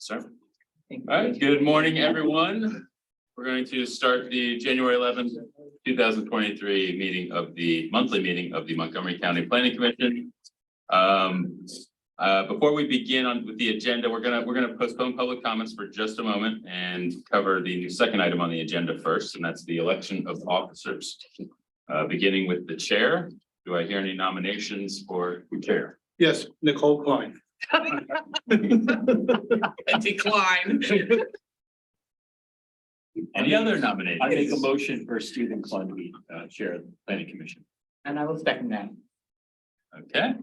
Sir. All right, good morning, everyone. We're going to start the January 11th, 2023 meeting of the monthly meeting of the Montgomery County Planning Commission. Before we begin with the agenda, we're gonna postpone public comments for just a moment and cover the second item on the agenda first, and that's the election of officers. Beginning with the chair. Do I hear any nominations for chair? Yes, Nicole Klein. Decline. Any other nominations? I make a motion for Stephen Klein to be chair of the planning commission. And I will second that. Okay,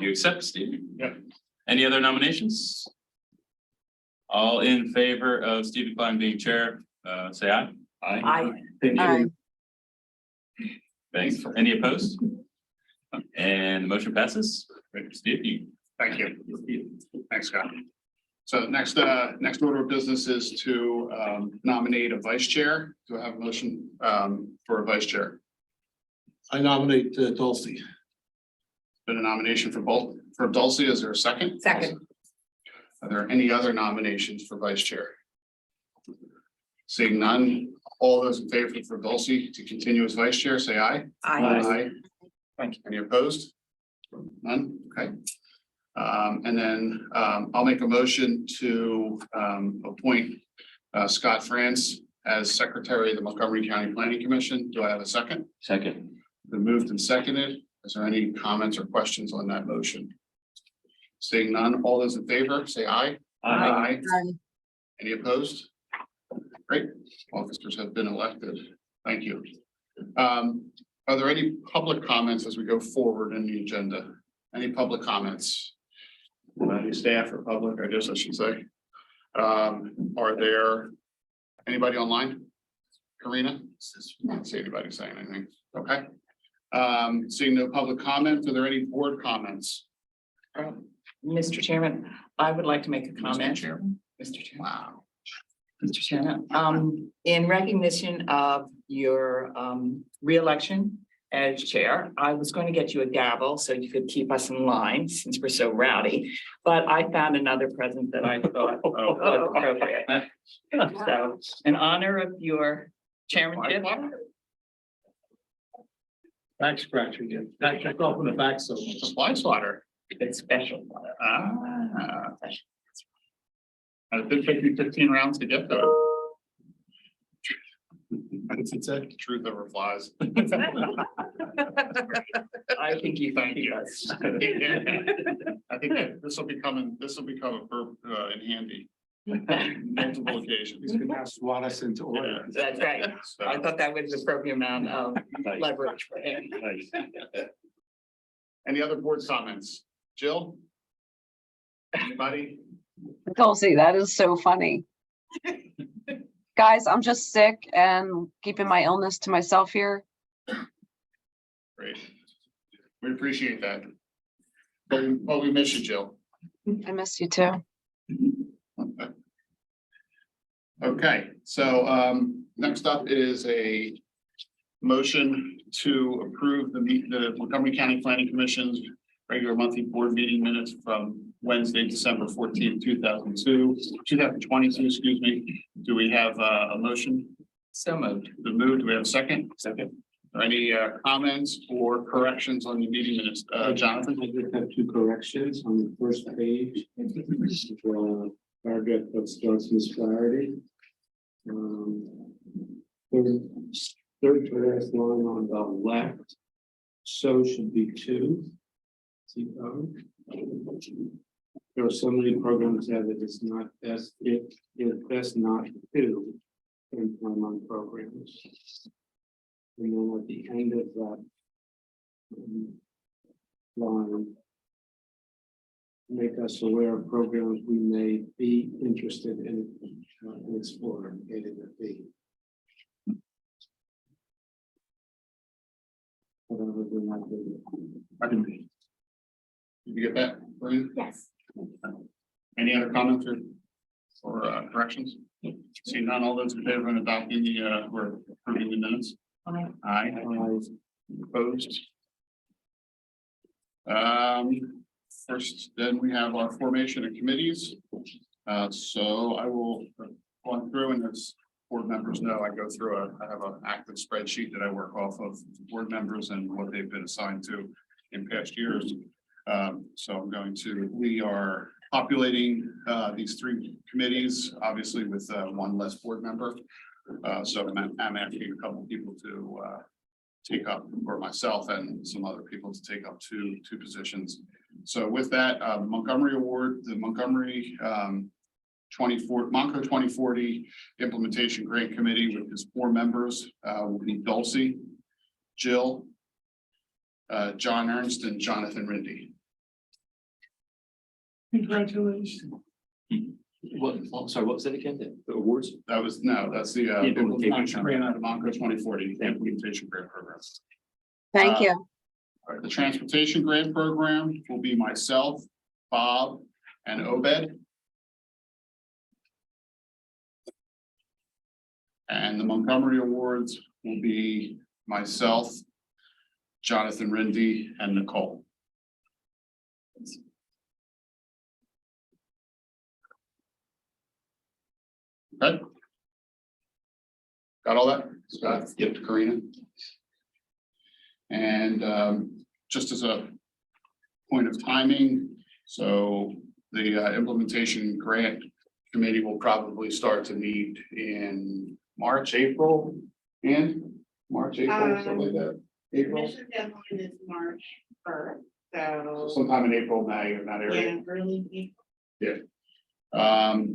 you accept, Steve? Yep. Any other nominations? All in favor of Stephen Klein being chair, say aye. Aye. Aye. Thanks. Any opposed? And the motion passes. Right, Steve, you. Thank you. Thanks, Scott. So next order of business is to nominate a vice chair. Do I have a motion for a vice chair? I nominate Dulcie. Been a nomination for Dulcie. Is there a second? Second. Are there any other nominations for vice chair? Seeing none, all those in favor for Dulcie to continue as vice chair, say aye. Aye. Thank you. Any opposed? None? Okay. And then I'll make a motion to appoint Scott France as secretary of the Montgomery County Planning Commission. Do I have a second? Second. Been moved and seconded. Is there any comments or questions on that motion? Seeing none, all those in favor, say aye. Aye. Any opposed? Great. Officers have been elected. Thank you. Are there any public comments as we go forward in the agenda? Any public comments? Any staff or public, I guess I should say. Are there anybody online? Karina? I don't see anybody saying anything. Okay. Seeing no public comment, are there any board comments? Mr. Chairman, I would like to make a comment. Mr. Chairman. Mr. Chairman. Wow. Mr. Chairman, in recognition of your re-election as chair, I was going to get you a gavel so you could keep us in line since we're so rowdy, but I found another present that I thought was appropriate. So in honor of your chairmanship. Back scratcher again. Back check off on the back. So supply swatter. It's special. It did take me 15 rounds to get there. It's the truth over flies. I think you Thank can you. us. I think that this will become a verb in handy. Multiple occasions. He's gonna SWAT us into order. That's right. So, I thought that was the appropriate amount of leverage for him. any other board comments? Jill? Anybody? Dulcie, that is so funny. Guys, I'm just sick and keeping my illness to myself here. Great. We appreciate that. But we miss you, Jill. I miss you too. Okay, so next up is a motion to approve the Montgomery County Planning Commission's regular monthly board meeting minutes from Wednesday, December 14th, 2022, excuse me. Do we have a motion? So moved. The move, do we have a second? Second. Are any comments or corrections on the meeting minutes? Jonathan? I just have two corrections on the first page. Paragraph that starts with clarity. Third to last line on the left. So should be two. There are so many programs that it's not best, it is best not to implement programs. And then at the end of that line, make us aware of programs we may be interested in exploring. Whatever than that. Did you get that? Brian? Yes. Any other comments or corrections? See none, all those in favor of adopting or approving the minutes? Aye. Opposed? First, then we have our formation of committees. So I will go through, and as board members know, I go through I have an active spreadsheet that I work off of board members and what they've been assigned to in past years. So we are populating these three committees, obviously with one less board member. So I'm asking a couple people to take up, or myself and some other people to take up two positions. So with that, Montgomery Award, the Montgomery Montco 2040 Implementation Grant Committee, with its 4 members, will be Dulcie, Jill, John Ernst, and Jonathan Rindy. Congratulations. What, sorry, what was that again? The awards? That's the implementation grant out of Montco 2040 Implementation Grant Program. Thank you. All right, the Transportation Grant Program will be myself, Bob, and Obed. And the Montgomery Awards will be myself, Jonathan Rindy, and Nicole. Okay. Got all that? Scott, yep, to Karina. And just as a point of timing, so the implementation grant committee will probably start to meet in March, April, something like that. April, Commission deadline is March 1st, so. sometime in April, May, in that area. Yeah, early April.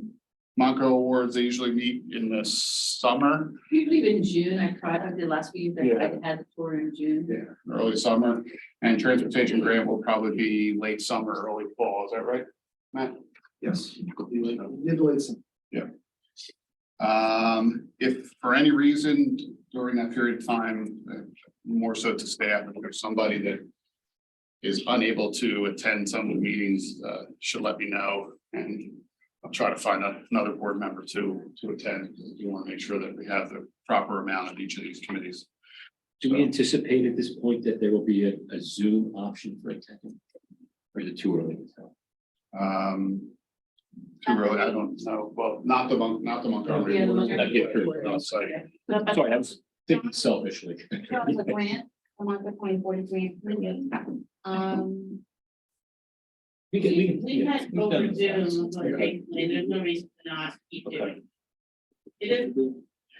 Montco Awards, they usually meet in the summer, Usually in June, I did last week, I had the tour in June. early summer, and transportation grant will probably be late summer, early fall. Is that right, Matt? Yes. Mid-late. If for any reason during that period of time, more so to staff, if there's somebody that is unable to attend some of the meetings, should let me know, and I'll try to find another board member to attend. You want to make sure that we have the proper amount of each of these committees. Do we anticipate at this point that there will be a Zoom option for attending? Or is it too early to tell? Too early, I don't know. Well, not the Montgomery. Yeah, the Awards. Montgomery Yeah, Awards. on site. Sorry, I was thinking selfishly. The grant, I want the 2040 grant. We had over Zoom, okay, there's no reason to not keep doing. It is,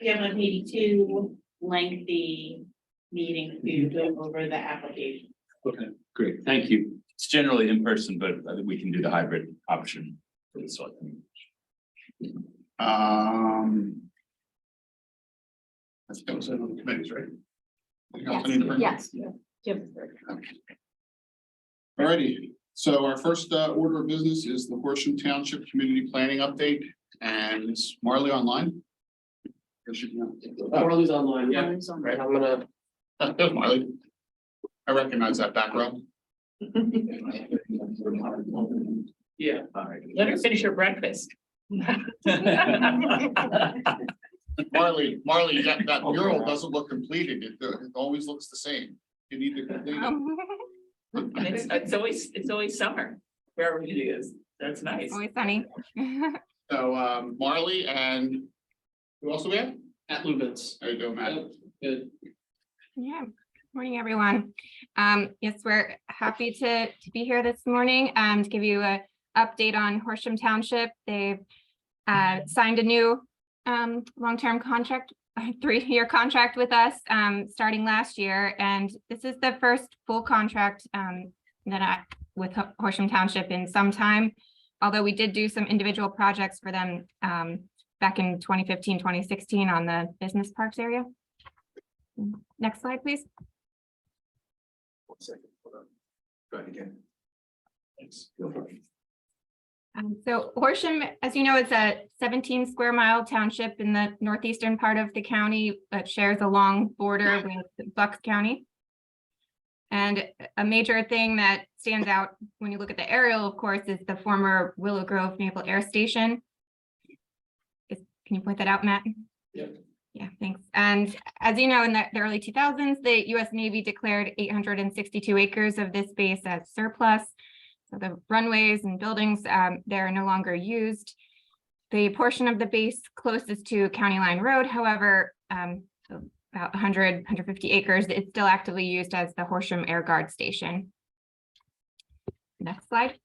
we have like maybe 2 lengthy meetings to go over the application. Okay, great, thank you. It's generally in person, but I think we can do the hybrid option for this one. I think that was it on the committees, right? Anything else I need to bring up? Yes. Alrighty, so our first order of business is the Horsham Township Community Planning Update, and is Marley online? Marley's online, yeah. Right, I'm gonna. There's Marley. I recognize that background. Yeah. Let her finish her breakfast. Marley, that mural doesn't look completed. It always looks the same. You need to complete it. And it's always summer, wherever it is. That's nice. Always sunny. So Marley, and who else do we have? At Lubitz. There you go, Matt. Good. Yeah, morning, everyone. Yes, we're happy to be here this morning to give you a update on Horsham Township. They've signed a new long-term contract, 3-year contract with us starting last year, and this is the first full contract with Horsham Township in some time. Although we did do some individual projects for them back in 2015, 2016 on the business parks area. Next slide, please. 1 second, hold on. Try it again. Thanks. So Horsham, as you know, is a 17 square mile township in the northeastern part of the county that shares a long border with Bucks County. And a major thing that stands out when you look at the aerial, of course, is the former Willow Grove Naval Air Station. Can you point that out, Matt? Yep. Yeah, thanks. And as you know, in the early 2000s, the U.S. Navy declared 862 acres of this base as surplus. So the runways and buildings there are no longer used. the portion of the base closest to County Line Road, however, so about 150 acres, it's still actively used as the Horsham Air Guard Station. Next slide.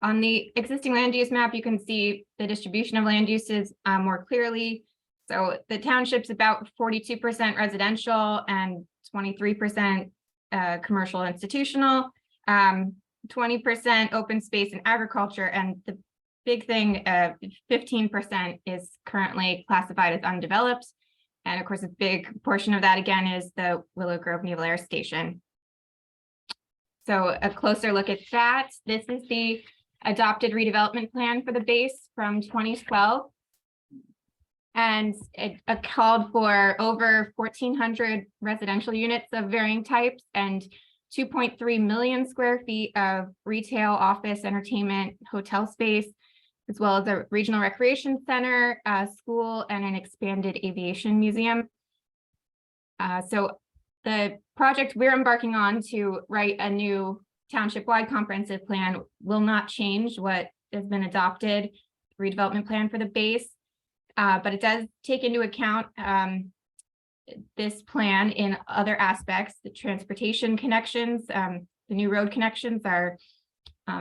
On the existing land use map, you can see the distribution of land uses more clearly. So the township's about 42% residential and 23% commercial institutional, 20% open space and agriculture, and the big thing, 15% is currently classified as undeveloped. And of course, a big portion of that again is the Willow Grove Naval Air Station. So a closer look at that. This is the adopted redevelopment plan for the base from 2012. And it called for over 1,400 residential units of varying types and 2.3 million square feet of retail, office, entertainment, hotel space, as well as a regional recreation center, a school, and an expanded aviation museum. So the project we're embarking on to write a new township-wide comprehensive plan will not change what has been adopted redevelopment plan for the base, but it does take into account this plan in other aspects. The transportation connections, the new road connections are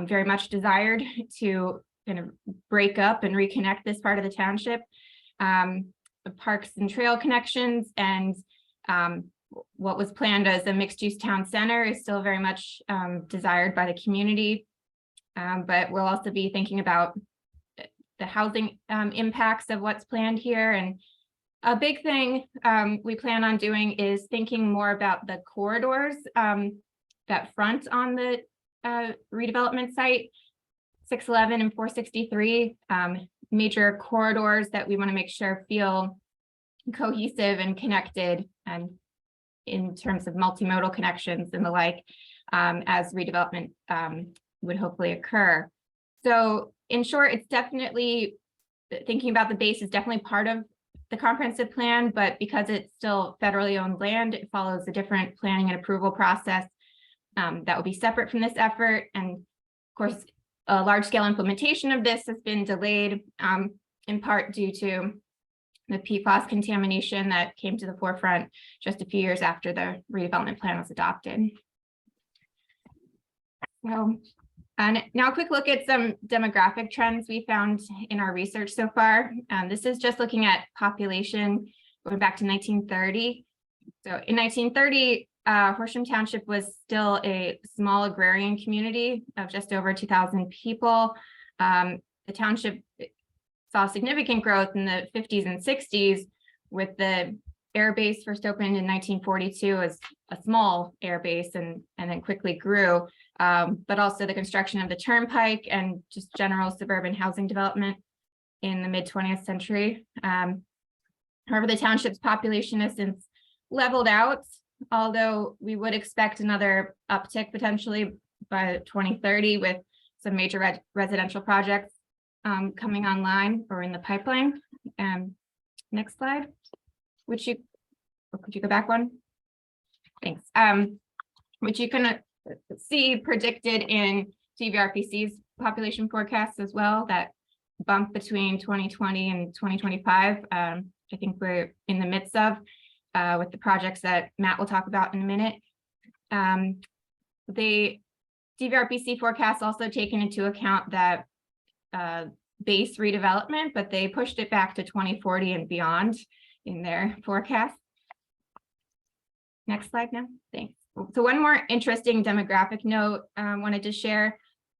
very much desired to kind of break up and reconnect this part of the township. The parks and trail connections and what was planned as a mixed-use town center is still very much desired by the community. But we'll also be thinking about the housing impacts of what's planned here. And a big thing we plan on doing is thinking more about the corridors that front on the redevelopment site, 611 and 463, major corridors that we want to make sure feel cohesive and connected in terms of multimodal connections and the like, as redevelopment would hopefully occur. So in short, it's definitely thinking about the base is definitely part of the comprehensive plan, but because it's still federally owned land, it follows a different planning and approval process that will be separate from this effort. And of course, a large scale implementation of this has been delayed in part due to the PFAS contamination that came to the forefront just a few years after the redevelopment plan was adopted. So, and now a quick look at some demographic trends we found in our research so far. This is just looking at population going back to 1930. So in 1930, Horsham Township was still a small agrarian community of just over 2,000 people. The township saw significant growth in the 50s and 60s with the air base first opened in 1942 as a small air base and then quickly grew, but also the construction of the turnpike and just general suburban housing development in the mid 20th century. However, the township's population has since leveled out, although we would expect another uptick potentially by 2030 with some major residential projects coming online or in the pipeline. Next slide. Could you go back one? Thanks. Which you can see predicted in TVRPC's population forecasts as well, that bump between 2020 and 2025. I think we're in the midst of with the projects that Matt will talk about in a minute. The TVRPC forecasts also taken into account that base redevelopment, but they pushed it back to 2040 and beyond in their forecast. Next slide now, thanks. So one more interesting demographic note I wanted to share.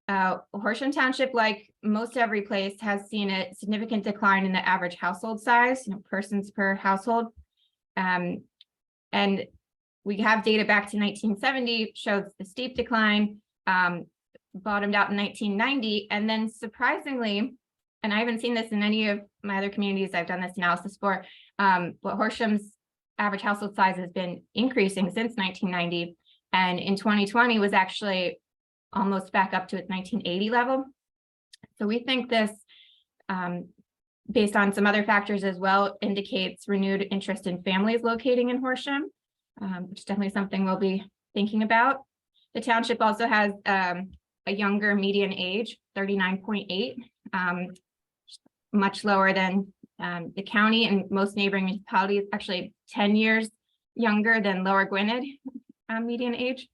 Horsham Township, like most every place, has seen a significant decline in the average household size, persons per household. And we have data back to 1970, shows the steep decline, bottomed out in 1990, and then surprisingly, and I haven't seen this in any of my other communities I've done this analysis for, but Horsham's average household size has been increasing since 1990, and in 2020 was actually almost back up to its 1980 level. So we think this, based on some other factors as well, indicates renewed interest in families locating in Horsham, which is definitely something we'll be thinking about. The township also has a younger median age, 39.8. much lower than the county, and most neighboring municipalities, actually 10 years younger than Lower Gwynedd median age.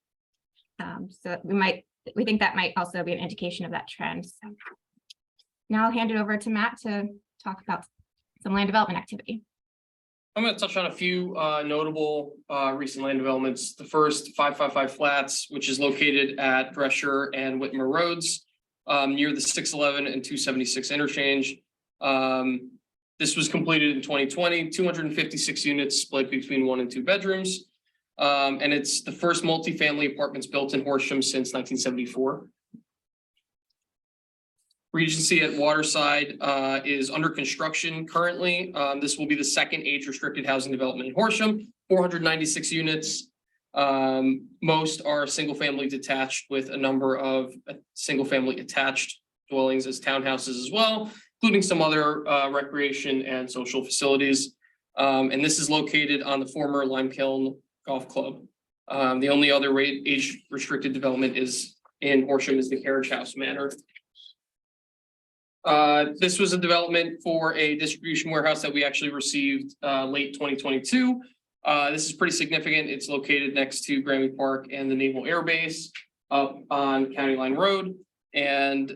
So we think that might also be an indication of that trend. So now I'll hand it over to Matt to talk about some land development activity. I'm going to touch on a few notable recent land developments. The first, 555 Flats, which is located at Drescher and Whitmer Roads, near the 611 and 276 interchange. This was completed in 2020, 256 units split between 1 and 2 bedrooms. And it's the first multifamily apartments built in Horsham since 1974. Regency at Waterside is under construction currently. This will be the second age-restricted housing development in Horsham, 496 units. Most are single-family detached with a number of single-family attached dwellings as townhouses as well, including some other recreation and social facilities. And this is located on the former Limekiln Golf Club. The only other age-restricted development is in Horsham is the Carriage House Manor. This was a development for a distribution warehouse that we actually received late 2022. This is pretty significant. It's located next to Grammy Park and the Naval Air Base up on County Line Road. And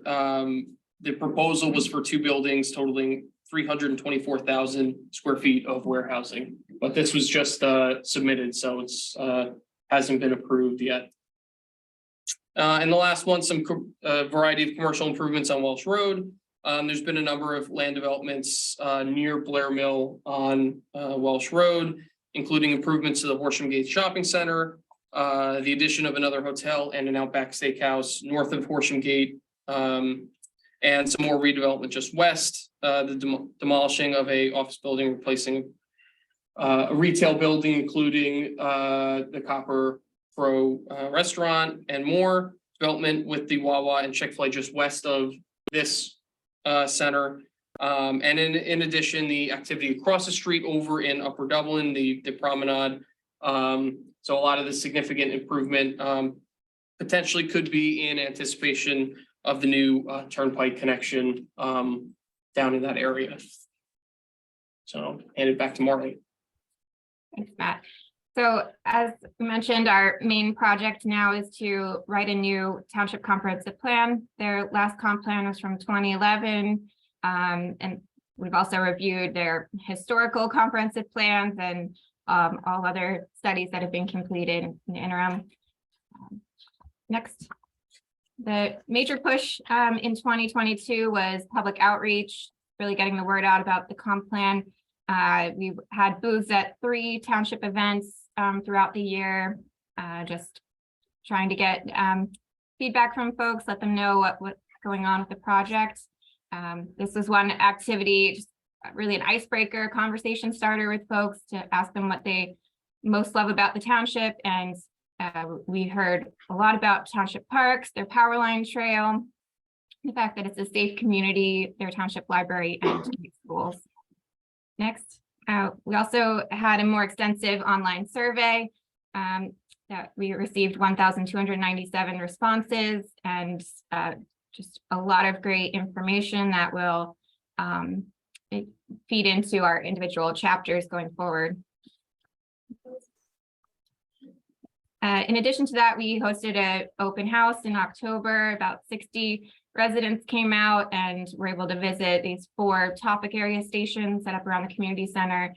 the proposal was for 2 buildings totaling 324,000 square feet of warehousing. But this was just submitted, so it's hasn't been approved yet. And the last one, some variety of commercial improvements on Welsh Road. There's been a number of land developments near Blair Mill on Welsh Road, including improvements to the Horsham Gate Shopping Center, the addition of another hotel and an Outback Steakhouse north of Horsham Gate, and some more redevelopment just west, the demolishing of a office building, replacing a retail building, including the Copper Crow restaurant, and more development with the Wawa and Chick-fil-A just west of this center. And in addition, the activity across the street over in Upper Dublin, the promenade. So a lot of the significant improvement potentially could be in anticipation of the new turnpike connection down in that area. So hand it back to Marley. Thanks, Matt. So as mentioned, our main project now is to write a new township comprehensive plan. Their last comp plan was from 2011. And we've also reviewed their historical comprehensive plans and all other studies that have been completed in the interim. Next, the major push in 2022 was public outreach, really getting the word out about the comp plan. We've had booths at 3 township events throughout the year, just trying to get feedback from folks, let them know what's going on with the project. This was one activity, just really an icebreaker, conversation starter with folks to ask them what they most love about the township. And we heard a lot about township parks, their power line trail, the fact that it's a safe community, their township library and schools. Next, we also had a more extensive online survey that we received 1,297 responses, and just a lot of great information that will feed into our individual chapters going forward. In addition to that, we hosted an open house in October. About 60 residents came out and were able to visit these 4 topic area stations set up around the community center,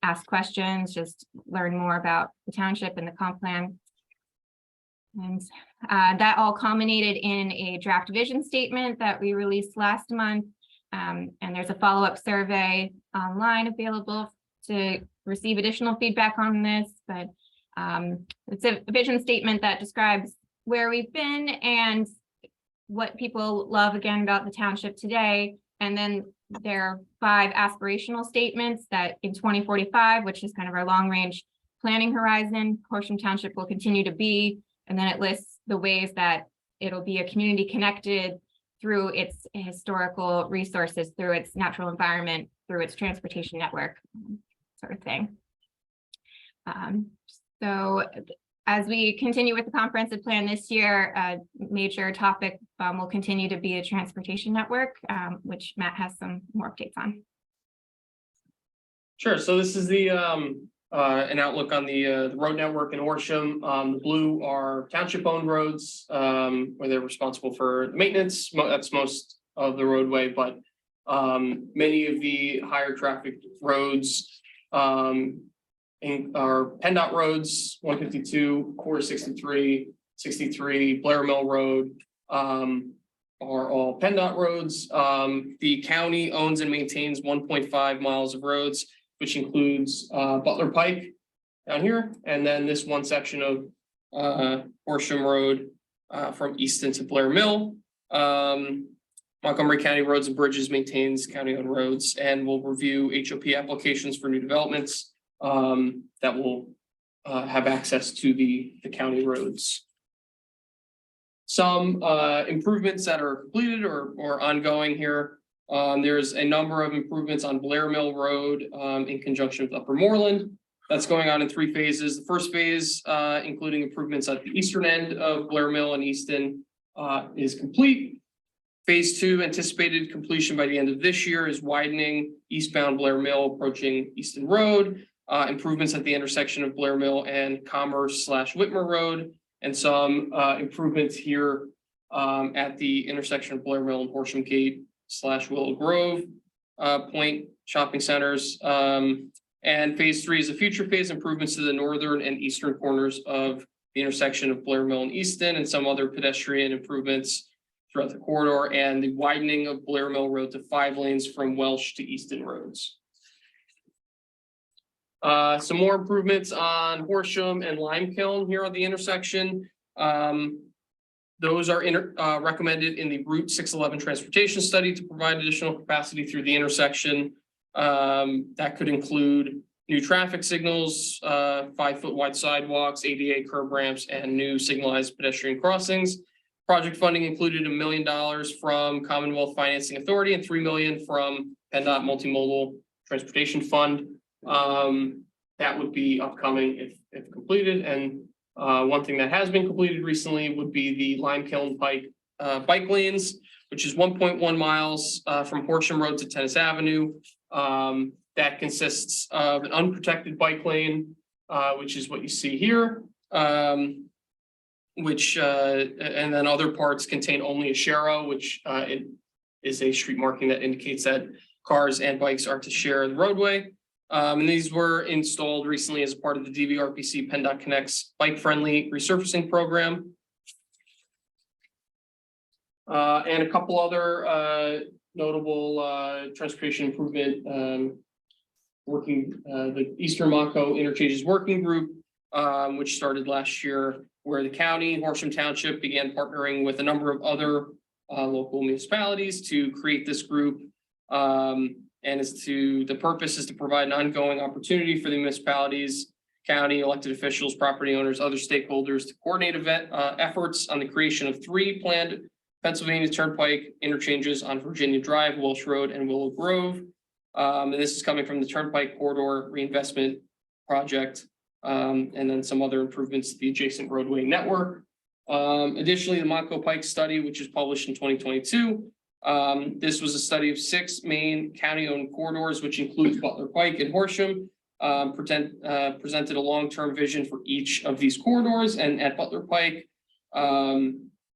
ask questions, just learn more about the township and the comp plan. And that all culminated in a draft vision statement that we released last month. And there's a follow-up survey online available to receive additional feedback on this, but it's a vision statement that describes where we've been and what people love again about the township today. And then there are 5 aspirational statements that in 2045, which is kind of our long range planning horizon, Horsham Township will continue to be. And then it lists the ways that it'll be a community connected through its historical resources, through its natural environment, through its transportation network, sort of thing. So as we continue with the comprehensive plan this year, a major topic will continue to be a transportation network, which Matt has some more updates on. Sure, so this is the an outlook on the road network in Horsham. The blue are township-owned roads, where they're responsible for the maintenance. That's most of the roadway, but many of the higher traffic roads are PennDOT roads, 152, Core 63, 63, Blair Mill Road, are all PennDOT roads. The county owns and maintains 1.5 miles of roads, which includes Butler Pike down here, and then this one section of Horsham Road from Easton to Blair Mill. Montgomery County Roads and Bridges maintains county-owned roads and will review HOP applications for new developments that will have access to the county roads. Some improvements that are completed or ongoing here. There's a number of improvements on Blair Mill Road in conjunction with Upper Moreland. That's going on in 3 phases. The first phase, including improvements at the eastern end of Blair Mill and Easton, is complete. Phase 2, anticipated completion by the end of this year, is widening eastbound Blair Mill approaching Easton Road, improvements at the intersection of Blair Mill and Commerce/Whitmer Road, and some improvements here at the intersection of Blair Mill and Horsham Gate/Willow Grove Point shopping centers. And phase 3 is a future phase, improvements to the northern and eastern corners of the intersection of Blair Mill and Easton, and some other pedestrian improvements throughout the corridor, and the widening of Blair Mill Road to 5 lanes from Welsh to Easton roads. Some more improvements on Horsham and Limekiln here on the intersection. Those are recommended in the Route 611 transportation study to provide additional capacity through the intersection. That could include new traffic signals, 5-foot wide sidewalks, ADA curb ramps, and new signalized pedestrian crossings. Project funding included $1 million from Commonwealth Financing Authority and $3 million from PennDOT Multimodal Transportation Fund. That would be upcoming if completed. And one thing that has been completed recently would be the Limekiln Pike bike lanes, which is 1.1 miles from Horsham Road to Tennis Avenue. That consists of an unprotected bike lane, which is what you see here. And then other parts contain only a Shero, which it is a street marking that indicates that cars and bikes are to share the roadway. And these were installed recently as part of the DVRPC PennDOT Connect's bike-friendly resurfacing program. And a couple other notable transportation improvement the Eastern Montco Interchanges Working Group, which started last year, where the county, Horsham Township, began partnering with a number of other local municipalities to create this group. And the purpose is to provide an ongoing opportunity for the municipalities, county, elected officials, property owners, other stakeholders to coordinate efforts on the creation of 3 planned Pennsylvania Turnpike interchanges on Virginia Drive, Welsh Road, and Willow Grove. And this is coming from the Turnpike Corridor Reinvestment Project. And then some other improvements to the adjacent roadway network. Additionally, the Montco Pike study, which is published in 2022. This was a study of 6 main county-owned corridors, which includes Butler Pike and Horsham. Presented a long-term vision for each of these corridors, and at Butler Pike,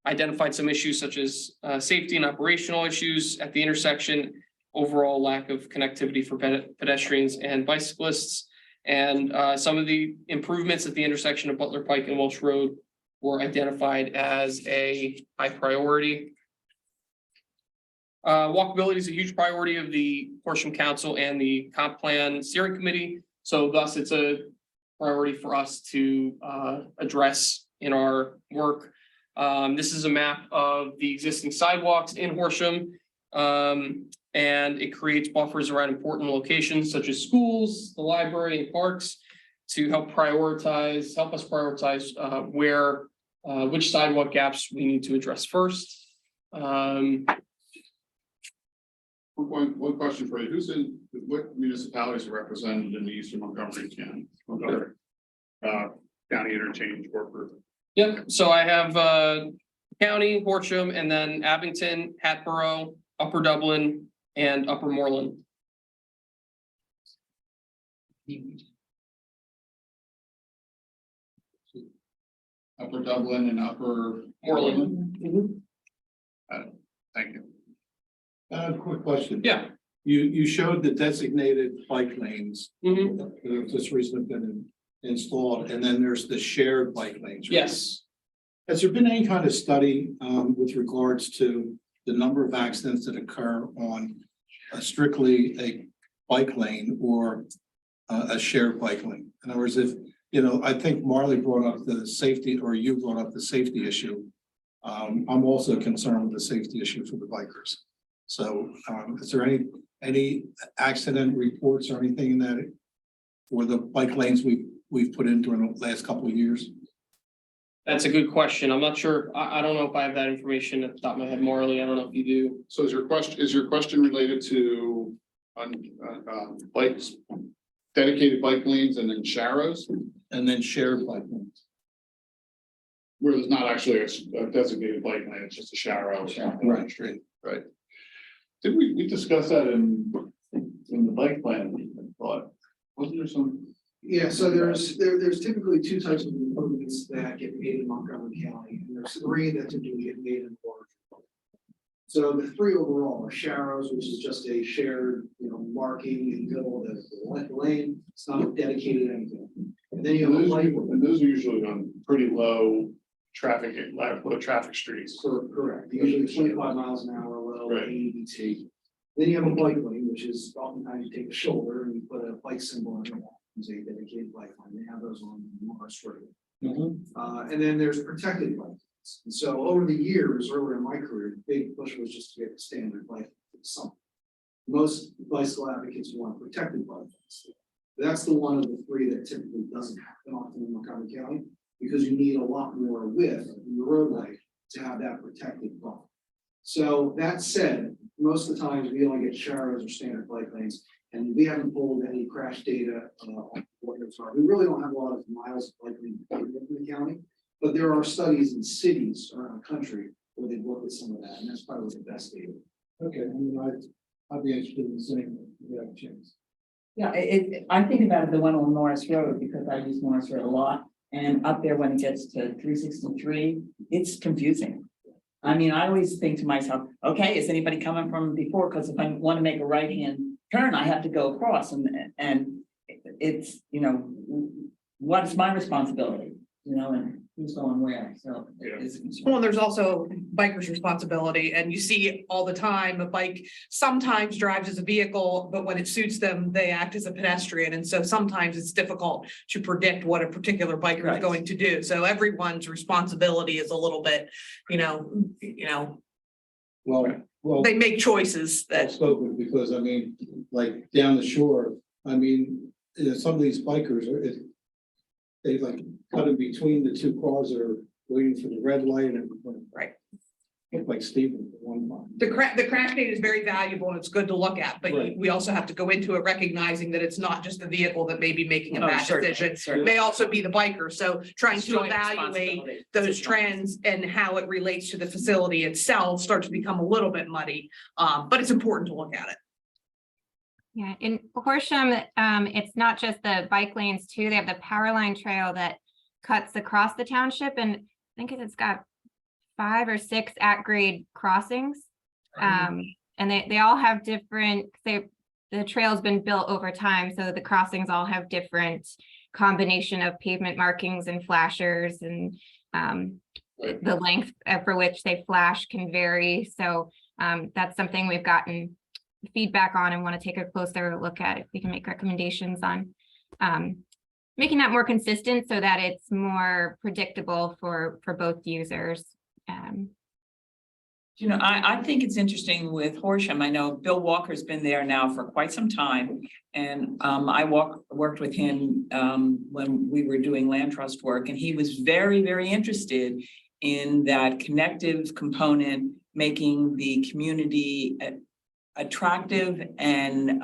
identified some issues such as safety and operational issues at the intersection, overall lack of connectivity for pedestrians and bicyclists. And some of the improvements at the intersection of Butler Pike and Welsh Road were identified as a high priority. Walkability is a huge priority of the Horsham Council and the Comp Plan Steering Committee. So thus it's a priority for us to address in our work. This is a map of the existing sidewalks in Horsham. And it creates buffers around important locations such as schools, the library, and parks to help us prioritize which sidewalk gaps we need to address first. One question for you. What municipalities are represented in the Eastern Montgomery County? county interchange worker. Yep, so I have County, Horsham, and then Abington, Hatboro, Upper Dublin, and Upper Moreland. Upper Dublin and Upper Moreland. Thank you. Quick question. Yeah. You showed the designated bike lanes Mhm. that have just recently been installed, and then there's the shared bike lanes. right? Yes. Has there been any kind of study with regards to the number of accidents that occur on strictly a bike lane or a shared bike lane? In other words, if, I think Marley brought up the safety, or you brought up the safety issue. I'm also concerned with the safety issue for the bikers. So is there any accident reports or anything in that for the bike lanes we've put in during the last couple of years? That's a good question. I'm not sure. I don't know if I have that information at the top of my head, Marley. I don't know if you do. So is your question related to bikes, dedicated bike lanes and then sharrows, And then shared bike lanes. where there's not actually a designated bike lane, it's just a sharrow. Right, straight. Right. Did we discuss that in the bike plan? I thought, wasn't there some? Yeah, so there's typically two types of improvements that get made in Montgomery County, and there's three that typically get made in Borough. So the three overall are sharrows, which is just a shared, marking in the middle of the lane. It's not a dedicated anything. And then you have a bike. And those are usually on pretty low traffic streets. Correct, usually 25 miles an hour, low, Right. 80 BT. Then you have a bike lane, which is oftentimes you take a shoulder and you put a bike symbol on it. It's a dedicated bike lane. They have those on Morris Road. And then there's protected bike lanes. And so over the years, earlier in my career, the big push was just to get a standard bike lane. Some. Most bicycle advocates want protected bike lanes. That's the one of the three that typically doesn't happen often in Montgomery County, because you need a lot more width in the roadway to have that protected bump. So that said, most of the times we only get sharrows or standard bike lanes, and we haven't pulled any crash data on what those are. We really don't have a lot of miles of bike lane in the county, but there are studies in cities around the country where they look at some of that, and that's probably the best data. Okay, I'd be interested in seeing if we have a chance. Yeah, I think about the one on Morris Road because I use Morris Road a lot. And up there, when it gets to 363, it's confusing. I mean, I always think to myself, okay, is anybody coming from before? Because if I want to make a right-hand turn, I have to go across, and it's, what is my responsibility? And who's going where? So Well, there's also bikers' responsibility, and you see all the time, a bike sometimes drives as a vehicle, but when it suits them, they act as a pedestrian. And so sometimes it's difficult to predict what a particular biker is going to do. So everyone's responsibility is a little bit, Well, they make choices I've that, spoken because like down the shore, some of these bikers they like cut in between the two cars that are waiting for the red light and. Right. Look like Stephen at one time. the crash data is very valuable and it's good to look at, but Right. we also have to go into it recognizing that it's not just the vehicle that may be making a bad decision. Certainly. May also be the biker. So trying It's to joint evaluate responsibility. those trends and how it relates to the facility itself starts to become a little bit muddy. But it's important to look at it. Yeah, in Horsham, it's not just the bike lanes too. They have the power line trail that cuts across the township, and I think it's got 5 or 6 at-grade crossings. And they all have different, the trail's been built over time, so the crossings all have different combination of pavement markings and flashers, and the length for which they flash can vary. So that's something we've gotten feedback on and want to take a closer look at if we can make recommendations on making that more consistent so that it's more predictable for both users. I think it's interesting with Horsham. I know Bill Walker's been there now for quite some time. And I worked with him when we were doing land trust work, and he was very, very interested in that connective component, making the community attractive and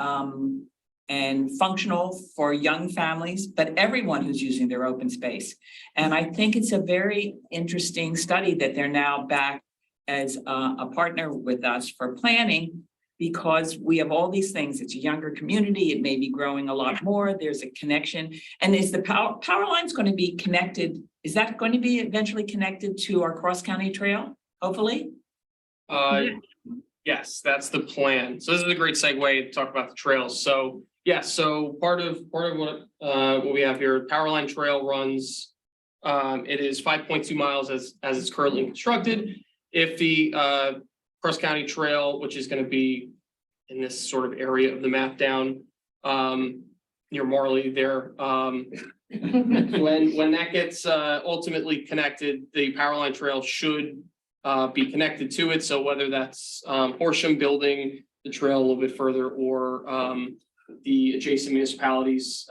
and functional for young families, but everyone who's using their open space. And I think it's a very interesting study that they're now back as a partner with us for planning, because we have all these things. It's a younger community. It may be growing a lot more. There's a connection. And is the power line's going to be connected? Is that going to be eventually connected to our cross-county trail, hopefully? Yes, that's the plan. So this is a great segue to talk about the trails. So, yeah, so part of what we have here, Power Line Trail runs. It is 5.2 miles as it's currently constructed. If the cross-county trail, which is going to be in this sort of area of the map down near Marley there, when that gets ultimately connected, the Power Line Trail should be connected to it. So whether that's Horsham building the trail a little bit further, or the adjacent municipalities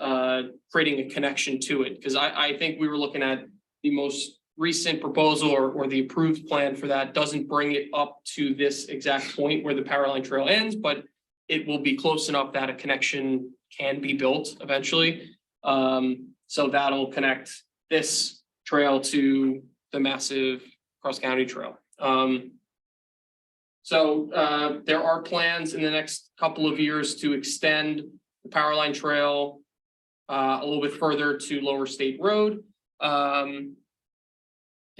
creating a connection to it. Because I think we were looking at the most recent proposal or the approved plan for that doesn't bring it up to this exact point where the Power Line Trail ends, but it will be close enough that a connection can be built eventually. So that'll connect this trail to the massive cross-county trail. So there are plans in the next couple of years to extend the Power Line Trail a little bit further to Lower State Road.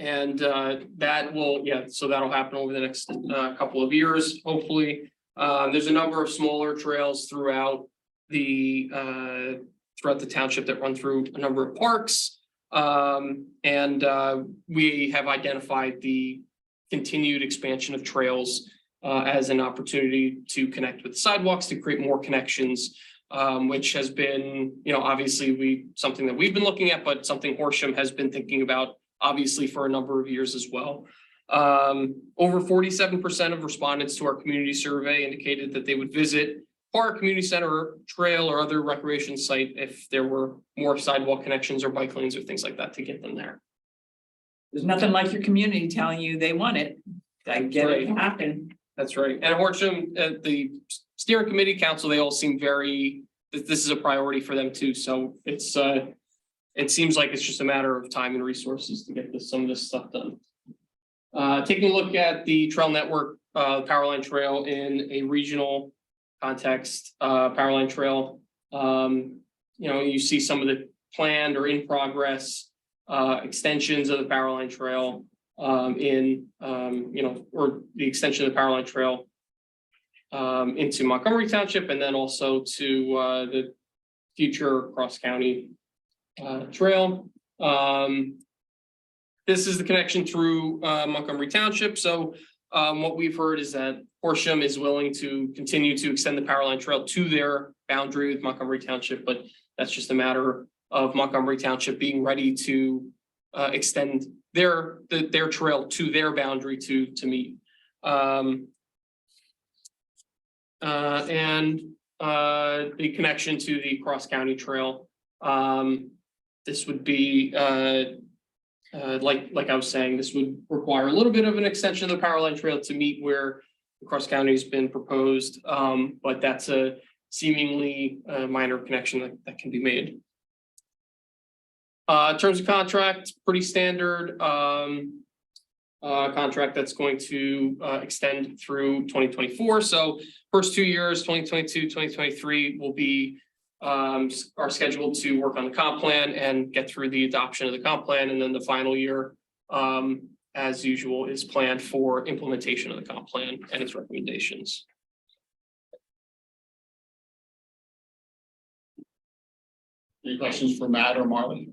That will, so that'll happen over the next couple of years, hopefully. There's a number of smaller trails throughout the township that run through a number of parks. We have identified the continued expansion of trails as an opportunity to connect with sidewalks, to create more connections, which has been, obviously something that we've been looking at, but something Horsham has been thinking about, obviously, for a number of years as well. Over 47% of respondents to our community survey indicated that they would visit park, community center, trail, or other recreation site if there were more sidewalk connections or bike lanes or things like that to get them there. There's nothing like your community telling you they want it. I get it happen. That's right. And Horsham, the steering committee council, they all seem this is a priority for them too. So it seems like it's just a matter of time and resources to get some of this stuff done. Taking a look at the trail network, Power Line Trail in a regional context, Power Line Trail, you see some of the planned or in progress extensions of the Power Line Trail or the extension of the Power Line Trail into Montgomery Township, and then also to the future cross-county trail. This is the connection through Montgomery Township. So what we've heard is that Horsham is willing to continue to extend the Power Line Trail to their boundary with Montgomery Township, but that's just a matter of Montgomery Township being ready to extend their trail to their boundary to meet. The connection to the cross-county trail. This would be like I was saying, this would require a little bit of an extension of the Power Line Trail to meet where the cross-county has been proposed, but that's a seemingly minor connection that can be made. Terms of contract, pretty standard contract that's going to extend through 2024. So first 2 years, 2022, 2023 will be are scheduled to work on the comp plan and get through the adoption of the comp plan. And then the final year, as usual, is planned for implementation of the comp plan and its recommendations. Any questions for Matt or Marley?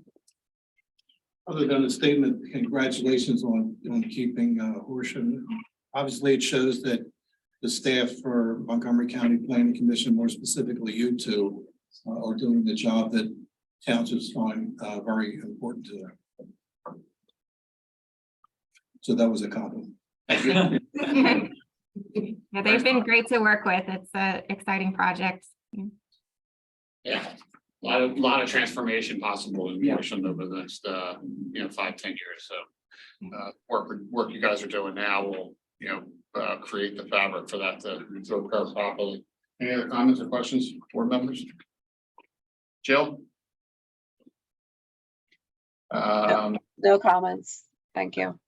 Other than a statement, congratulations on keeping Horsham. Obviously, it shows that the staff for Montgomery County Planning Commission, more specifically you two, are doing the job that townships find very important to them. So that was a compliment. Yeah, they've been great to work with. It's an exciting project. Yeah, a lot of transformation possible in Horsham over the next 5-10 years. So work you guys are doing now will create the fabric for that to occur properly. Any other comments or questions, board members? Jill? No comments. Thank you.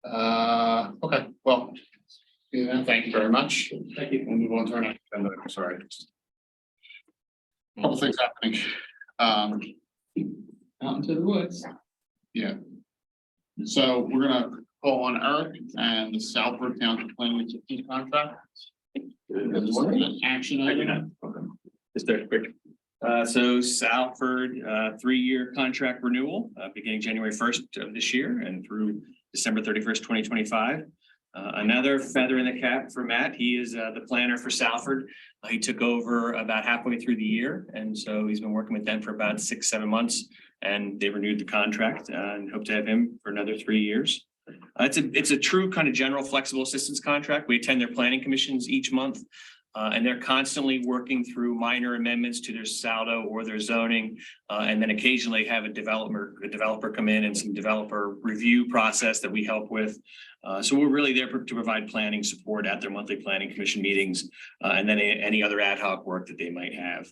Okay, well, yeah, thank you very much. Thank you. We'll move on to our next agenda. I'm sorry. Couple things happening. Out into the woods. Yeah. So we're gonna call on Eric and the Southford Township Planning and Zoning contract. Action item. Just very quick. So Salford, 3-year contract renewal, beginning January 1st of this year and through December 31st, 2025. Another feather in the cap for Matt. He is the planner for Salford. He took over about halfway through the year. And so he's been working with them for about 6-7 months, and they renewed the contract and hope to have him for another 3 years. It's a true kind of general flexible assistance contract. We attend their planning commissions each month. And they're constantly working through minor amendments to their saldo or their zoning. And then occasionally have a developer come in and some developer review process that we help with. So we're really there to provide planning support at their monthly planning commission meetings, and then any other ad hoc work that they might have.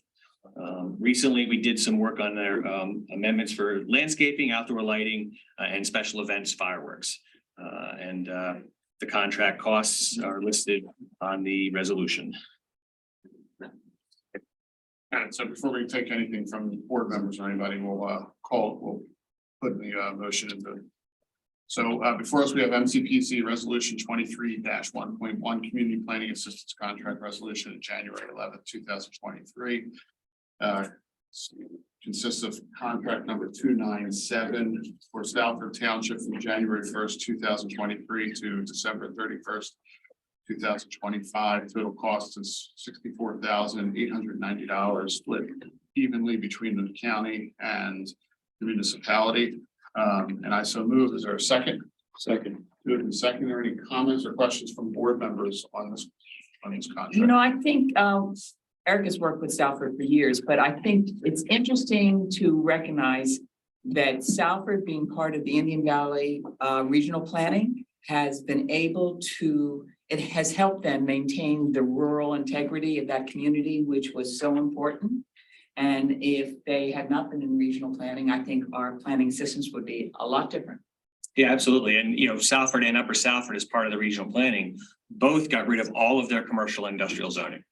Recently, we did some work on their amendments for landscaping, outdoor lighting, and special events fireworks. And the contract costs are listed on the resolution. And so before we take anything from board members or anybody, we'll put the motion into. So before us, we have MCPC Resolution 23-1.1 Community Planning Assistance Contract Resolution of January 11th, 2023. Consists of contract number 297 for Salford Township from January 1st, 2023 to December 31st, 2025. Total cost is $64,890, split evenly between the county and the municipality. And I so move. Is there a second? Second. Good. And second, are any comments or questions from board members on this contract? You know, I think Eric has worked with Salford for years, but I think it's interesting to recognize that Salford, being part of the Indian Valley Regional Planning, has been able to, it has helped them maintain the rural integrity of that community, which was so important. And if they had not been in regional planning, I think our planning systems would be a lot different. Yeah, absolutely. And, you know, Salford and Upper Salford, as part of the regional planning, both got rid of all of their commercial industrial zoning.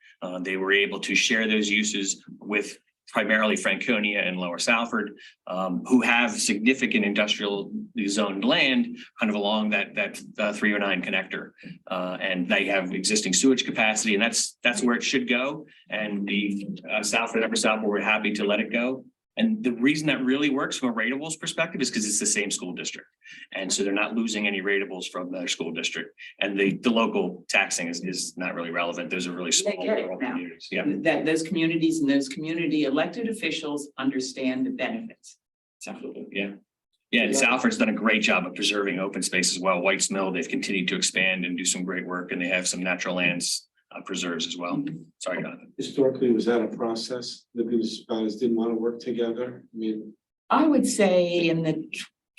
They were able to share those uses with primarily Franconia and Lower Salford, who have significant industrial zoned land kind of along that 309 connector. And they have existing sewage capacity, and that's where it should go. And the Salford and Upper Salford were happy to let it go. And the reason that really works from a ratables perspective is because it's the same school district. And so they're not losing any ratables from their school district. And the local taxing is not really relevant. Those are really small rural communities. Yeah. That those communities and those community elected officials understand the benefits. Absolutely. Yeah. Yeah. And Salford's done a great job of preserving open space as well. White's Mill, they've continued to expand and do some great work, and they have some natural lands preserves as well. Sorry, Jonathan. Historically, was that a process? The municipalities didn't want to work together? I mean, I would say in the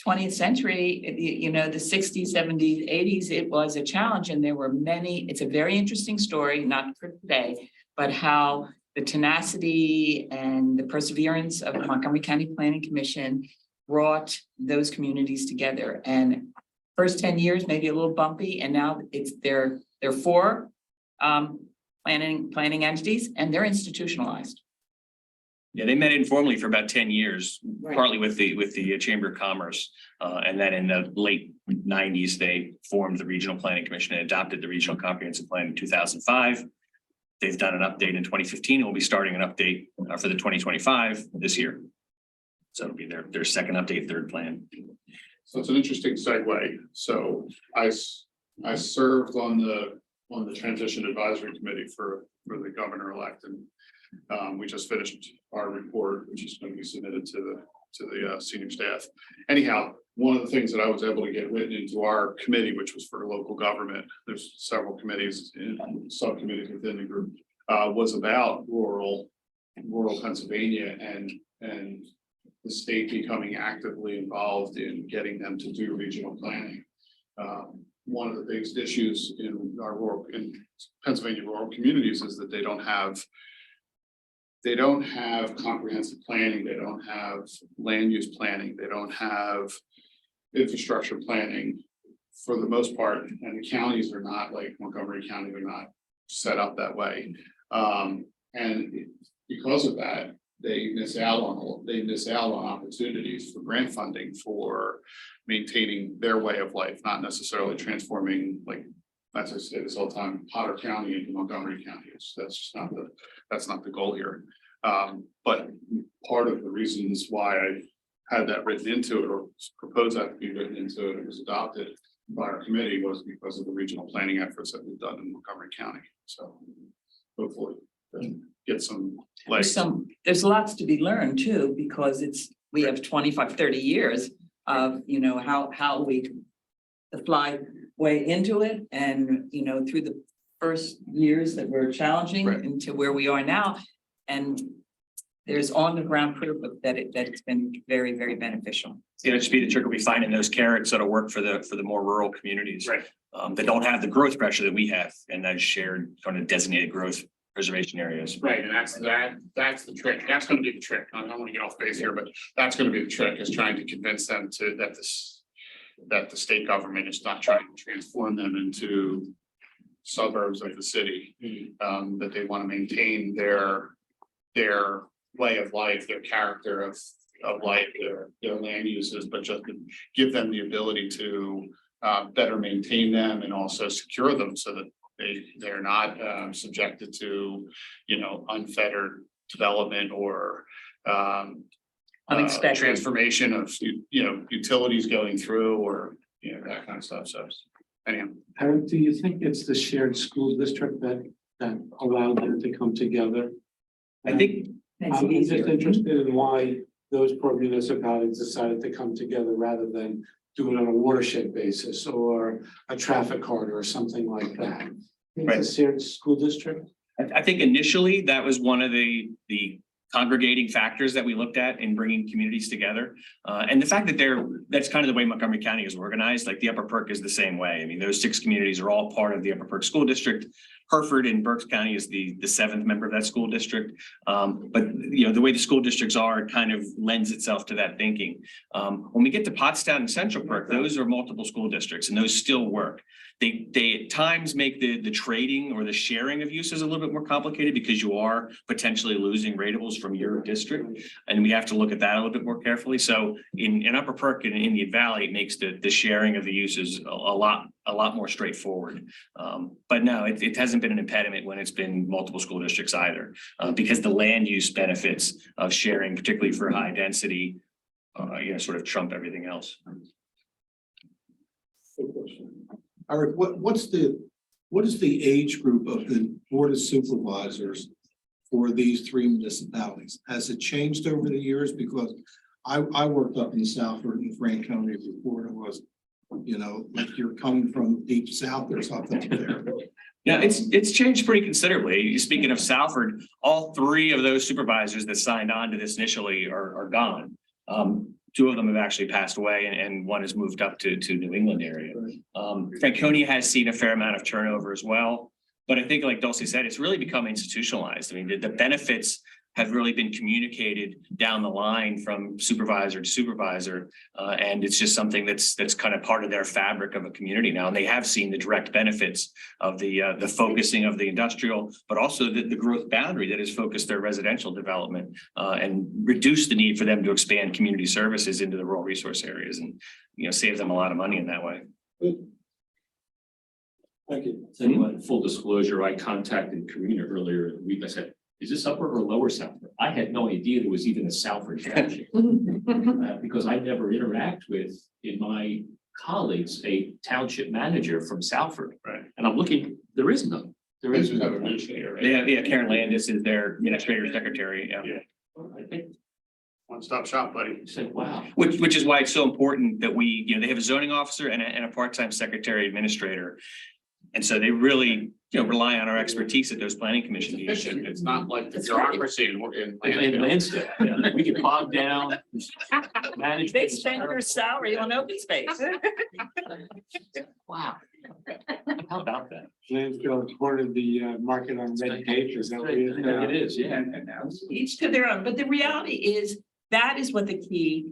20th century, you know, the 60s, 70s, 80s, it was a challenge, and there were many. It's a very interesting story, not for today, but how the tenacity and the perseverance of the Montgomery County Planning Commission brought those communities together. And first 10 years, maybe a little bumpy, and now it's they're 4 planning entities, and they're institutionalized. Yeah, they met informally for about 10 years, partly with the Chamber of Commerce. And then in the late 90s, they formed the Regional Planning Commission and adopted the Regional Comprehensive Plan in 2005. They've done an update in 2015, and we'll be starting an update for the 2025 this year. So it'll be their second update, third plan. So it's an interesting segue. So I served on the transition advisory committee for the governor-elect, and we just finished our report, which is going to be submitted to the senior staff. Anyhow, one of the things that I was able to get written into our committee, which was for local government, there's several committees and subcommittees within the group, was about rural Pennsylvania and the state becoming actively involved in getting them to do regional planning. One of the biggest issues in Pennsylvania rural communities is that they don't have they don't have comprehensive planning, they don't have land use planning, they don't have infrastructure planning for the most part, and the counties are not like Montgomery County, they're not set up that way. And because of that, they miss out on opportunities for grant funding for maintaining their way of life, not necessarily transforming, like, as I say this all the time, Potter County into Montgomery County. That's just not the goal here. But part of the reasons why I had that written into it, or proposed that to be written into it, and was adopted by our committee, was because of the regional planning efforts that we've done in Montgomery County. So hopefully get some legs. There's lots to be learned too, because we have 25, 30 years of, how we fly way into it, and, through the first years that were challenging into where we are now. And there's on the ground proof that it's been very, very beneficial. Yeah, just be the trick will be finding those carrots that'll work for the more rural communities. Right. That don't have the growth pressure that we have, and those shared kind of designated growth preservation areas. Right, and that's the trick. That's gonna be the trick. I don't want to get off base here, but that's gonna be the trick, is trying to convince them that the state government is not trying to transform them into suburbs of the city. That they want to maintain their way of life, their character of life, their land uses, but just to give them the ability to better maintain them and also secure them, so that they're not subjected to, unfettered development or Unexpected transformation of, utilities going through, or, that kind of stuff. So anyhow. Eric, do you think it's the shared school district that allowed them to come together? I think I'm just interested in why those poor municipalities decided to come together rather than do it on a watershed basis or a traffic corridor or something like that. Right. It's a shared school district. I think initially that was one of the congregating factors that we looked at in bringing communities together. And the fact that that's kind of the way Montgomery County is organized, like the Upper Perk is the same way. I mean, those 6 communities are all part of the Upper Perk School District. Hereford and Berks County is the 7th member of that school district. But the way the school districts are, it kind of lends itself to that thinking. When we get to Pottstown and Central Perk, those are multiple school districts, and those still work. They at times make the trading or the sharing of uses a little bit more complicated, because you are potentially losing ratables from your district, and we have to look at that a little bit more carefully. So in Upper Perk and Indian Valley, it makes the sharing of the uses a lot more straightforward. But no, it hasn't been an impediment when it's been multiple school districts either, because the land use benefits of sharing, particularly for high density, sort of trump everything else. Eric, what is the age group of the board of supervisors for these 3 municipalities? Has it changed over the years? Because I worked up in Southford and Frank County before. It was, like you're coming from deep south or something there. Yeah, it's changed pretty considerably. Speaking of Salford, all 3 of those supervisors that signed on to this initially are gone. 2 of them have actually passed away, and 1 has moved up to New England area. Franconia has seen a fair amount of turnover as well, but I think, like Dulcie said, it's really become institutionalized. I mean, the benefits have really been communicated down the line from supervisor to supervisor. And it's just something that's kind of part of their fabric of a community now. And they have seen the direct benefits of the focusing of the industrial, but also the growth boundary that has focused their residential development and reduced the need for them to expand community services into the rural resource areas, and save them a lot of money in that way. Thank you. So anyway, full disclosure, I contacted Karina earlier in the week. I said, is this Upper or Lower Southford? I had no idea there was even a Southford Township. Because I never interact with, in my colleagues, a township manager from Southford. Right. And I'm looking, there is none. There is no none. administrator, right? Yeah, Karen Landis is their administrator secretary. Yeah. I think One-stop shop, buddy. I said, wow. Which is why it's so important that we, they have a zoning officer and a part-time secretary administrator. And so they really, rely on our expertise at those planning commission meetings. It's not like the bureaucracy in In Lansdale, yeah. We can bog down, manage. They spend your salary on open space. Wow. How about that? Lansdale is part of the market on red tape, is that what it is? It is, yeah. Each to their own, but the reality is, that is what the key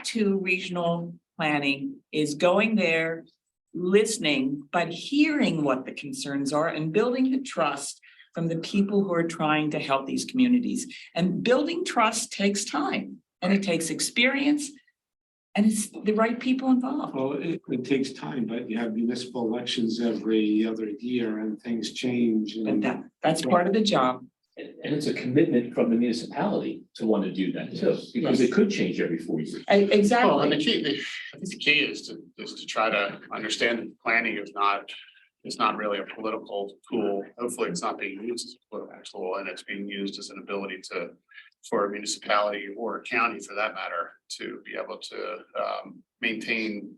to regional planning is going there, listening, but hearing what the concerns are and building the trust from the people who are trying to help these communities. And building trust takes time and it takes experience. And it's the right people involved. Well, it takes time, but you have municipal elections every other year and things change. And that's part of the job. And it's a commitment from the municipality to want to do that too, because it could change every 4 years. Well, and the Exactly. key, I think the key is to try to understand that planning is not really a political tool. Hopefully, it's not being used as a political tool, and it's being used as an ability for a municipality or a county for that matter, to be able to maintain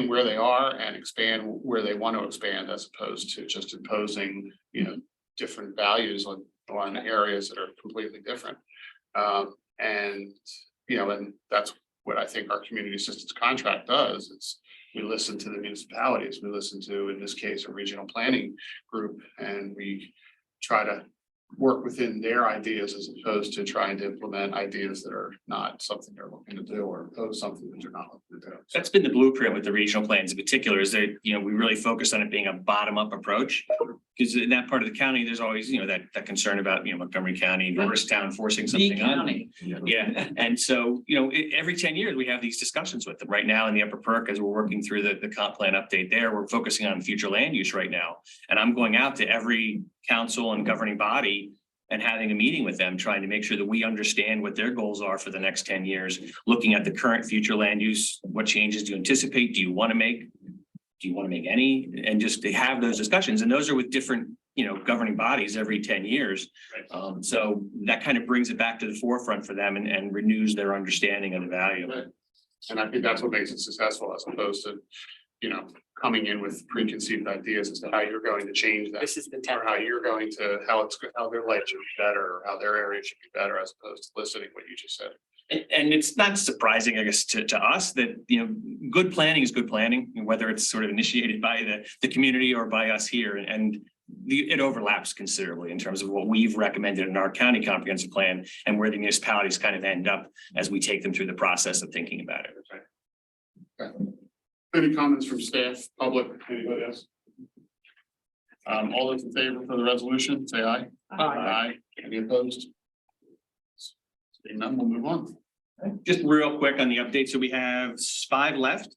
where they are and expand where they want to expand, as opposed to just imposing, different values on areas that are completely different. And that's what I think our community assistance contract does. It's, we listen to the municipalities, we listen to, in this case, a regional planning group, and we try to work within their ideas as opposed to trying to implement ideas that are not something they're looking to do, or impose something that they're not looking to do. That's been the blueprint with the regional plans in particular, is that, we really focus on it being a bottom-up approach. Because in that part of the county, there's always, that concern about, Montgomery County, Norristown forcing something on. Yeah, and so, every 10 years, we have these discussions with them. Right now in the Upper Perk, as we're working through the comp plan update there, we're focusing on future land use right now. And I'm going out to every council and governing body and having a meeting with them, trying to make sure that we understand what their goals are for the next 10 years, looking at the current future land use, what changes do you anticipate? Do you want to make any? And just to have those discussions, and those are with different, governing bodies every 10 years. So that kind of brings it back to the forefront for them and renews their understanding of the value. Right. And I think that's what makes it successful, as opposed to, coming in with preconceived ideas as to how you're going to change that. This is the Or how you're going to, how their life should be better, or how their area should be better, as opposed to listening what you just said. And it's not surprising, I guess, to us that, good planning is good planning, whether it's sort of initiated by the community or by us here. And it overlaps considerably in terms of what we've recommended in our county comprehensive plan and where the municipalities kind of end up as we take them through the process of thinking about it. Okay. Any comments from staff, public, anybody else? All those in favor for the resolution, say aye. Aye. Any opposed? Seeing none, we'll move on. Just real quick on the update. So we have 5 left.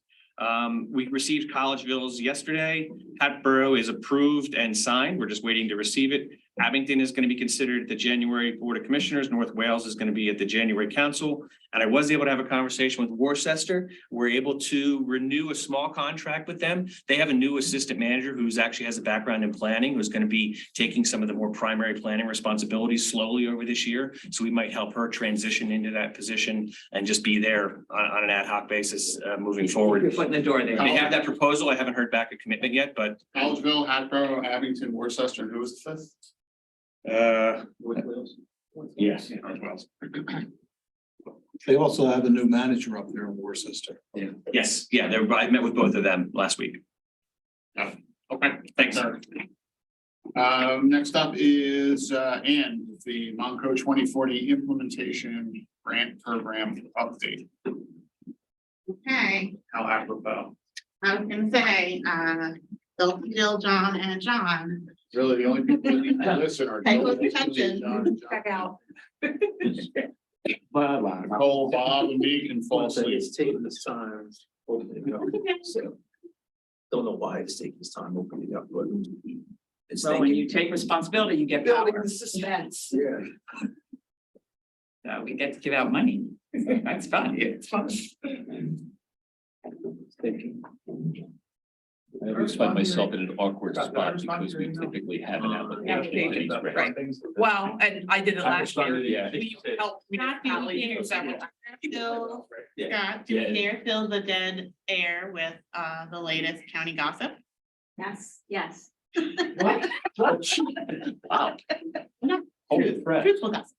We received Collegeville's yesterday. Hatboro is approved and signed. We're just waiting to receive it. Abington is going to be considered at the January Board of Commissioners. North Wales is going to be at the January Council. And I was able to have a conversation with Worcester. We're able to renew a small contract with them. They have a new assistant manager who's actually has a background in planning, who's going to be taking some of the more primary planning responsibilities slowly over this year. So we might help her transition into that position and just be there on an ad hoc basis moving forward. Your foot in the door there. They have that proposal. I haven't heard back a commitment yet, but Collegeville, Hatboro, Abington, Worcester, and who was the 5th? Yes. North Wales. They also have a new manager up there in Worcester. yes, yeah, I met with both of them last week. Okay, Thanks. Next up is Ann, the Montco 2040 implementation grant program update. Okay, How apropos. I was gonna say, Jill, John, and John. Really, the only people that need to listen are. Pay Joel, close attention. John, and Check out. Nicole, Bob, and me can fall asleep. It's taking this time. Opening up, so. Don't know why it's taking this time opening up, but. It's So when you take responsibility, you get Building power. the suspense. Yeah. We get to give out money. That's fun. It's fun. Thinking. I always find myself in an awkward spot because we typically have an application. Right. Well, and I did it last year. Yeah. We helped Scott, do you municipalities hear- for several times. Fill- Yeah. Scott, do you dare fill the dead air with the latest county gossip? Yes, yes. Wow. No, Truthful gossip.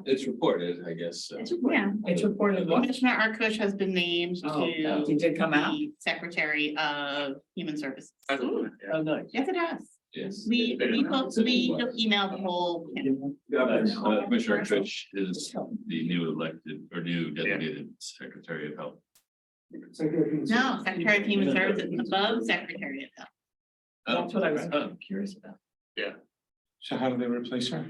It's reported, I guess. So. Yeah. It's reported what? Commissioner Narcowich has been named Oh, to he did come out? the Secretary of Human Services. Oh, nice. Yes, it has. Yes. We emailed the whole. Commissioner Fitch is the new elected or new designated Secretary of Health. No, Secretary of Human Services above Secretary of Health. That's what I was curious about. So how do they replace her?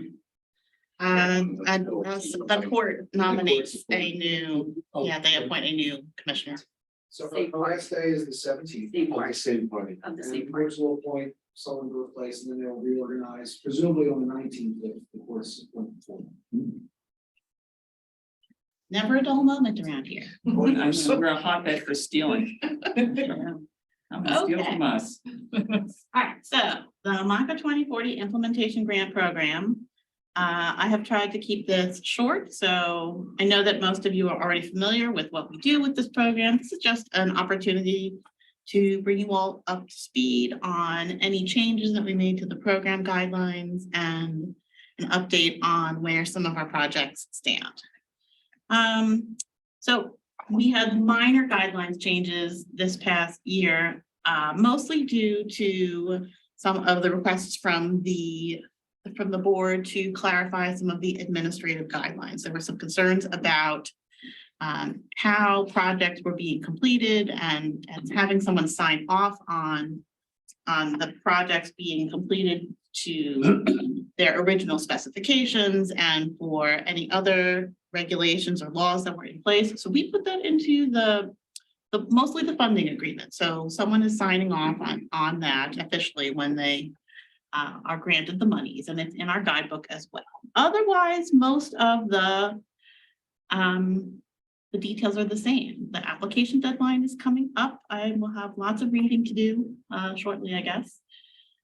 And the court nominates a new, they appoint a new commissioner. So the last day is the 17th. Oh, the same party. Of the And same the party. courts will appoint someone to replace, and then they'll reorganize, presumably on the 19th, if the court's appointed for them. Never a dull moment around here. We're a hotbed for stealing. Come and steal from us. All right, so the Montco 2040 Implementation Grant Program. I have tried to keep this short, so I know that most of you are already familiar with what we do with this program. This is just an opportunity to bring you all up to speed on any changes that we made to the program guidelines and an update on where some of our projects stand. So we had minor guidelines changes this past year, mostly due to some of the requests from the board to clarify some of the administrative guidelines. There were some concerns about how projects were being completed and having someone sign off on the projects being completed to their original specifications and for any other regulations or laws that were in place. So we put that into mostly the funding agreement. So someone is signing off on that officially when they are granted the monies, and it's in our guidebook as well. Otherwise, most of the details are the same. The application deadline is coming up. I will have lots of reading to do shortly, I guess.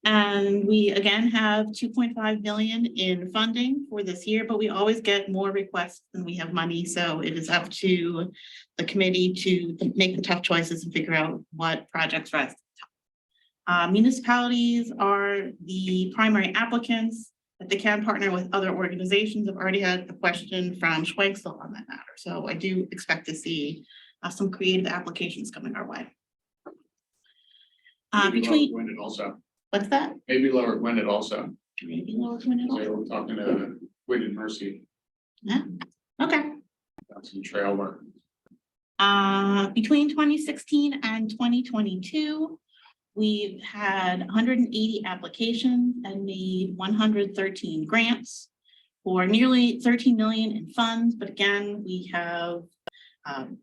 And we again have 2.5 million in funding for this year, but we always get more requests than we have money. So it is up to the committee to make the tough choices and figure out what projects rise to the top. Municipalities are the primary applicants, but they can partner with other organizations. I've already had a question from Schwenksel on that matter. So I do expect to see some creative applications coming our way. Between also. What's that? Maybe Lower Gwinnett also. Maybe Lower Gwinnett They also. were talking to Gwinnett Mercy, Yeah, okay. that's some trail work. Between 2016 and 2022, we've had 180 applications and made 113 grants for nearly 13 million in funds. But again, we have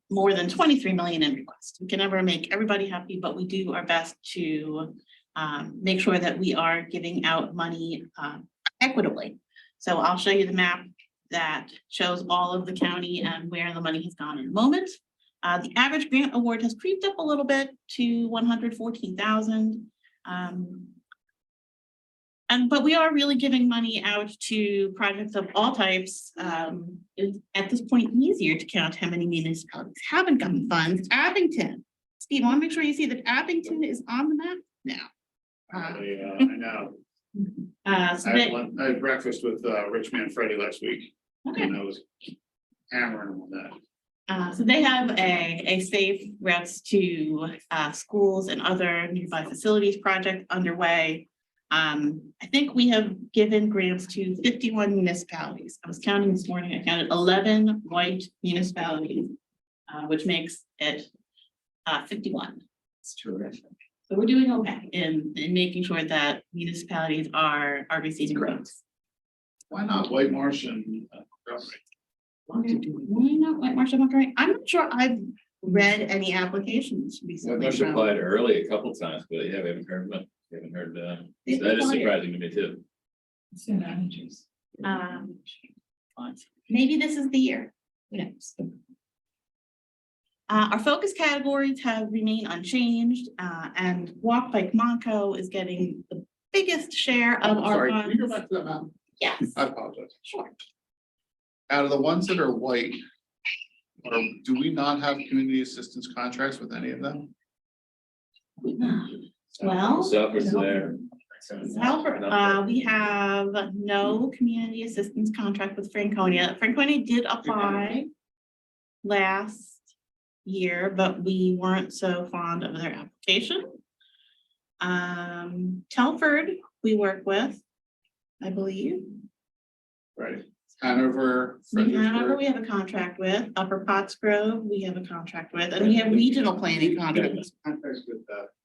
more than 23 million in requests. We can never make everybody happy, but we do our best to make sure that we are giving out money equitably. So I'll show you the map that shows all of the county and where the money has gone in a moment. The average grant award has creeped up a little bit to 114,000. But we are really giving money out to projects of all types. It's at this point easier to count how many municipalities haven't gotten funds. Abington, Steve, I want to make sure you see that Abington is on the map now. I know. So I had breakfast with Rich Manfredi last week, okay. and I was hammering on that. So they have a safe routes to schools and other nearby facilities project underway. I think we have given grants to 51 municipalities. I was counting this morning, I counted 11 white municipalities, which makes it 51. It's terrific. So we're doing okay in making sure that municipalities are receiving grants. Why not White Marsh and Why not White Marsh and Montgomery? I'm not sure I've read any applications recently. I've from- applied early a couple times, but yeah, we haven't heard much. We haven't heard, They've that is applied. surprising to me too. It's in managers. Maybe this is the year. Who knows? Our focus categories have remained unchanged, and Walk Bike Montco is getting the biggest share of I'm our sorry, can we go funds. back to that map? Yes, I apologize. sure. Out of the ones that are white, do we not have community assistance contracts with any of them? Well, Southwards there. Salford, we have no community assistance contract with Franconia. Franconia did apply last year, but we weren't so fond of their application. Telford, we work with, I believe. Right, Hanover. Hanover, Fredericksburg. we have a contract with. Upper Pottsgrove, we have a contract with, and we have regional planning contracts. Contracts with,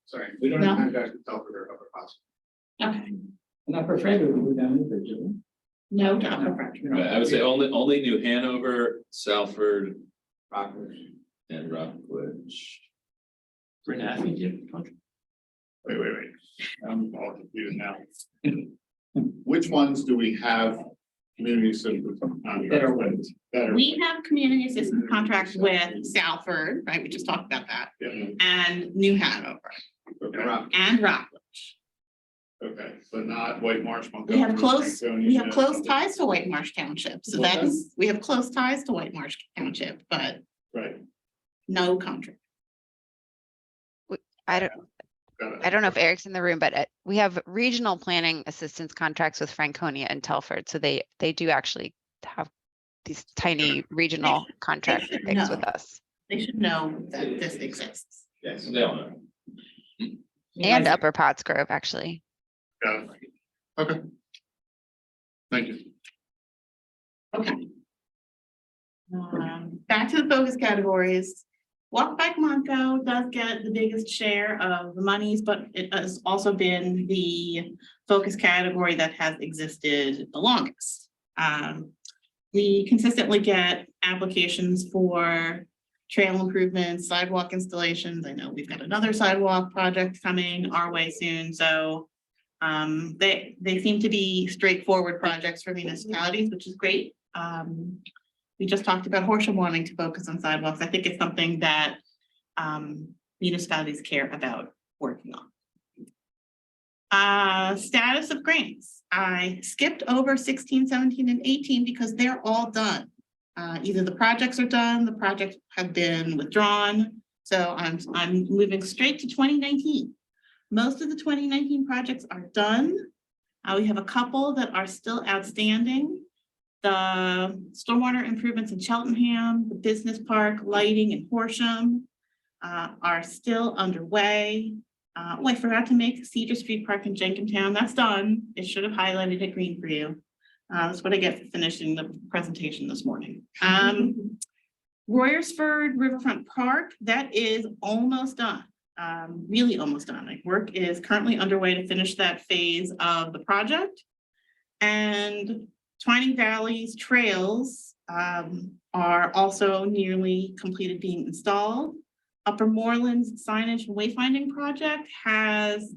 sorry, we don't No. have contracts with Telford or Upper Pottsgrove. Okay, Not for Frederick, we're down in Virginia. no, to Upper Pottsgrove. I would say only New Hanover, Salford, Rockland. and Rockledge. Brent Athey did. Wait. I'm all confused now. Which ones do we have community assistance contracts with? That are- We have community assistance contracts with Salford, right? We just talked about that, Yeah, and New Hanover okay, and Rockledge. okay, but not White Marsh. We have Montgomery, close, Franconia, we have close and- ties to White Marsh Township, so What's that? that's, we have close ties to White Marsh Township, but Right, no contract. I don't, got it. I don't know if Eric's in the room, but we have regional planning assistance contracts with Franconia and Telford. So they do actually have these tiny regional contract should things know. with us. They should know that this exists. Yes, They all know. And Upper Pottsgrove, actually. got it. Okay. Thank you. Okay. Back to the focus categories. Walk Bike Montco does get the biggest share of the monies, but it has also been the focus category that has existed the longest. We consistently get applications for trail improvements, sidewalk installations. I know we've got another sidewalk project coming our way soon, so they seem to be straightforward projects for municipalities, which is great. We just talked about Horsham wanting to focus on sidewalks. I think it's something that municipalities care about working on. Status of grants. I skipped over 16, 17, and 18 because they're all done. Either the projects are done, the projects have been withdrawn. So I'm moving straight to 2019. Most of the 2019 projects are done. We have a couple that are still outstanding. The stormwater improvements in Cheltenham, the business park, lighting in Horsham are still underway. Oh, I forgot to make Cedar Street Park in Jenkintown. That's done. It should have highlighted it green for you. That's what I get for finishing the presentation this morning. Royersford Riverfront Park, that is almost done. Really almost done. Like, work is currently underway to finish that phase of the project. And Twining Valley's trails are also nearly completed being installed. Upper Moreland's signage and wayfinding project has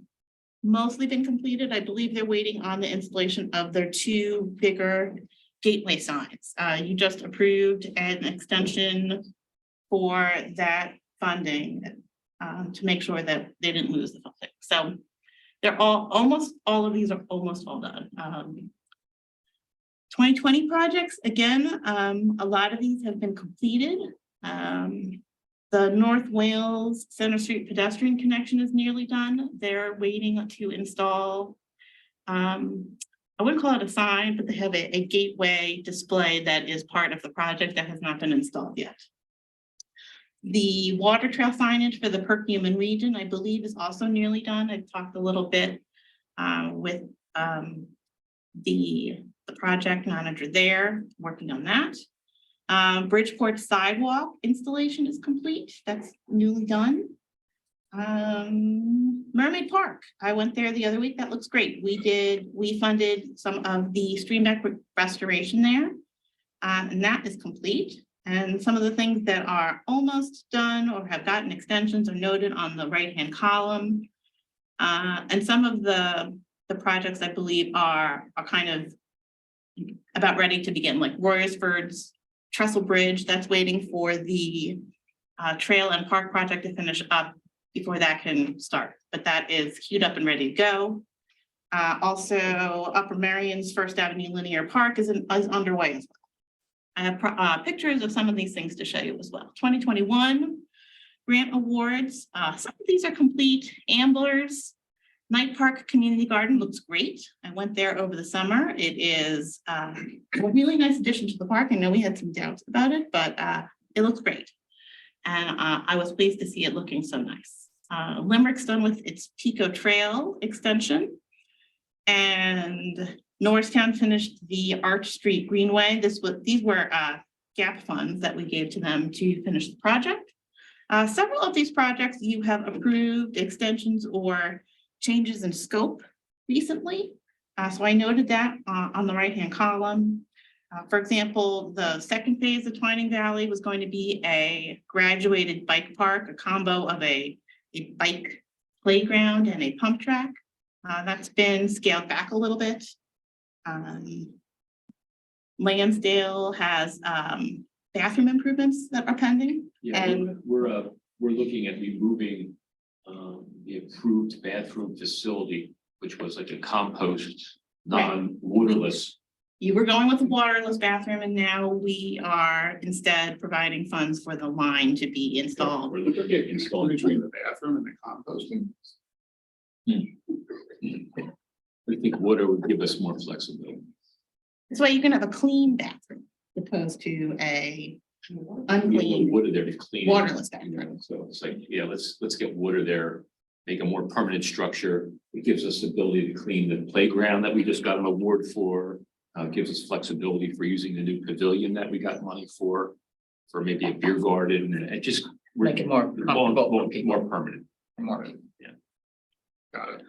mostly been completed. I believe they're waiting on the installation of their two bigger gateway signs. You just approved an extension for that funding to make sure that they didn't lose the funding. So they're almost all of these are almost all done. 2020 projects, again, a lot of these have been completed. The North Wales Center Street pedestrian connection is nearly done. They're waiting to install, I wouldn't call it a sign, but they have a gateway display that is part of the project that has not been installed yet. The water trail signage for the Perkiomen region, I believe, is also nearly done. I've talked a little bit with the project manager there, working on that. Bridgeport sidewalk installation is complete. That's newly done. Mermaid Park, I went there the other week. That looks great. We funded some of the stream deck restoration there. And that is complete. And some of the things that are almost done or have gotten extensions are noted on the right-hand column. And some of the projects, I believe, are kind of about ready to begin, like Royersford's Trestle Bridge, that's waiting for the trail and park project to finish up before that can start, but that is queued up and ready to go. Also, Upper Marion's First Avenue Linear Park is underway as well. I have pictures of some of these things to show you as well. 2021 grant awards, some of these are complete. Amblers, Knight Park Community Garden looks great. I went there over the summer. It is a really nice addition to the park. I know we had some doubts about it, but it looks great. And I was pleased to see it looking so nice. Limerick's done with its Pico Trail extension. And Norristown finished the Arch Street Greenway. These were gap funds that we gave to them to finish the project. Several of these projects you have approved extensions or changes in scope recently. So I noted that on the right-hand column. For example, the second phase of Twining Valley was going to be a graduated bike park, a combo of a bike playground and a pump track. That's been scaled back a little bit. Lansdale has bathroom improvements that are pending. Yeah, And we're looking at removing the approved bathroom facility, which was like a compost, non-waterless. you were going with a waterless bathroom, and now we are instead providing funds for the line to be installed. We're looking at installed between the bathroom and the composting. I think water would give us more flexibility. This way you can have a clean bathroom opposed to a unclean Water there to clean. it. waterless bathroom. So it's like, yeah, let's get water there, make a more permanent structure. It gives us the ability to clean the playground that we just got an award for. Gives us flexibility for using the new pavilion that we got money for maybe a beer garden, and it just. Make it more comfortable for people. More permanent. More. Got it.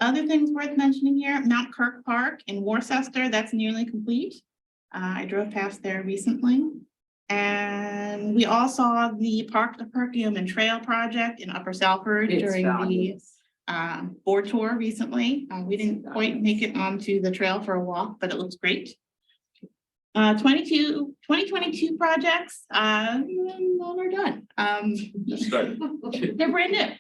Other things worth mentioning here, Mount Kirk Park in Worcester, that's nearly complete. I drove past there recently. And we all saw the Park to Perkium and Trail project in Upper Salford It's during fabulous. the board tour recently. We didn't quite make it onto the trail for a walk, but it looks great. 2022 projects, all are done. Just started. They're brand new.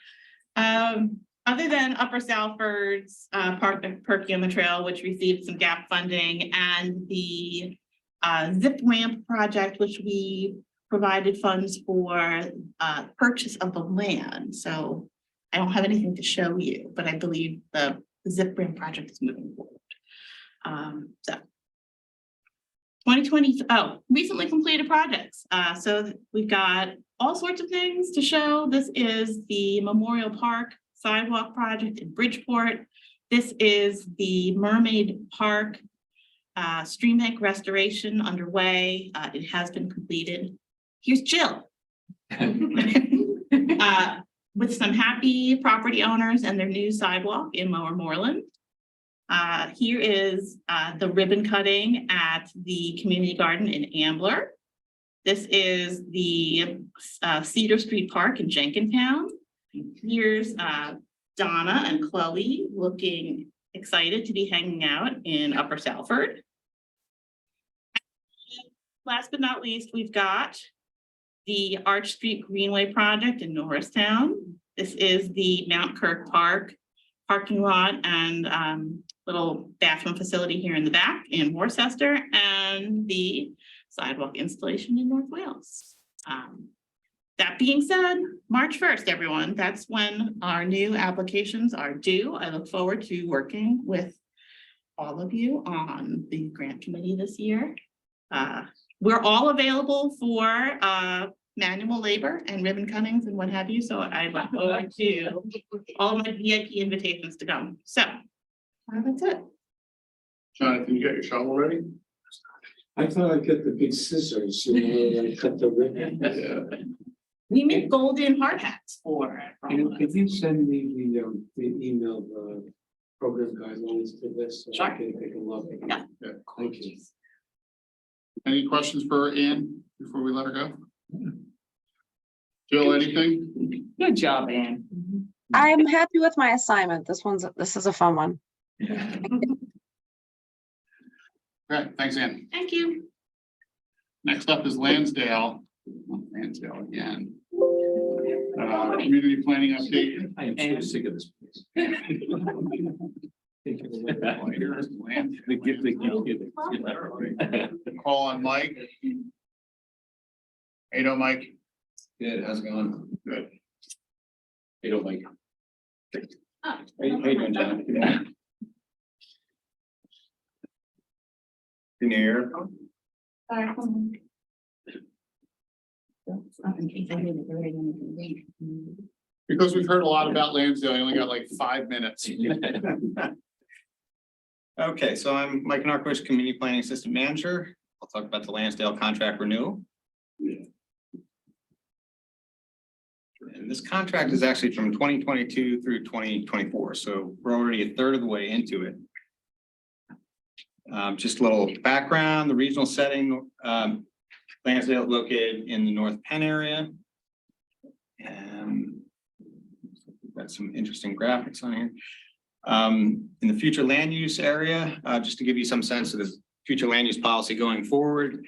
Other than Upper Salford's Park to Perkium and Trail, which received some gap funding, and the zip ramp project, which we provided funds for purchase of the land. So I don't have anything to show you, but I believe the zip ramp project is moving forward. So 2020, recently completed projects. So we've got all sorts of things to show. This is the Memorial Park sidewalk project in Bridgeport. This is the Mermaid Park stream bank restoration underway. It has been completed. Here's Jill. With some happy property owners and their new sidewalk in Lower Moreland. Here is the ribbon cutting at the community garden in Ambler. This is the Cedar Street Park in Jenkintown. Here's Donna and Chloe looking excited to be hanging out in Upper Salford. Last but not least, we've got the Arch Street Greenway project in Norristown. This is the Mount Kirk Park parking lot and little bathroom facility here in the back in Worcester, and the sidewalk installation in North Wales. That being said, March 1st, everyone, that's when our new applications are due. I look forward to working with all of you on the grant committee this year. We're all available for manual labor and ribbon cuttings and what have you. So I look forward to all my VIP invitations to come. So that's it. Jonathan, you got your shovel ready? I thought I'd get the big scissors, and cut the ribbon. Yeah. We make golden hard hats for. Could you send me the email, the program guidelines to this? So I Sure. can take a look. Yeah. Yeah. Thank you. Any questions for Ann before we let her go? Jill, anything? Good job, Ann. I'm happy with my assignment. This is a fun one. Okay, thanks, Ann. Thank you. Next up is Lansdale. Lansdale again. Community planning update. I am so sick of this place. Here's Lansdale. The gift they give. Call on Mike. Hey, no, Mike. Good, how's it going? Good. You don't like. How you doing, John? Good New Year. Because we've heard a lot about Lansdale, I only got like 5 minutes. Okay, so I'm Mike Narcowich, Community Planning Assistant Manager. I'll talk about the Lansdale contract renewal. And this contract is actually from 2022 through 2024, so we're already a third of the way into it. Just a little background, the regional setting, Lansdale is located in the North Penn area. And we've got some interesting graphics on here. In the future land use area, just to give you some sense of the future land use policy going forward.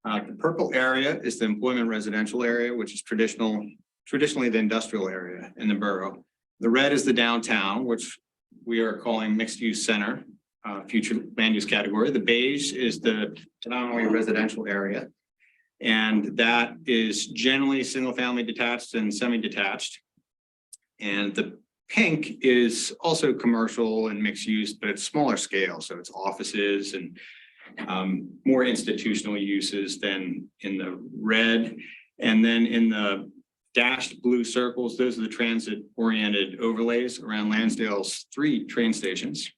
The purple area is the employment residential area, which is traditionally the industrial area in the borough. The red is the downtown, which we are calling mixed use center, future land use category. The beige is the predominantly residential area. And that is generally single family detached and semi-detached. And the pink is also commercial and mixed use, but it's smaller scale. So it's offices and more institutional uses than in the red. And then in the dashed blue circles, those are the transit oriented overlays around Lansdale's 3 train stations.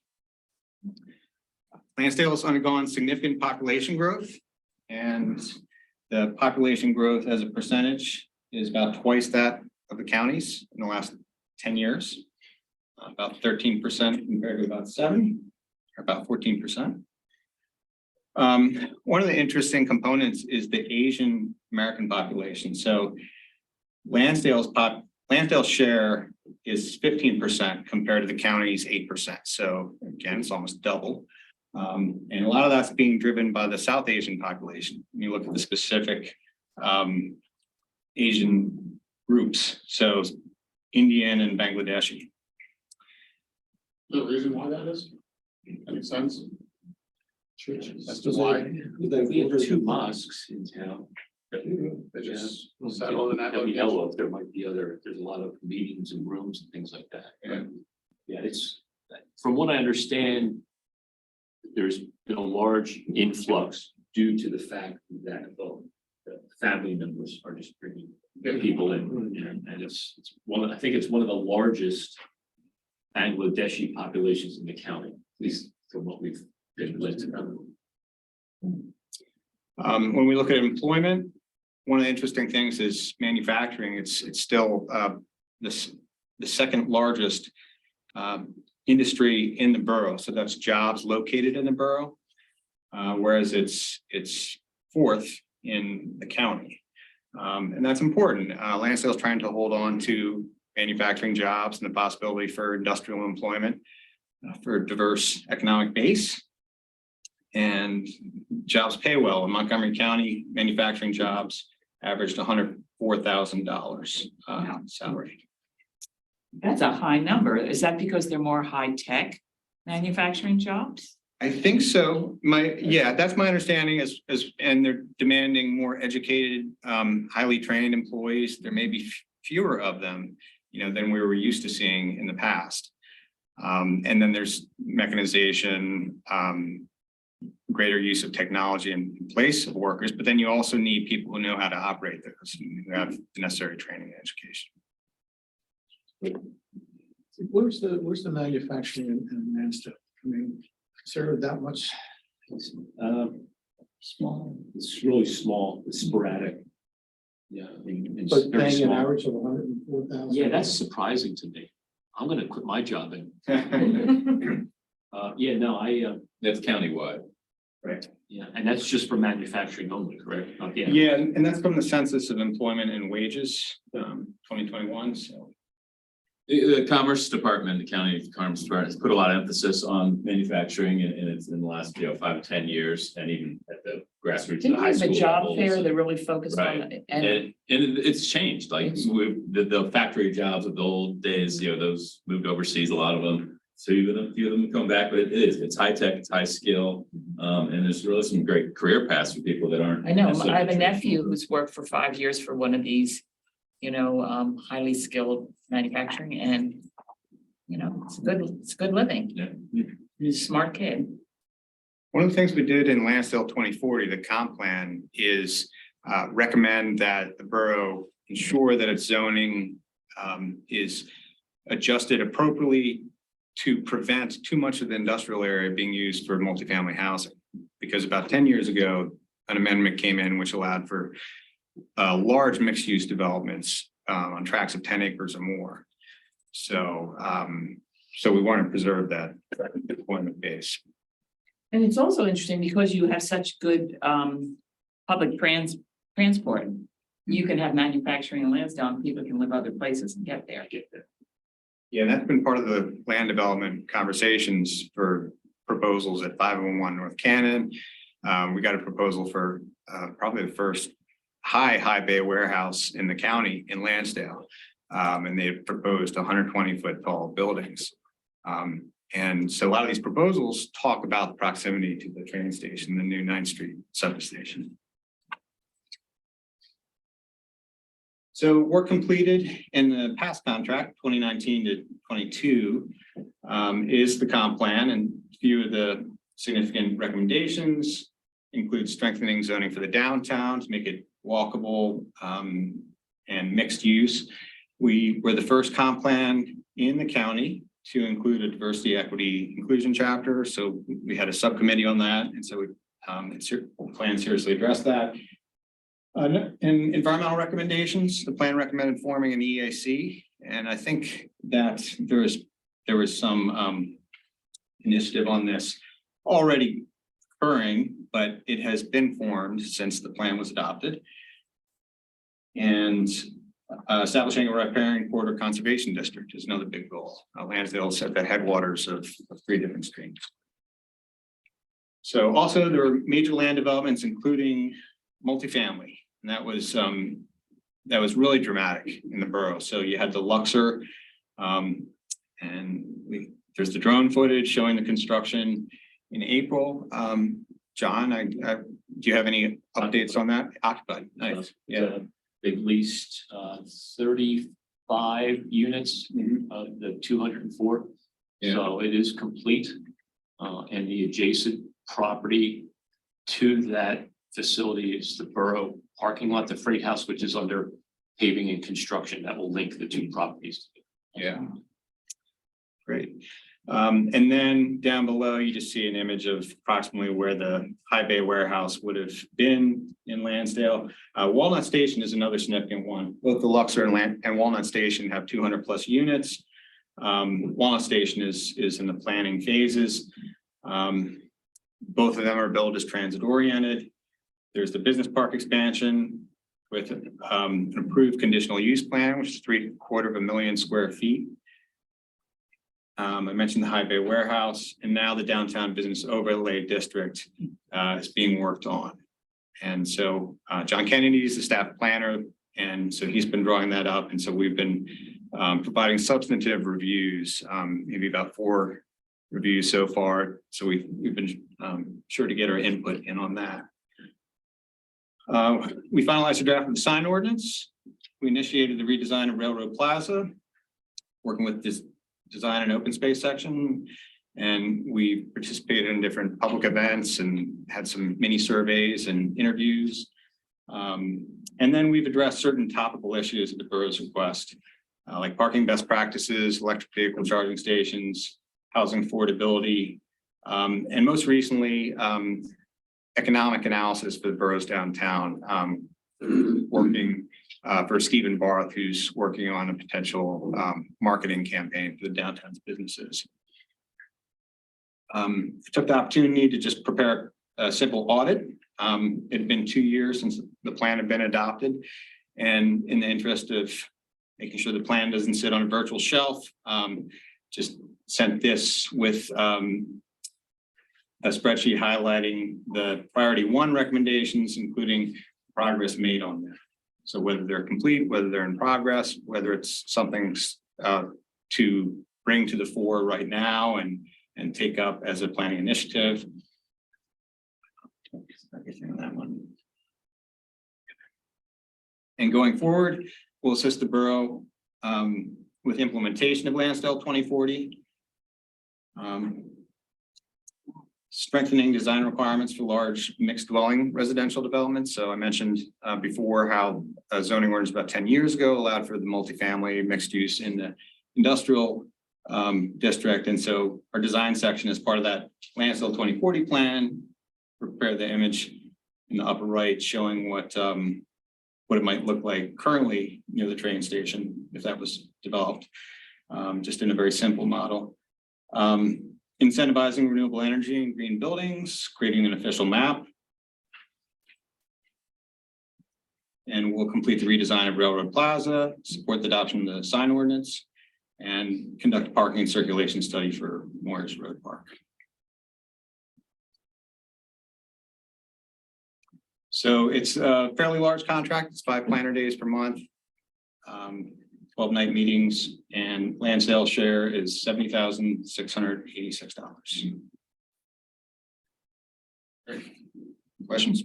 Lansdale has undergone significant population growth, and the population growth as a percentage is about twice that of the counties in the last 10 years, about 13% compared to about 7 or about 14%. One of the interesting components is the Asian American population. So Lansdale's share is 15% compared to the county's 8%. So again, it's almost double. And a lot of that's being driven by the South Asian population. When you look at the specific Asian groups, so Indian and Bangladeshi. The reason why that is? That makes sense. That's just why We have 2 mosques in town. they just settled in that That we location. know of, there might be other, there's a lot of meetings and rooms and things like that. Yeah, it's, from what I understand, there's been a large influx due to the fact that the family members are just bringing people in. And it's I think it's one of the largest Bangladeshi populations in the county, at least from what we've been led to know. When we look at employment, one of the interesting things is manufacturing. It's still the second largest industry in the borough. So that's jobs located in the borough, whereas it's 4th in the county. And that's important. Lansdale is trying to hold on to manufacturing jobs and the possibility for industrial employment for a diverse economic base. And jobs pay well. In Montgomery County, manufacturing jobs averaged $104,000 salary. That's a high number. Is that because they're more high-tech manufacturing jobs? I think so. That's my understanding and they're demanding more educated, highly trained employees. There may be fewer of them, than we were used to seeing in the past. And then there's mechanization, greater use of technology in place of workers, but then you also need people who know how to operate those and who have the necessary training and education. Where's the manufacturing in Lansdale? I mean, is there that much? Small, it's really small, it's sporadic. Yeah. I mean, it's But very paying an small. average of 104,000? Yeah, that's surprising to me. I'm gonna quit my job and, That's countywide. right, yeah, and that's just for manufacturing only, correct? Not the- Yeah, and that's from the Census of Employment and Wages, 2021, so. The Commerce Department, the county Commerce Department has put a lot of emphasis on manufacturing and it's in the last, 5 to 10 years and even at the grassroots. Didn't the we high have a school job levels. fair that really focused on Right. it? And it's changed, like the factory jobs of the old days, those moved overseas, a lot of them. So even a few of them come back, but it's high tech, it's high skill. And there's really some great career paths for people that aren't. I know, I have a necessarily nephew who's worked for 5 years for one of these, highly skilled manufacturing and, it's a good living. Yeah. He's a smart kid. One of the things we did in Lansdale 2040, the comp plan, is recommend that the borough ensure that its zoning is adjusted appropriately to prevent too much of the industrial area being used for multifamily housing. Because about 10 years ago, an amendment came in which allowed for large mixed-use developments on tracts of 10 acres or more. So, so we want to preserve that deployment base. And it's also interesting because you have such good public transport. You can have manufacturing in Lansdale and people can live other places and get there. Yeah, that's been part of the land development conversations for proposals at 501 North Cannon. We got a proposal for probably the first high bay warehouse in the county in Lansdale. And they had proposed 120-foot tall buildings. And so a lot of these proposals talk about the proximity to the train station, the new 9th Street substation. So work completed in the past contract, 2019 to 22, is the comp plan, and a few of the significant recommendations include strengthening zoning for the downtown to make it walkable and mixed use. We were the first comp plan in the county to include a diversity, equity, inclusion chapter. So we had a subcommittee on that, and so we plan seriously address that. And environmental recommendations, the plan recommended forming an EAC, and I think that there was some initiative on this already occurring, but it has been formed since the plan was adopted. And establishing a riparian corridor conservation district is another big goal. Lansdale is at the headwaters of 3 different streams. So also there are major land developments, including multifamily. And that was really dramatic in the borough. So you had the Luxor, and there's the drone footage showing the construction in April. John, do you have any updates on that? Occupied, nice. Yeah, They've leased 35 units of the 204. Yeah. So it is complete. And the adjacent property to that facility is the Borough parking lot, the freight house, which is under paving and construction that will link the 2 properties. Yeah. Great. And then down below, you just see an image of approximately where the high bay warehouse would have been in Lansdale. Walnut Station is another significant one. Both the Luxor and Walnut Station have 200+ units. Walnut Station is in the planning phases. Both of them are billed as transit oriented. There's the business park expansion with an approved conditional use plan, which is 750,000 square feet. I mentioned the high bay warehouse, and now the downtown business overlay district is being worked on. And so John Kennedy is the staff planner, and so he's been drawing that up. And so we've been providing substantive reviews, maybe about 4 reviews so far. So we've been sure to get our input in on that. We finalized a draft of the sign ordinance. We initiated the redesign of Railroad Plaza, working with this design and open space section. And we participated in different public events and had some mini surveys and interviews. And then we've addressed certain topical issues at the borough's request, like parking best practices, electric vehicle charging stations, housing affordability, and most recently, economic analysis for the boroughs downtown, working for Stephen Barth, who's working on a potential marketing campaign for the downtown's businesses. I took the opportunity to just prepare a simple audit. It had been 2 years since the plan had been adopted. And in the interest of making sure the plan doesn't sit on a virtual shelf, just sent this with a spreadsheet highlighting the priority 1 recommendations, including progress made on them. So whether they're complete, whether they're in progress, whether it's something to bring to the fore right now and take up as a planning initiative. Everything on that one. And going forward, will assist the borough with implementation of Lansdale 2040. Strengthening design requirements for large mixed dwelling residential developments. So I mentioned before how zoning ordinance about 10 years ago allowed for the multifamily mixed use in the industrial district. And so our design section is part of that Lansdale 2040 plan. Prepare the image in the upper right showing what it might look like currently near the train station if that was developed, just in a very simple model. Incentivizing renewable energy and green buildings, creating an official map. And we'll complete the redesign of Railroad Plaza, support the adoption of the sign ordinance, and conduct a parking and circulation study for Morris Road Park. So it's a fairly large contract. It's 5 planner days per month. 12 night meetings, and Lansdale share is $70,686. Questions?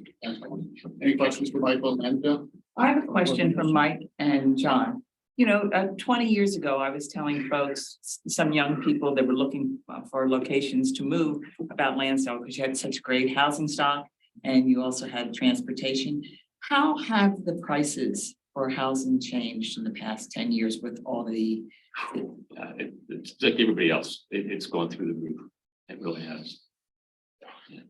Any questions for Michael and Lansdale? I have a question for Mike and John. You know, 20 years ago, I was telling folks, some young people that were looking for locations to move about Lansdale because you had such great housing stock and you also had transportation. How have the prices for housing changed in the past 10 years with all the? It's like everybody else. It's gone through the roof. It really has. Yeah.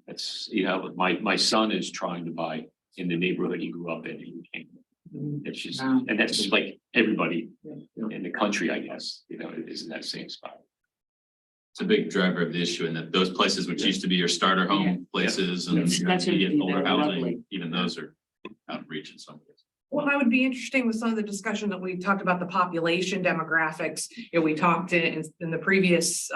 It's, you know, my son is trying to buy in the neighborhood he grew up in. It's just, and that's just like everybody in the country, I guess, you know, it is in that same spot. It's a big driver of the issue, and that those places which used to be your starter home places and That's you get older lovely. housing, even those are out of reach in some cases. Well, that would be interesting with some of the discussion that we talked about the population demographics. You know, we talked in the previous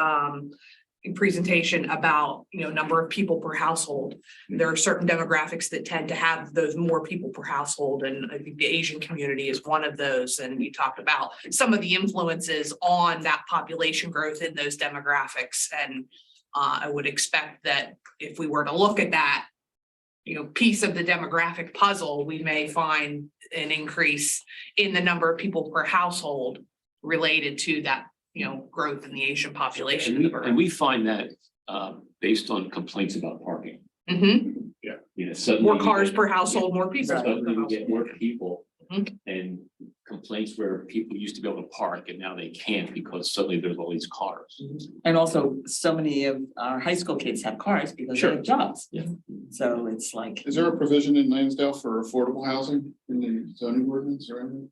presentation about, you know, number of people per household. There are certain demographics that tend to have those more people per household. And I think the Asian community is one of those. And we talked about some of the influences on that population growth in those demographics. And I would expect that if we were to look at that, you know, piece of the demographic puzzle, we may find an increase in the number of people per household related to that, you know, growth in the Asian population. in the borough. And we find that based on complaints about parking. Mhm. Yeah. You know, suddenly More you cars get- per household, more people. Suddenly you get more people Mhm. and complaints where people used to be able to park and now they can't because suddenly there's all these cars. And also, so many of our high school kids have cars because they Sure. have jobs. Yeah. So it's like. Is there a provision in Lansdale for affordable housing in the zoning ordinance or anything?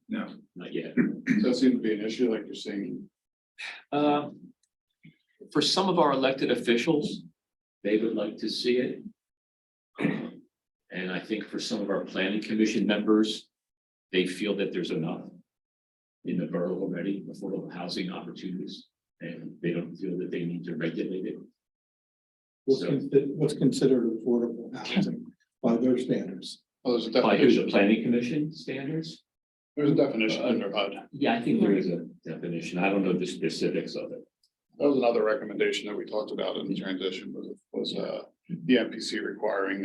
No. Not yet. Does that seem to be an issue like you're seeing? For some of our elected officials, they would like to see it. And I think for some of our planning commission members, they feel that there's enough in the borough already, affordable housing opportunities, and they don't feel that they need to regulate it. What's considered affordable housing by their standards? Well, there's a By who's the definition. planning commission standards? There's a definition under HUD. Yeah, I think there is a definition. I don't know the specifics of it. That was another recommendation that we talked about in the transition was the MPC requiring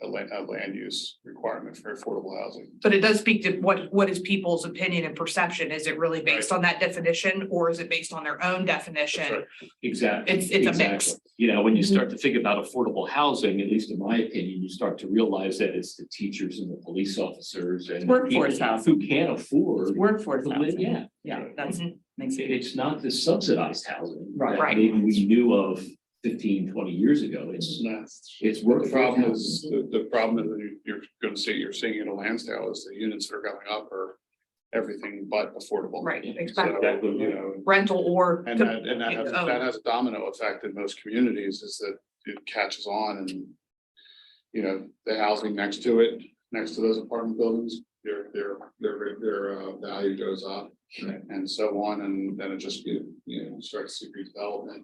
a land use requirement for affordable housing. But it does speak to what is people's opinion and perception? Is it really based on that definition or is it based on their own definition? Exactly. It's a mix. Exactly. You know, when you start to think about affordable housing, at least in my opinion, you start to realize that it's the teachers and the police officers and Workforce people housing. who can't afford Workforce to live. housing. Yeah. Yeah, that's makes it. It's not the subsidized housing. Right. that Right. Maybe we knew of 15, 20 years ago. It's The workforce problem housing. is, the problem that you're gonna see, you're seeing in Lansdale is the units that are going up are everything but affordable. Right, So, exactly. you know, Rental or. and that has a domino effect in most communities is that it catches on and, you know, the housing next to it, next to those apartment buildings, their value goes up. Right. And so on, and then it just, you know, starts to see redevelopment,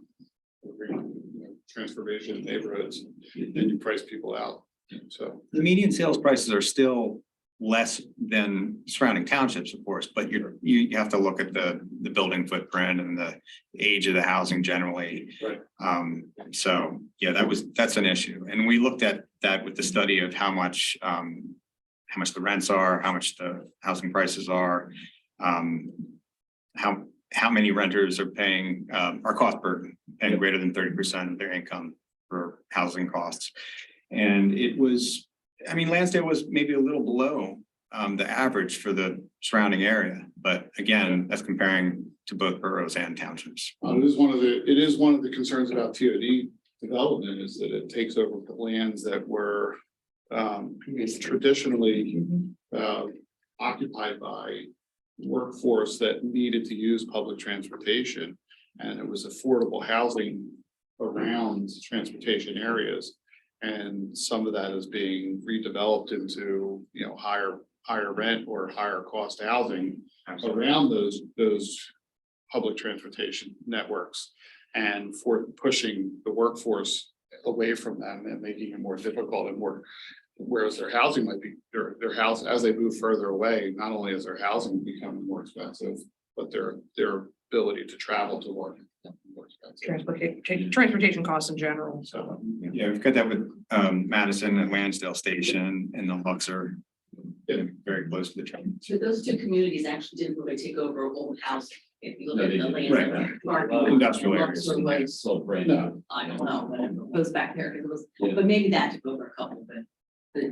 transformation in neighborhoods, then you price people out, so. The median sales prices are still less than surrounding townships, of course, but you have to look at the building footprint and the age of the housing generally. Right. So, yeah, that's an issue. And we looked at that with the study of how much how much the rents are, how much the housing prices are, how many renters are paying, our cost burden, paying greater than 30% of their income for housing costs. And it was, I mean, Lansdale was maybe a little below the average for the surrounding area, but again, that's comparing to both boroughs and townships. It is one of the concerns about TOD development is that it takes over the lands that were traditionally occupied by workforce that needed to use public transportation, and it was affordable housing around transportation areas. And some of that is being redeveloped into, you know, higher rent or higher cost housing around those public transportation networks, and for pushing the workforce away from them and making it more difficult and more, whereas their housing might be, their house, as they move further away, not only is their housing becoming more expensive, but their ability to travel to work more expensive. Transportation costs in general. So, Yeah, we've got that with Madison and Lansdale Station, and the Luxor very close to the train. So those two communities actually didn't really take over old housing. If you look at the Right, land. right. Industrial areas. no, I don't know, but it goes back there, because it was, but maybe that took over a couple,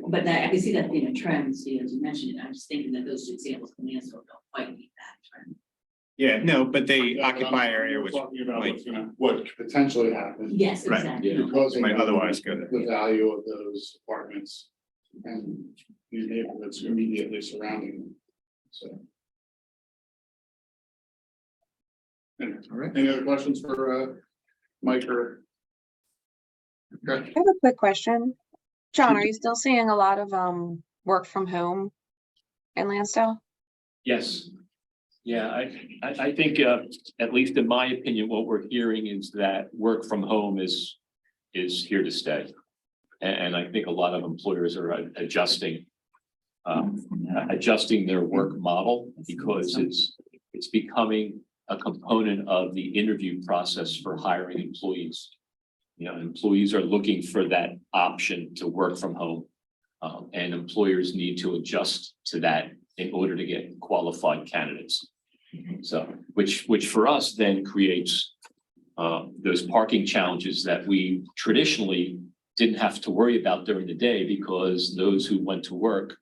but that, I can see that being a trend, Steve, as you mentioned it. I'm just thinking that those two examples from Lansdale don't quite meet that trend. Yeah, no, but they occupy area we're which talking about might, what could potentially happen. Yes, Right. exactly. Because might otherwise go there. the value of those apartments and the neighborhoods immediately surrounding them. So. Anyway, All right. any other questions for Mike or? Okay. I have a quick question. John, are you still seeing a lot of work from home in Lansdale? Yes. Yeah, I think, at least in my opinion, what we're hearing is that work from home is here to stay. And I think a lot of employers are adjusting their work model, because it's becoming a component of the interview process for hiring employees. You know, employees are looking for that option to work from home. And employers need to adjust to that in order to get qualified candidates. So, which for us then creates those parking challenges that we traditionally didn't have to worry about during the day, because those who went to work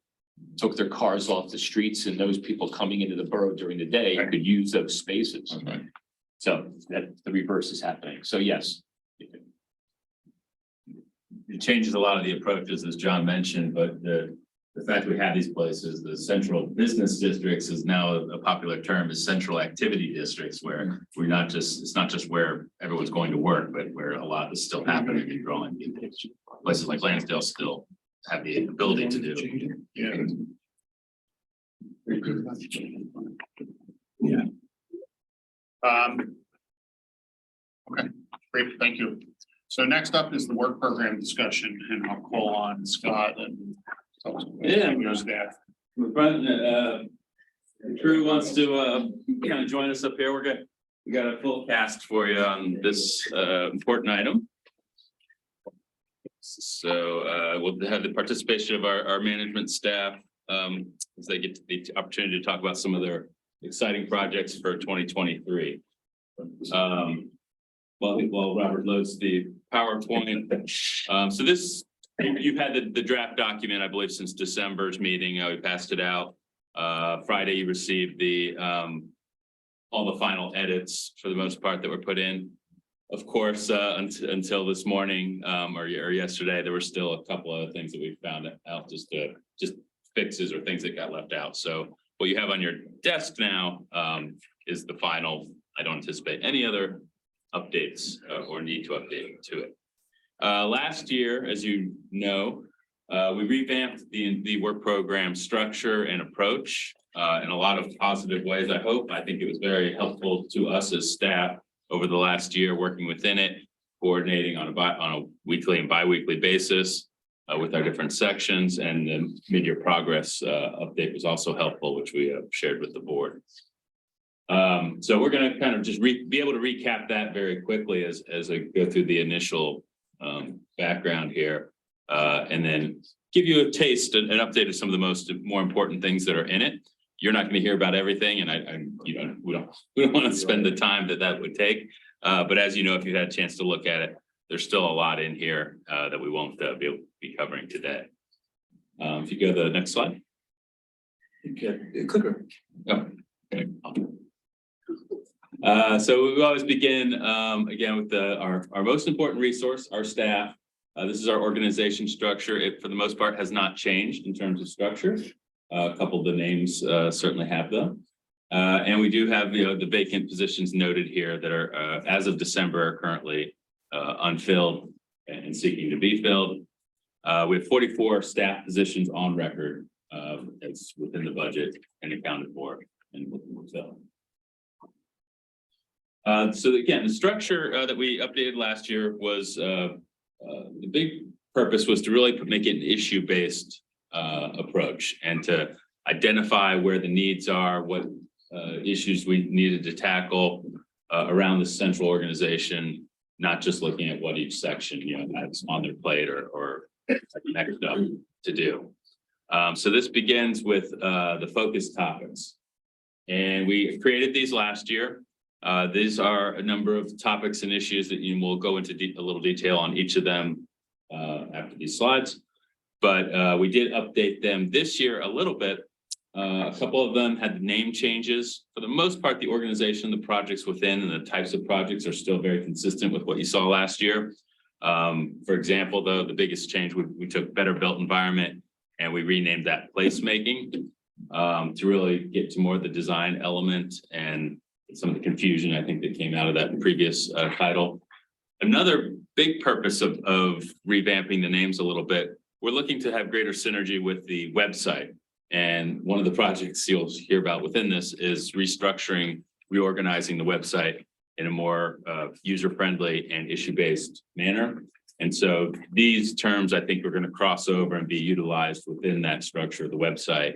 took their cars off the streets, and those people coming into the borough during the day could use those spaces. So that the reverse is happening. So yes. It changes a lot of the approaches, as John mentioned, but the fact we have these places, the central business districts is now a popular term, is central activity districts, where we're not just, it's not just where everyone's going to work, but where a lot is still happening and drawing people. Places like Lansdale still have the ability to do. Yeah. Yeah. Okay, great, thank you. So next up is the work program discussion, and I'll call on Scott and. Yeah. Staff. Drew wants to kind of join us up here. We got a full cast for you on this important item. So we'll have the participation of our management staff as they get the opportunity to talk about some of their exciting projects for 2023. While Robert loads the PowerPoint. So this, you've had the draft document, I believe, since December's meeting. We passed it out. Friday, you received the all the final edits for the most part that were put in. Of course, until this morning or yesterday, there were still a couple of things that we found out, just fixes or things that got left out. So what you have on your desk now is the final. I don't anticipate any other updates or need to update to it. Last year, as you know, we revamped the work program structure and approach in a lot of positive ways, I hope. I think it was very helpful to us as staff over the last year, working within it, coordinating on a weekly and bi-weekly basis with our different sections, and the mid-year progress update was also helpful, which we shared with the board. So we're going to kind of just be able to recap that very quickly as I go through the initial background here, and then give you a taste, an update of some of the more important things that are in it. You're not going to hear about everything, and we don't want to spend the time that would take. But as you know, if you had a chance to look at it, there's still a lot in here that we won't be covering today. If you go to the next slide. Clicker. Oh, okay. So we always begin again with our most important resource, our staff. This is our organization structure. It, for the most part, has not changed in terms of structure. A couple of the names certainly have them. And we do have the vacant positions noted here that are, as of December, are currently unfilled and seeking to be filled. We have 44 staff positions on record that's within the budget and accounted for and looking to fill. So again, the structure that we updated last year was the big purpose was to really make it an issue-based approach and to identify where the needs are, what issues we needed to tackle around the central organization, not just looking at what each section has on their plate or next up to do. So this begins with the focus topics, and we created these last year. These are a number of topics and issues that we'll go into a little detail on each of them after these slides. But we did update them this year a little bit. A couple of them had name changes. For the most part, the organization, the projects within, and the types of projects are still very consistent with what you saw last year. For example, though, the biggest change, we took Better Built Environment and we renamed that Placemaking to really get to more of the design element and some of the confusion, I think, that came out of that previous title. Another big purpose of revamping the names a little bit, we're looking to have greater synergy with the website. And one of the projects you'll hear about within this is restructuring, reorganizing the website in a more user-friendly and issue-based manner. And so these terms, I think, are going to cross over and be utilized within that structure of the website.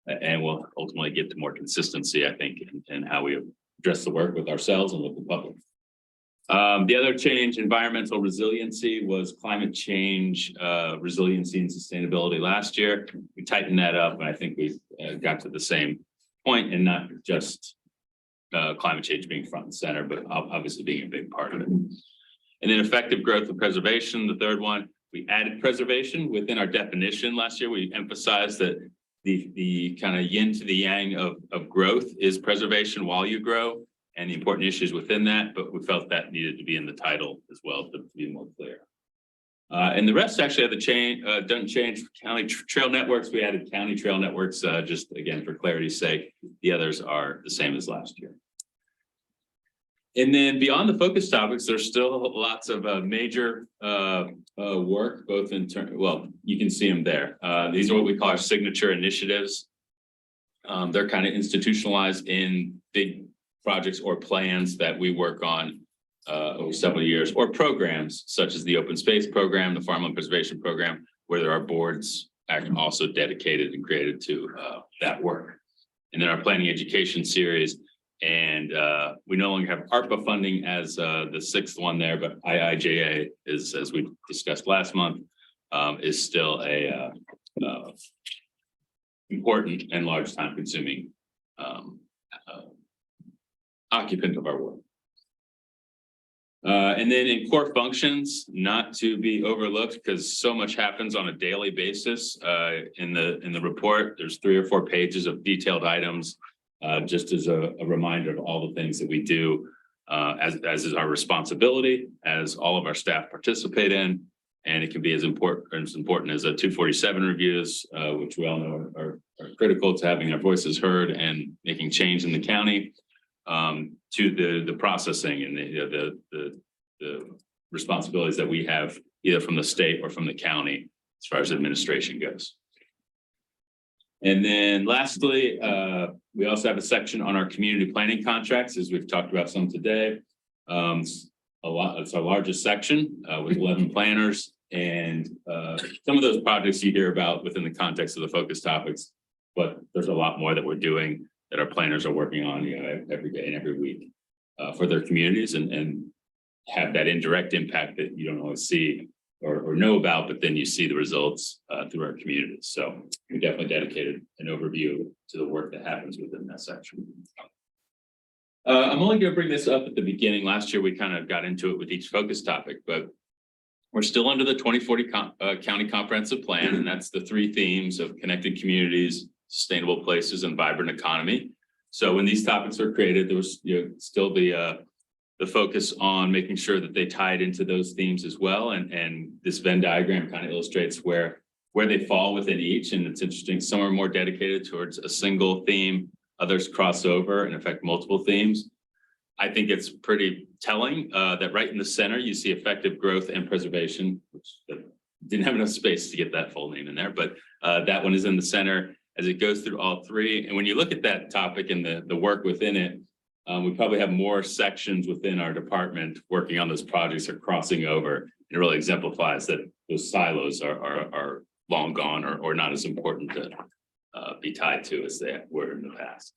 And we'll ultimately get to more consistency, I think, in how we address the work with ourselves and with the public. The other change, environmental resiliency, was climate change, resiliency and sustainability last year. We tightened that up, and I think we got to the same point, and not just climate change being front and center, but obviously being a big part of it. And then effective growth and preservation, the third one, we added preservation within our definition last year. We emphasized that the kind of yin to the yang of growth is preservation while you grow, and the important issues within that, but we felt that needed to be in the title as well to be more clear. And the rest actually of the change doesn't change. County trail networks, we added county trail networks, just again, for clarity's sake. The others are the same as last year. And then beyond the focus topics, there's still lots of major work, both in terms, well, you can see them there. These are what we call our signature initiatives. They're kind of institutionalized in big projects or plans that we work on over several years, or programs such as the open space program, the farmland preservation program, where there are boards also dedicated and created to that work. And then our planning education series. And we no longer have ARPA funding as the sixth one there, but IIJA is, as we discussed last month, is still a important and large time consuming occupant of our work. And then in core functions, not to be overlooked, because so much happens on a daily basis. In the report, there's 3 or 4 pages of detailed items, just as a reminder of all the things that we do, as is our responsibility, as all of our staff participate in. And it can be as important as a 247 reviews, which we all know are critical to having our voices heard and making change in the county, to the processing and the responsibilities that we have either from the state or from the county as far as administration goes. And then lastly, we also have a section on our community planning contracts, as we've talked about some today. It's our largest section with 11 planners, and some of those projects you hear about within the context of the focus topics, but there's a lot more that we're doing that our planners are working on, every day and every week for their communities, and have that indirect impact that you don't always see or know about, but then you see the results through our communities. So we definitely dedicated an overview to the work that happens within that section. I'm only going to bring this up at the beginning. Last year, we kind of got into it with each focus topic, but we're still under the 2040 County Comprehensive Plan, and that's the 3 themes of connected communities, sustainable places, and vibrant economy. So when these topics were created, there was still the focus on making sure that they tied into those themes as well. And this Venn diagram kind of illustrates where they fall within each. And it's interesting, some are more dedicated towards a single theme, others cross over and affect multiple themes. I think it's pretty telling that right in the center, you see effective growth and preservation, which didn't have enough space to get that full name in there, but that one is in the center as it goes through all 3. And when you look at that topic and the work within it, we probably have more sections within our department working on those projects or crossing over. It really exemplifies that those silos are long gone or not as important to be tied to as they were in the past.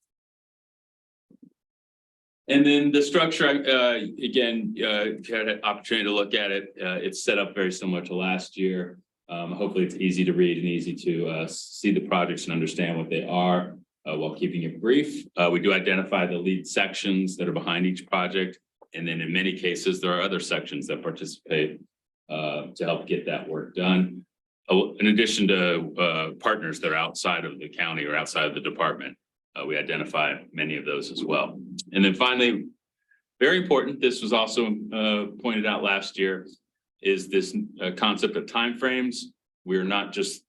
And then the structure, again, if you had an opportunity to look at it, it's set up very similar to last year. Hopefully it's easy to read and easy to see the projects and understand what they are while keeping it brief. We do identify the lead sections that are behind each project. And then in many cases, there are other sections that participate to help get that work done. In addition to partners that are outside of the county or outside of the department, we identify many of those as well. And then finally, very important, this was also pointed out last year, is this concept of timeframes. We're not just,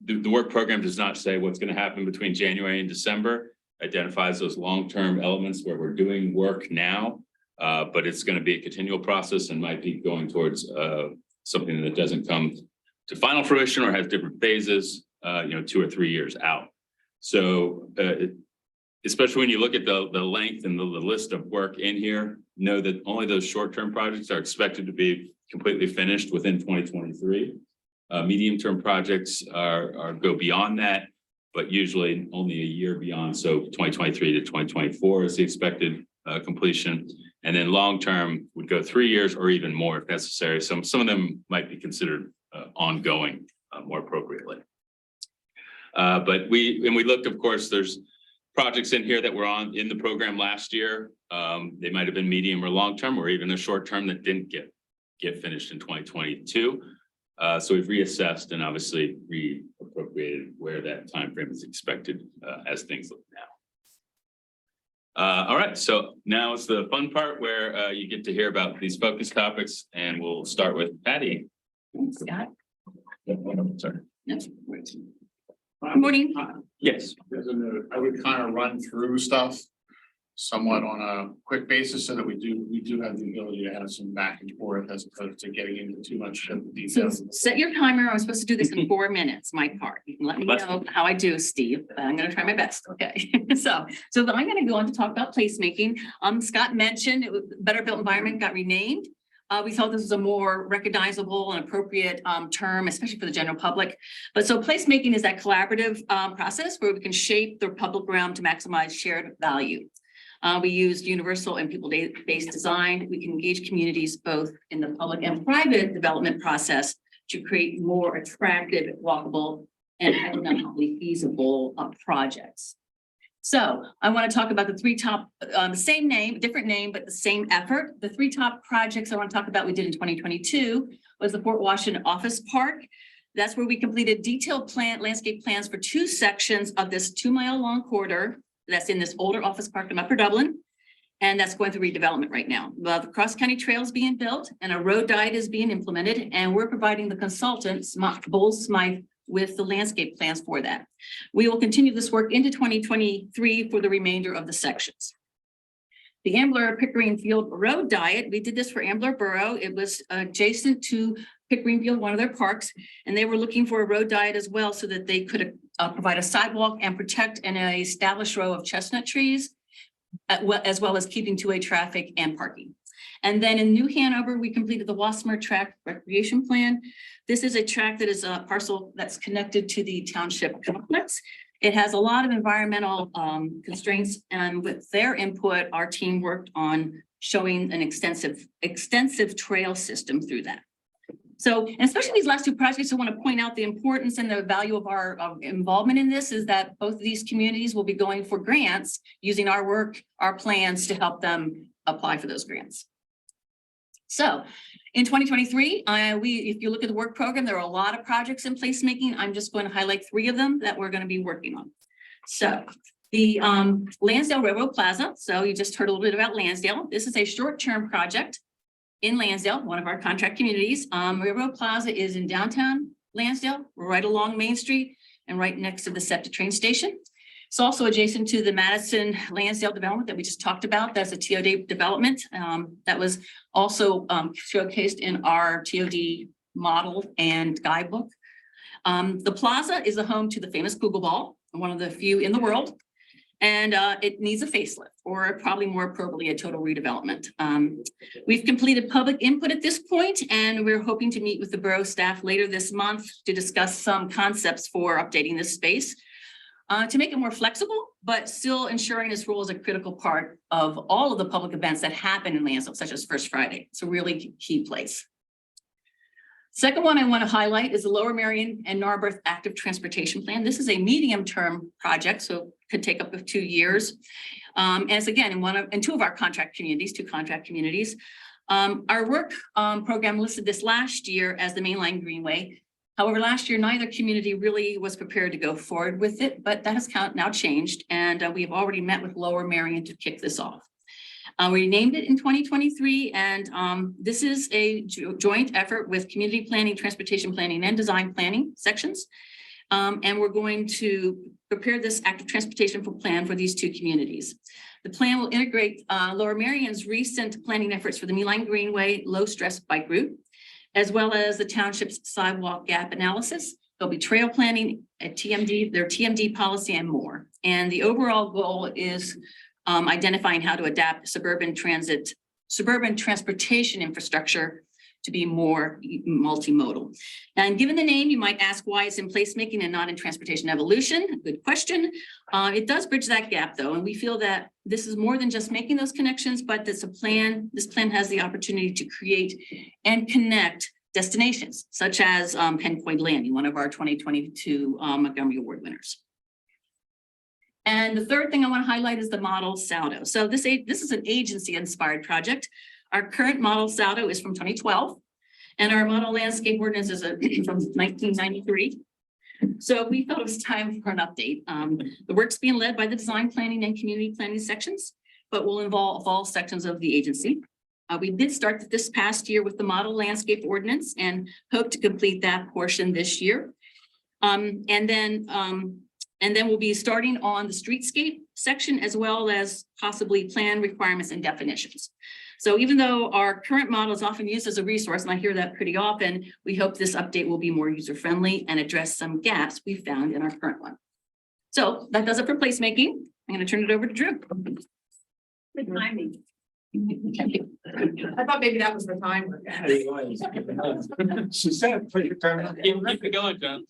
the work program does not say what's going to happen between January and December, identifies those long-term elements where we're doing work now, but it's going to be a continual process and might be going towards something that doesn't come to final fruition or has different phases, 2 or 3 years out. So especially when you look at the length and the list of work in here, know that only those short-term projects are expected to be completely finished within 2023. Medium-term projects go beyond that, but usually only a year beyond. So 2023 to 2024 is the expected completion. And then long-term would go 3 years or even more if necessary. Some of them might be considered ongoing more appropriately. But we looked, of course, there's projects in here that were in the program last year. They might have been medium or long-term or even a short-term that didn't get finished in 2022. So we've reassessed and obviously reappropriated where that time frame is expected as things look now. All right, so now it's the fun part where you get to hear about these focus topics, and we'll start with Patty. Scott? Sorry. Good morning. Yes. I would kind of run through stuff somewhat on a quick basis so that we do have the ability to have some back and forth as opposed to getting into too much So details. set your timer. I'm supposed to do this in 4 minutes, my part. You can let me know how I do, Steve, but I'm gonna try my best, okay? So I'm gonna go on to talk about placemaking. Scott mentioned Better Built Environment got renamed. We thought this was a more recognizable and appropriate term, especially for the general public. But so placemaking is that collaborative process where we can shape the public realm to maximize shared value. We used universal and people-based design. We can engage communities both in the public and private development process to create more attractive, walkable, and economically feasible projects. So I want to talk about the 3 top, same name, different name, but the same effort. The 3 top projects I want to talk about we did in 2022 was the Fort Washington Office Park. That's where we completed detailed landscape plans for 2 sections of this 2-mile-long corridor that's in this older office park in Upper Dublin. And that's going through redevelopment right now. Well, the cross-county trail is being built and a road diet is being implemented, and we're providing the consultant, Bowles Smythe, with the landscape plans for that. We will continue this work into 2023 for the remainder of the sections. The Ambler Pickering Field Road Diet, we did this for Ambler Borough. It was adjacent to Pickering Field, one of their parks, and they were looking for a road diet as well so that they could provide a sidewalk and protect an established row of chestnut trees, as well as keeping 2-way traffic and parking. And then in New Hanover, we completed the Wasmer Tract Recreation Plan. This is a tract that is a parcel that's connected to the Township complex. It has a lot of environmental constraints, and with their input, our team worked on showing an extensive trail system through that. So, and especially these last two projects, I want to point out the importance and the value of our involvement in this is that both of these communities will be going for grants using our work, our plans to help them apply for those grants. So in 2023, if you look at the work program, there are a lot of projects in placemaking. I'm just going to highlight 3 of them that we're going to be working on. So the Lansdale Railroad Plaza. So you just heard a little bit about Lansdale. This is a short-term project in Lansdale, one of our contract communities. Railroad Plaza is in downtown Lansdale, right along Main Street and right next to the SEPTA train station. It's also adjacent to the Madison Lansdale development that we just talked about. That's a TOD development that was also showcased in our TOD model and guidebook. The plaza is the home to the famous Google Ball, one of the few in the world. And it needs a facelift, or probably more appropriately, a total redevelopment. We've completed public input at this point, and we're hoping to meet with the borough staff later this month to discuss some concepts for updating this space to make it more flexible, but still ensuring this role is a critical part of all of the public events that happen in Lansdale, such as First Friday. It's a really key place. Second one I want to highlight is the Lower Merion and Narberth Active Transportation Plan. This is a medium-term project, so it could take up to 2 years. And it's again in 2 of our contract communities, 2 contract communities. Our work program listed this last year as the Mainline Greenway. However, last year, neither community really was prepared to go forward with it, but that has now changed, and we've already met with Lower Merion to kick this off. We named it in 2023, and this is a joint effort with community planning, transportation planning, and design planning sections. And we're going to prepare this active transportation plan for these 2 communities. The plan will integrate Lower Merion's recent planning efforts for the Mainline Greenway low stress bike route, as well as the township's sidewalk gap analysis. There'll be trail planning, a TMD, their TMD policy, and more. And the overall goal is identifying how to adapt suburban transportation infrastructure to be more multimodal. And given the name, you might ask why it's in placemaking and not in transportation evolution. Good question. It does bridge that gap though, and we feel that this is more than just making those connections, but this plan has the opportunity to create and connect destinations such as Penn Landing, one of our 2022 Montgomery Award winners. And the third thing I want to highlight is the model Saldo. So this is an agency-inspired project. Our current model Saldo is from 2012, and our model landscape ordinance is from 1993. So we thought it was time for an update. The work's being led by the design planning and community planning sections, but will involve all sections of the agency. We did start this past year with the model landscape ordinance and hope to complete that portion this year. And then we'll be starting on the streetscape section, as well as possibly plan requirements and definitions. So even though our current model is often used as a resource, and I hear that pretty often, we hope this update will be more user-friendly and address some gaps we found in our current one. So that does it for placemaking. I'm going to turn it over to Drew. Good timing. I thought maybe that was the timer. She said, put your time. Keep it going, John.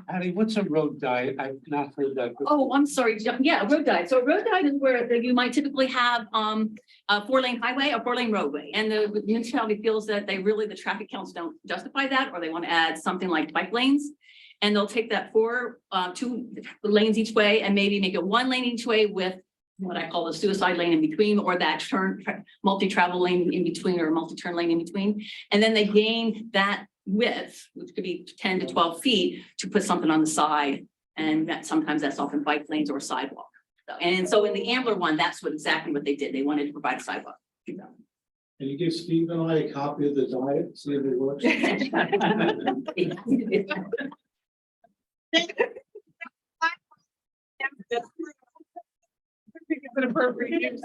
Patty, what's a road diet? I've not heard that before. Oh, I'm sorry. Yeah, road diet. So a road diet is where you might typically have a 4-lane highway, a 4-lane roadway. And the municipality feels that the traffic counts don't justify that, or they want to add something like bike lanes. And they'll take that 2 lanes each way and maybe make it 1 lane each way with what I call the suicide lane in between, or that multi-travel lane in between, or multi-turn lane in between. And then they gain that width, which could be 10 to 12 feet, to put something on the side. And that sometimes that's often bike lanes or sidewalk. And so in the Ambler one, that's exactly what they did. They wanted to provide a sidewalk. Can you give Steve and I a copy of the diet, see if it works? It's an appropriate use.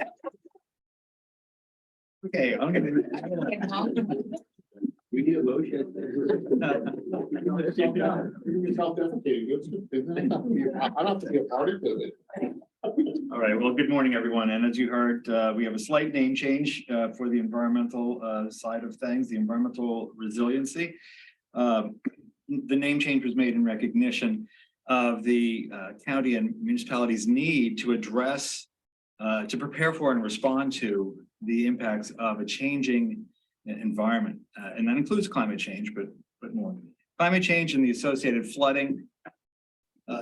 Okay, I'm gonna. We need a motion. I don't have to be a party to it. All right, well, good morning, everyone. And as you heard, we have a slight name change for the environmental side of things, the environmental resiliency. The name change was made in recognition of the county and municipalities' need to address, to prepare for and respond to the impacts of a changing environment, and that includes climate change, but more. Climate change and the associated flooding,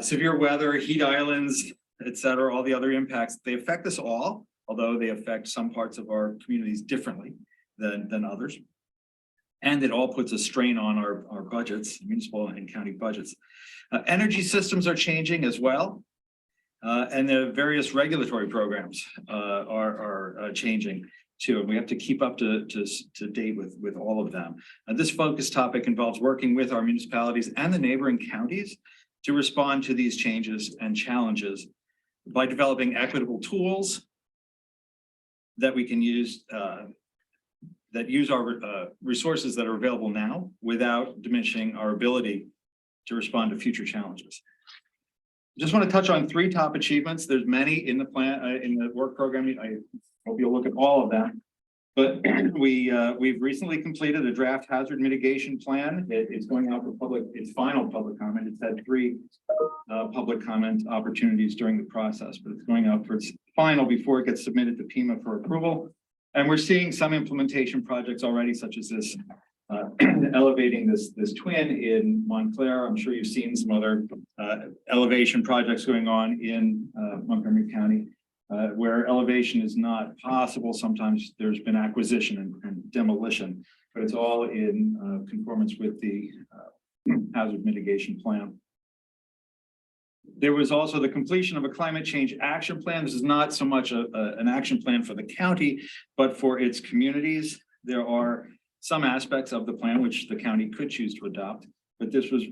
severe weather, heat islands, et cetera, all the other impacts, they affect us all, although they affect some parts of our communities differently than others. And it all puts a strain on our budgets, municipal and county budgets. Energy systems are changing as well. And the various regulatory programs are changing too. And we have to keep up to date with all of them. This focus topic involves working with our municipalities and the neighboring counties to respond to these changes and challenges by developing equitable tools that we can use that use our resources that are available now without diminishing our ability to respond to future challenges. Just want to touch on 3 top achievements. There's many in the plan, in the work program. I hope you'll look at all of them. But we've recently completed a draft hazard mitigation plan. It's going out for its final public comment. It's had 3 public comment opportunities during the process, but it's going out for its final before it gets submitted to PEMA for approval. And we're seeing some implementation projects already, such as this elevating this twin in Montclair. I'm sure you've seen some other elevation projects going on in Montgomery County, where elevation is not possible. Sometimes there's been acquisition and demolition, but it's all in conformance with the hazard mitigation plan. There was also the completion of a climate change action plan. This is not so much an action plan for the county, but for its communities. There are some aspects of the plan which the county could choose to adopt, but this was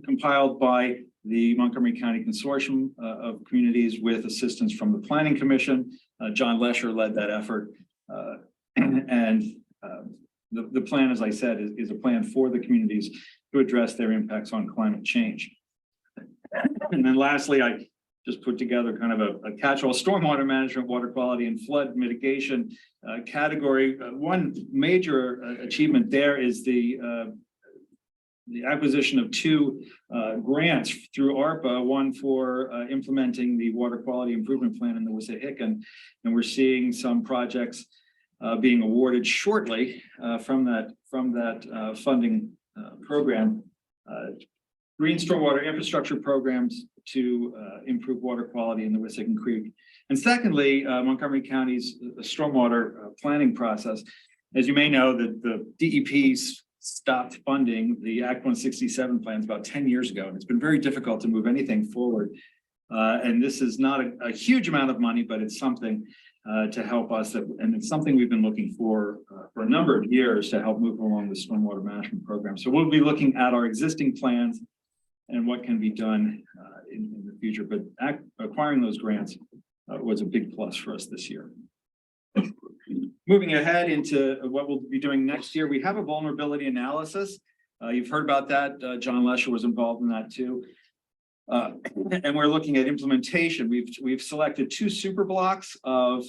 compiled by the Montgomery County Consortium of communities with assistance from the Planning Commission. John Lesher led that effort. The plan, as I said, is a plan for the communities to address their impacts on climate change. And then lastly, I just put together kind of a catch-all stormwater management, water quality and flood mitigation category. One major achievement there is the acquisition of 2 grants through ARPA, one for implementing the water quality improvement plan in the Wissahickon. And we're seeing some projects being awarded shortly from that funding program. Green stormwater infrastructure programs to improve water quality in the Wissahickon Creek. And secondly, Montgomery County's stormwater planning process. As you may know, the DEP's stopped funding the Act 167 plans about 10 years ago, and it's been very difficult to move anything forward. And this is not a huge amount of money, but it's something to help us, and it's something we've been looking for a number of years to help move along the stormwater management program. So we'll be looking at our existing plans and what can be done in the future, but acquiring those grants was a big plus for us this year. Moving ahead into what we'll be doing next year, we have a vulnerability analysis. You've heard about that. John Lesher was involved in that too. And we're looking at implementation. We've selected 2 super blocks of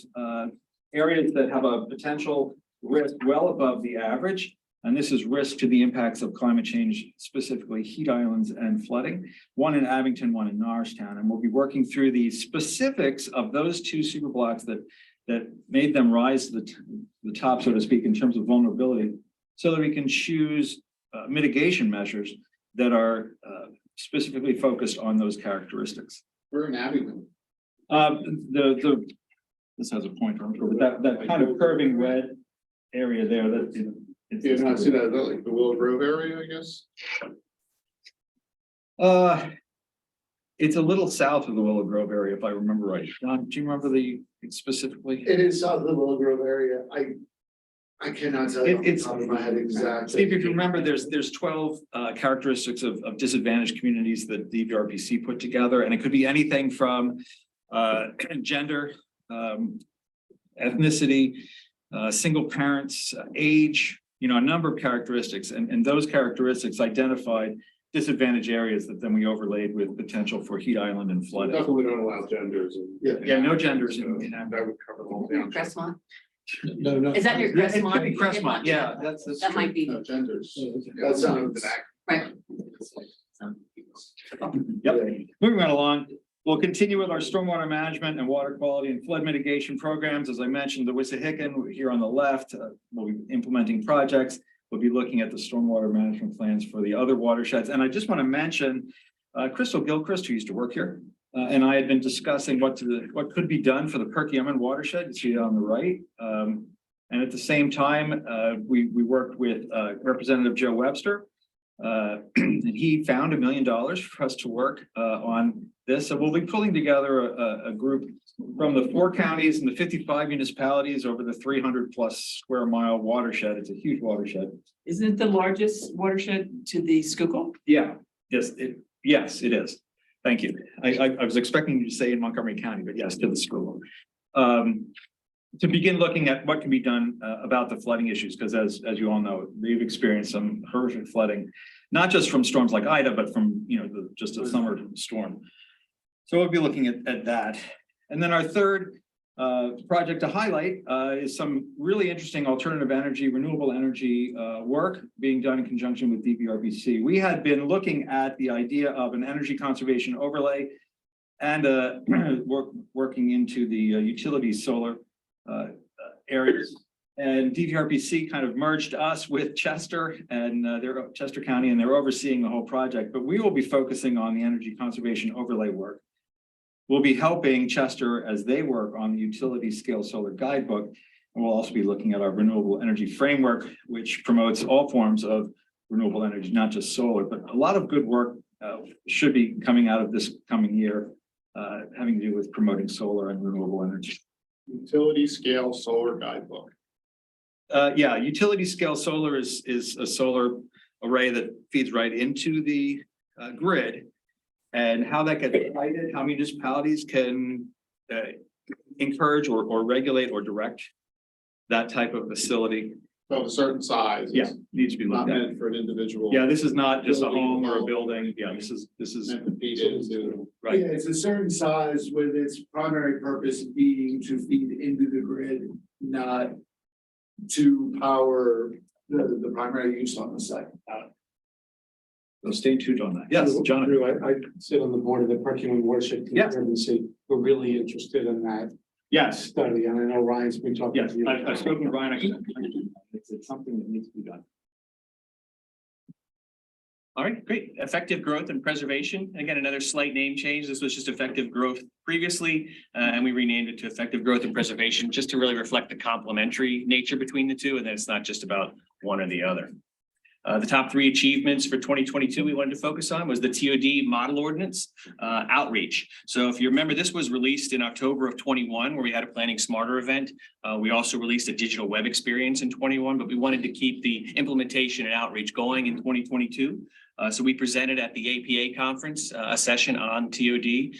areas that have a potential risk well above the average. And this is risk to the impacts of climate change, specifically heat islands and flooding. One in Abington, one in Norristown. And we'll be working through the specifics of those 2 super blocks that made them rise to the top, so to speak, in terms of vulnerability, so that we can choose mitigation measures that are specifically focused on those characteristics. We're in Abington. This has a pointer, but that kind of curving red area there, that You not see that like the Willow Grove area, I guess. It's a little south of the Willow Grove area, if I remember right. John, do you remember specifically? It is south of the Willow Grove area. I cannot tell you off the top of my head exactly. Steve, if you remember, there's 12 characteristics of disadvantaged communities that the VRPC put together, and it could be anything from gender, ethnicity, single parents, age, a number of characteristics, and those characteristics identified disadvantaged areas that then we overlaid with potential for heat island and flooding. Definitely don't allow genders. Yeah, no genders in that would cover the whole township. Crestmont? No. Is that your Yeah, it could Crestmont? be Crestmont, yeah, that's That might be, No genders. That sounds. right. Yep. Moving right along, We'll continue with our stormwater management and water quality and flood mitigation programs. As I mentioned, the Wissahickon here on the left, we'll be implementing projects. We'll be looking at the stormwater management plans for the other watersheds. And I just want to mention Crystal Gilchrist, who used to work here, and I had been discussing what could be done for the Perkiomen watershed. You see it on the right. And at the same time, we worked with Representative Joe Webster. And he found $1 million for us to work on this. So we'll be pulling together a group from the 4 counties and the 55 municipalities over the 300+ square mile watershed. It's a huge watershed. Isn't it the largest watershed to the Schuylkill? Yeah, yes, it is. Thank you. I was expecting you to say in Montgomery County, but yes, to the school. To begin looking at what can be done about the flooding issues, because as you all know, we've experienced some horrific flooding, not just from storms like Ida, but from just a summer storm. So we'll be looking at that. And then our third project to highlight is some really interesting alternative energy, renewable energy work being done in conjunction with DVRBC. We had been looking at the idea of an energy conservation overlay and working into the utility solar areas. And DVRBC kind of merged us with Chester and Chester County, and they're overseeing the whole project. But we will be focusing on the energy conservation overlay work. We'll be helping Chester as they work on the utility scale solar guidebook. And we'll also be looking at our renewable energy framework, which promotes all forms of renewable energy, not just solar. But a lot of good work should be coming out of this coming year, having to do with promoting solar and renewable energy. Utility scale solar guidebook. Yeah, utility scale solar is a solar array that feeds right into the grid. And how that gets lighted, how municipalities can encourage or regulate or direct that type of facility. Of a certain size. Yeah, needs to be Not looked at. meant for an individual. Yeah, this is not just a home or a building. Yeah, this is Meant to feed into. right. Yeah, it's a certain size with its primary purpose being to feed into the grid, not to power the primary use on the site. So stay tuned on that. Yes, Jonathan. I sit on the board of the Perkiomen Watershed Conservancy. We're really interested in that Yes. study, and I know Ryan's been talking Yes, to you. I've spoken to Ryan. It's something that needs to be done. All right, great. Effective growth and preservation. Again, another slight name change. This was just effective growth previously, and we renamed it to effective growth and preservation, just to really reflect the complementary nature between the two, and that it's not just about one or the other. The top 3 achievements for 2022 we wanted to focus on was the TOD model ordinance outreach. So if you remember, this was released in October of 21, where we had a Planning Smarter event. We also released a digital web experience in 21, but we wanted to keep the implementation and outreach going in 2022. So we presented at the APA conference, a session on TOD.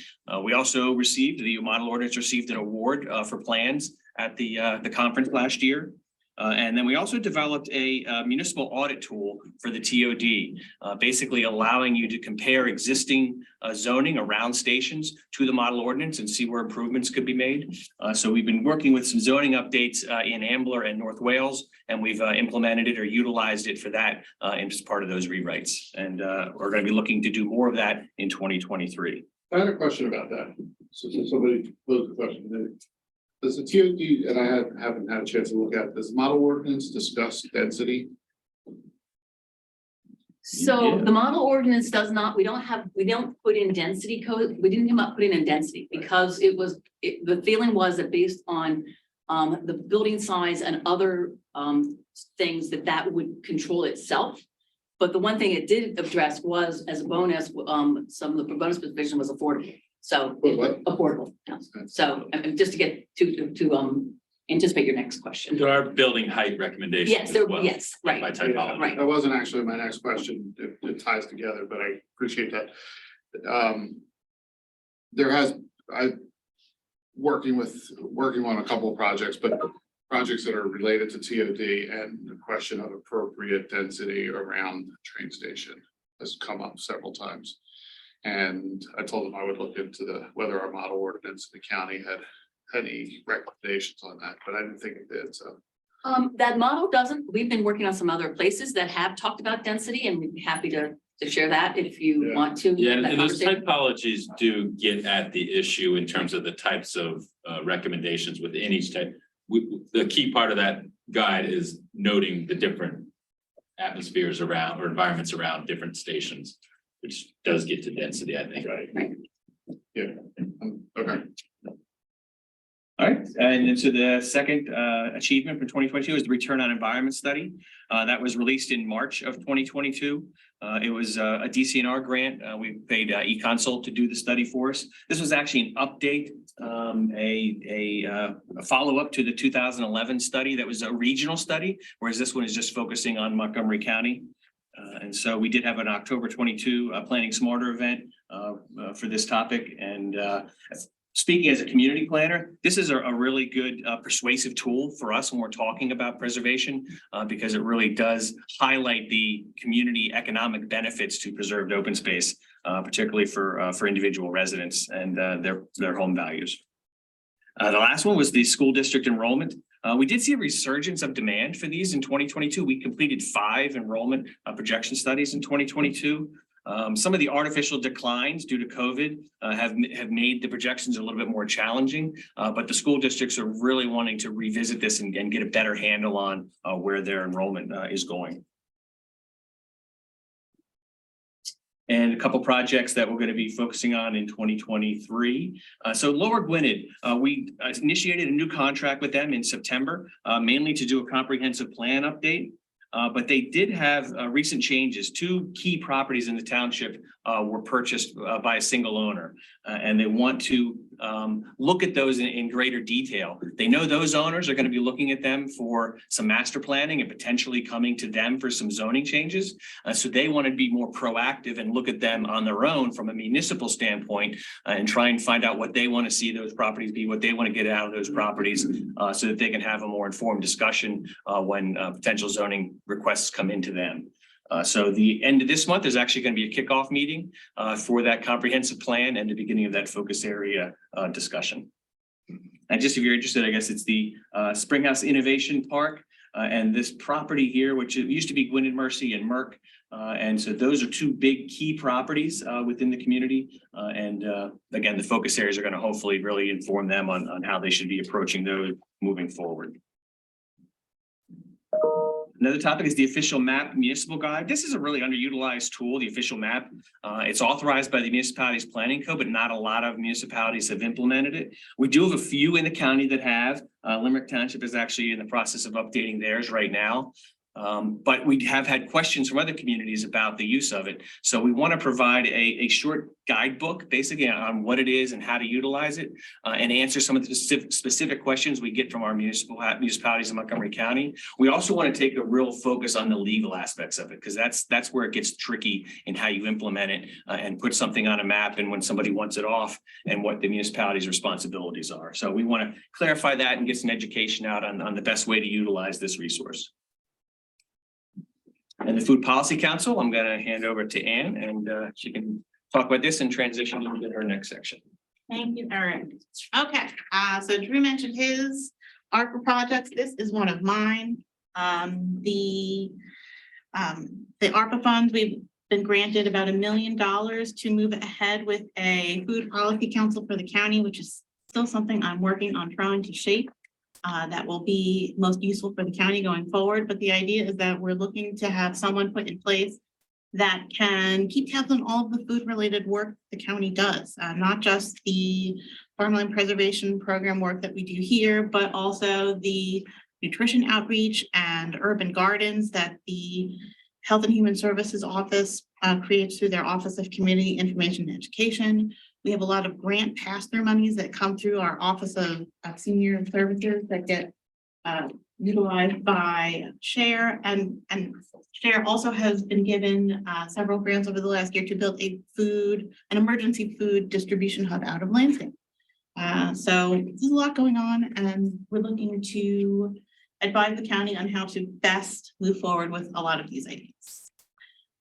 We also received, the model ordinance received an award for plans at the conference last year. And then we also developed a municipal audit tool for the TOD, basically allowing you to compare existing zoning around stations to the model ordinance and see where improvements could be made. So we've been working with some zoning updates in Ambler and North Wales, and we've implemented it or utilized it for that as part of those rewrites. And we're going to be looking to do more of that in 2023. I had a question about that. So somebody posed a question. Does the TOD, and I haven't had a chance to look at, does model ordinance discuss density? So the model ordinance does not, we don't put in density code, we didn't come up putting in density because the feeling was that based on the building size and other things that would control itself. But the one thing it did address was, as a bonus, some of the bonus provision was affordable. So affordable. So just to get to anticipate your next question. There are building height recommendations. Yes, as well, yes, right. By typology. Right. That wasn't actually my next question. It ties together, but I appreciate that. I'm working on a couple of projects, but projects that are related to TOD, and the question of appropriate density around the train station has come up several times. And I told them I would look into whether our model ordinance in the county had any recommendations on that, but I didn't think it did. So That model doesn't, we've been working on some other places that have talked about density and we'd be happy to share that if you want to. Yeah, that and those conversation. typologies do get at the issue in terms of the types of recommendations within each type. The key part of that guide is noting the different atmospheres around or environments around different stations, which does get to density, I think. Right. Yeah, okay. All right, and then so the second achievement for 2022 is the return on environment study. That was released in March of 2022. It was a DCNR grant. We paid eConsult to do the study for us. This was actually an update, a follow-up to the 2011 study that was a regional study, whereas this one is just focusing on Montgomery County. And so we did have an October 22 Planning Smarter event for this topic. And speaking as a community planner, this is a really good persuasive tool for us when we're talking about preservation, because it really does highlight the community economic benefits to preserved open space, particularly for individual residents and their home values. The last one was the school district enrollment. We did see a resurgence of demand for these in 2022. We completed 5 enrollment projection studies in 2022. Some of the artificial declines due to COVID have made the projections a little bit more challenging, but the school districts are really wanting to revisit this and get a better handle on where their enrollment is going. And a couple projects that we're going to be focusing on in 2023. So Lower Gwinnett, we initiated a new contract with them in September, mainly to do a comprehensive plan update. But they did have recent changes. 2 key properties in the township were purchased by a single owner, and they want to look at those in greater detail. They know those owners are going to be looking at them for some master planning and potentially coming to them for some zoning changes. So they want to be more proactive and look at them on their own from a municipal standpoint and try and find out what they want to see those properties be, what they want to get out of those properties, so that they can have a more informed discussion when potential zoning requests come into them. So the end of this month is actually going to be a kickoff meeting for that comprehensive plan and the beginning of that focus area discussion. And just if you're interested, I guess it's the Springhouse Innovation Park and this property here, which it used to be Gwinnett Mercy and Merck. And so those are 2 big key properties within the community. And again, the focus areas are going to hopefully really inform them on how they should be approaching those moving forward. Another topic is the official map municipal guide. This is a really underutilized tool, the official map. It's authorized by the municipalities planning code, but not a lot of municipalities have implemented it. We do have a few in the county that have. Limerick Township is actually in the process of updating theirs right now. But we have had questions from other communities about the use of it. So we want to provide a short guidebook basically on what it is and how to utilize it and answer some of the specific questions we get from our municipalities in Montgomery County. We also want to take a real focus on the legal aspects of it, because that's where it gets tricky in how you implement it and put something on a map and when somebody wants it off and what the municipality's responsibilities are. So we want to clarify that and get some education out on the best way to utilize this resource. And the Food Policy Council, I'm going to hand over to Ann, and she can talk about this and transition into her next section. Thank you, Eric. Okay, so Drew mentioned his ARPA projects. This is one of mine. The ARPA funds, we've been granted about $1 million to move ahead with a food policy council for the county, which is still something I'm working on trying to shape. That will be most useful for the county going forward. But the idea is that we're looking to have someone put in place that can keep tabs on all of the food related work the county does, not just the farmland preservation program work that we do here, but also the nutrition outreach and urban gardens that the Health and Human Services Office creates through their Office of Community Information and Education. We have a lot of grant pass-through monies that come through our Office of Senior Services that get utilized by SHARE, and SHARE also has been given several grants over the last year to build an emergency food distribution hub out of Lansdale. So there's a lot going on, and we're looking to advise the county on how to best move forward with a lot of these ideas.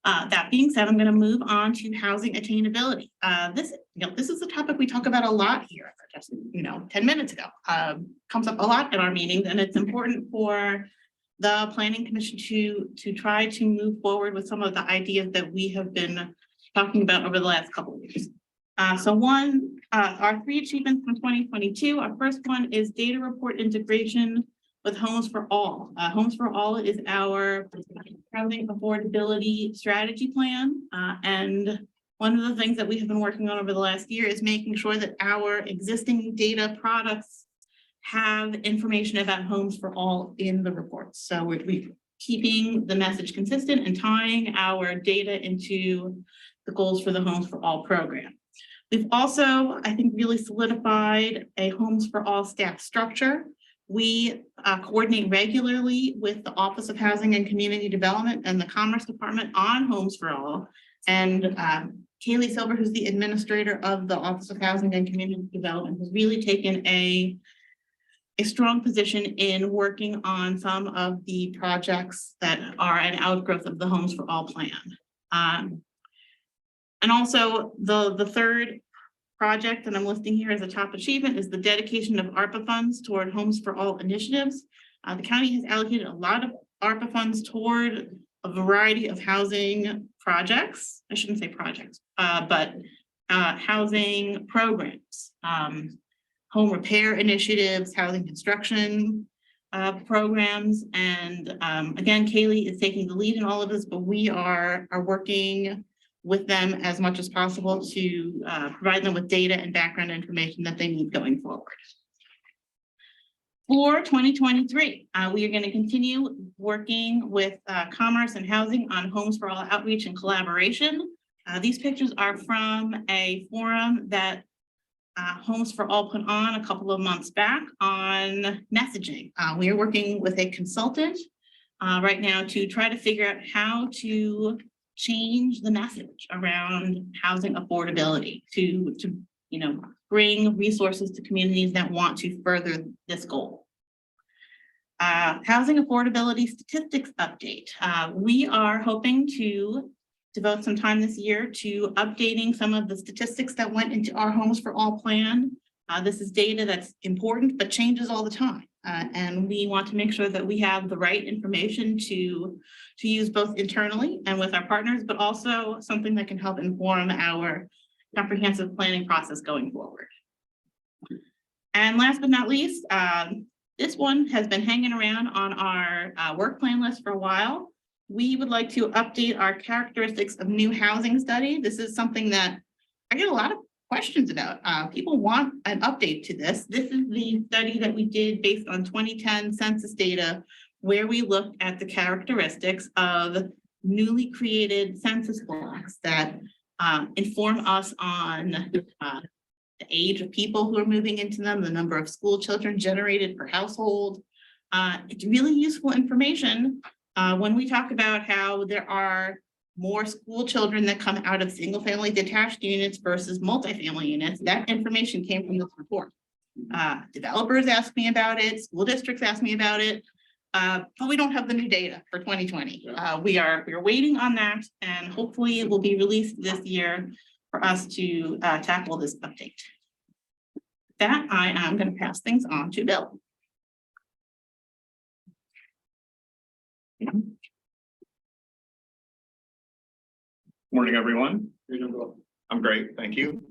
That being said, I'm going to move on to housing attainability. This is a topic we talk about a lot here, just, 10 minutes ago. Comes up a lot in our meetings, and it's important for the planning commission to try to move forward with some of the ideas that we have been talking about over the last couple of years. Our 3 achievements from 2022, our first one is data report integration with Homes for All. Homes for All is our housing affordability strategy plan. And one of the things that we have been working on over the last year is making sure that our existing data products have information about Homes for All in the reports. So we're keeping the message consistent and tying our data into the goals for the Homes for All program. We've also, I think, really solidified a Homes for All staff structure. We coordinate regularly with the Office of Housing and Community Development and the Commerce Department on Homes for All. And Kaylee Silver, who's the administrator of the Office of Housing and Community Development, has really taken a strong position in working on some of the projects that are an outgrowth of the Homes for All plan. And also the third project that I'm listing here as a top achievement is the dedication of ARPA funds toward Homes for All initiatives. The county has allocated a lot of ARPA funds toward a variety of housing projects. I shouldn't say projects, but housing programs, home repair initiatives, housing construction programs. And again, Kaylee is taking the lead in all of this, but we are working with them as much as possible to provide them with data and background information that they need going forward. For 2023, we are going to continue working with Commerce and Housing on Homes for All outreach and collaboration. These pictures are from a forum that Homes for All put on a couple of months back on messaging. We are working with a consultant right now to try to figure out how to change the message around housing affordability to bring resources to communities that want to further this goal. Housing affordability statistics update. We are hoping to devote some time this year to updating some of the statistics that went into our Homes for All plan. This is data that's important but changes all the time. And we want to make sure that we have the right information to use both internally and with our partners, but also something that can help inform our comprehensive planning process going forward. And last but not least, this one has been hanging around on our work plan list for a while. We would like to update our characteristics of new housing study. This is something that I get a lot of questions about. People want an update to this. This is the study that we did based on 2010 census data, where we looked at the characteristics of newly created census blocks that inform us on the age of people who are moving into them, the number of school children generated per household. It's really useful information when we talk about how there are more school children that come out of single family detached units versus multifamily units. That information came from this report. Developers asked me about it, school districts asked me about it, but we don't have the new data for 2020. We are waiting on that, and hopefully it will be released this year for us to tackle this update. That I am going to pass things on to Bill. Morning, everyone. I'm great, thank you.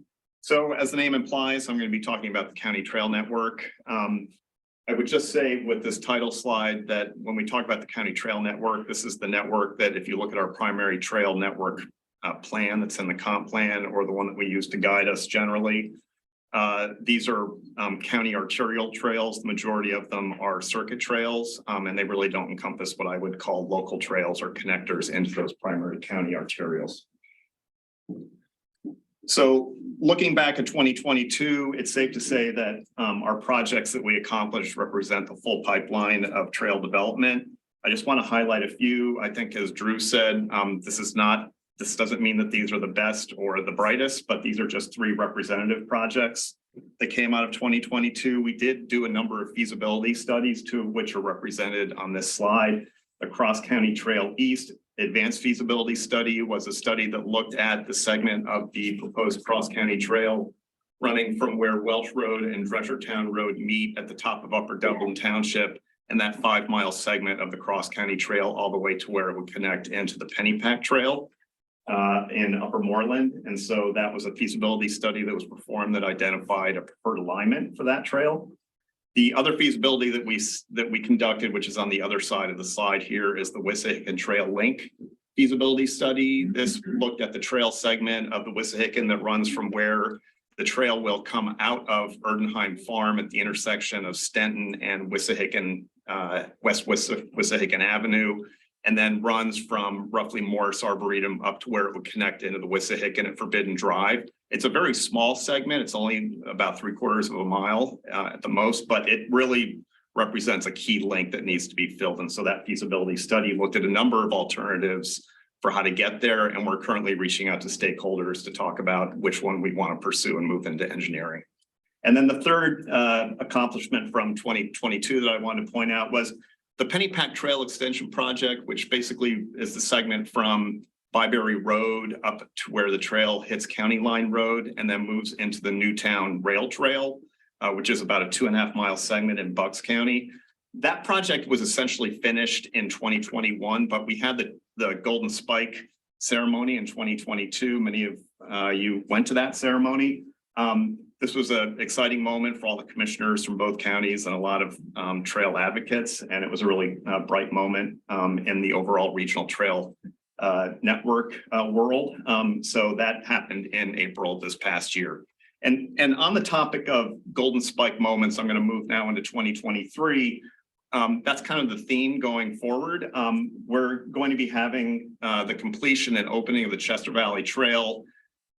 So as the name implies, I'm going to be talking about the county trail network. I would just say with this title slide that when we talk about the county trail network, this is the network that if you look at our primary trail network plan that's in the comp plan, or the one that we use to guide us generally. These are county arterial trails. The majority of them are circuit trails, and they really don't encompass what I would call local trails or connectors into those primary county arterials. So looking back at 2022, it's safe to say that our projects that we accomplished represent the full pipeline of trail development. I just want to highlight a few. I think, as Drew said, this doesn't mean that these are the best or the brightest, but these are just 3 representative projects that came out of 2022. We did do a number of feasibility studies, 2 of which are represented on this slide. The Cross County Trail East advanced feasibility study was a study that looked at the segment of the proposed cross-county trail running from where Welsh Road and Dreshertown Road meet at the top of Upper Dublin Township, and that 5-mile segment of the cross-county trail all the way to where it would connect into the Pennypack Trail in Upper Moreland. And so that was a feasibility study that was performed that identified a preferred alignment for that trail. The other feasibility that we conducted, which is on the other side of the slide here, is the Wissahickon Trail Link feasibility study. This looked at the trail segment of the Wissahickon that runs from where the trail will come out of Erdenheim Farm at the intersection of Stenton and Wissahickon, West Wissahickon Avenue, and then runs from roughly Morris Arboretum up to where it would connect into the Wissahickon at Forbidden Drive. It's a very small segment. It's only about 3/4 of a mile at the most, but it really represents a key link that needs to be filled. And so that feasibility study looked at a number of alternatives for how to get there. And we're currently reaching out to stakeholders to talk about which one we want to pursue and move into engineering. And then the third accomplishment from 2022 that I wanted to point out was the Pennypack Trail Extension Project, which basically is the segment from Byberry Road up to where the trail hits County Line Road and then moves into the Newtown Rail Trail, which is about a 2.5-mile segment in Bucks County. That project was essentially finished in 2021, but we had the Golden Spike ceremony in 2022. Many of you went to that ceremony. This was an exciting moment for all the commissioners from both counties and a lot of trail advocates, and it was a really bright moment in the overall regional trail network world. So that happened in April this past year. And on the topic of Golden Spike moments, I'm going to move now into 2023. That's kind of the theme going forward. We're going to be having the completion and opening of the Chester Valley Trail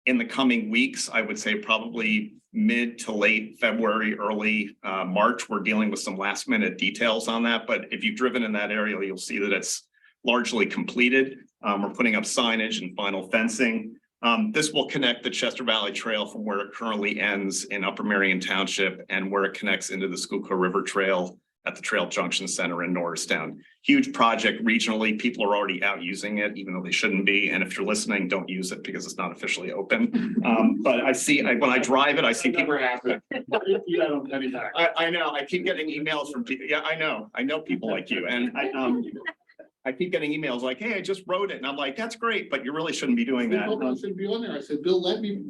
in the coming weeks. I would say probably mid to late February, early March. We're dealing with some last minute details on that, but if you've driven in that area, you'll see that it's largely completed. We're putting up signage and final fencing. This will connect the Chester Valley Trail from where it currently ends in Upper Merion Township and where it connects into the Schuylkill River Trail at the Trail Junction Center in Norristown. Huge project regionally. People are already out using it, even though they shouldn't be. And if you're listening, don't use it because it's not officially open. But I see, when I drive it, I see people. I know, I keep getting emails from people. Yeah, I know people like you. And I keep getting emails like, hey, I just wrote it. And I'm like, that's great, but you really shouldn't be doing that. Shouldn't be on there. I said, Bill, let me.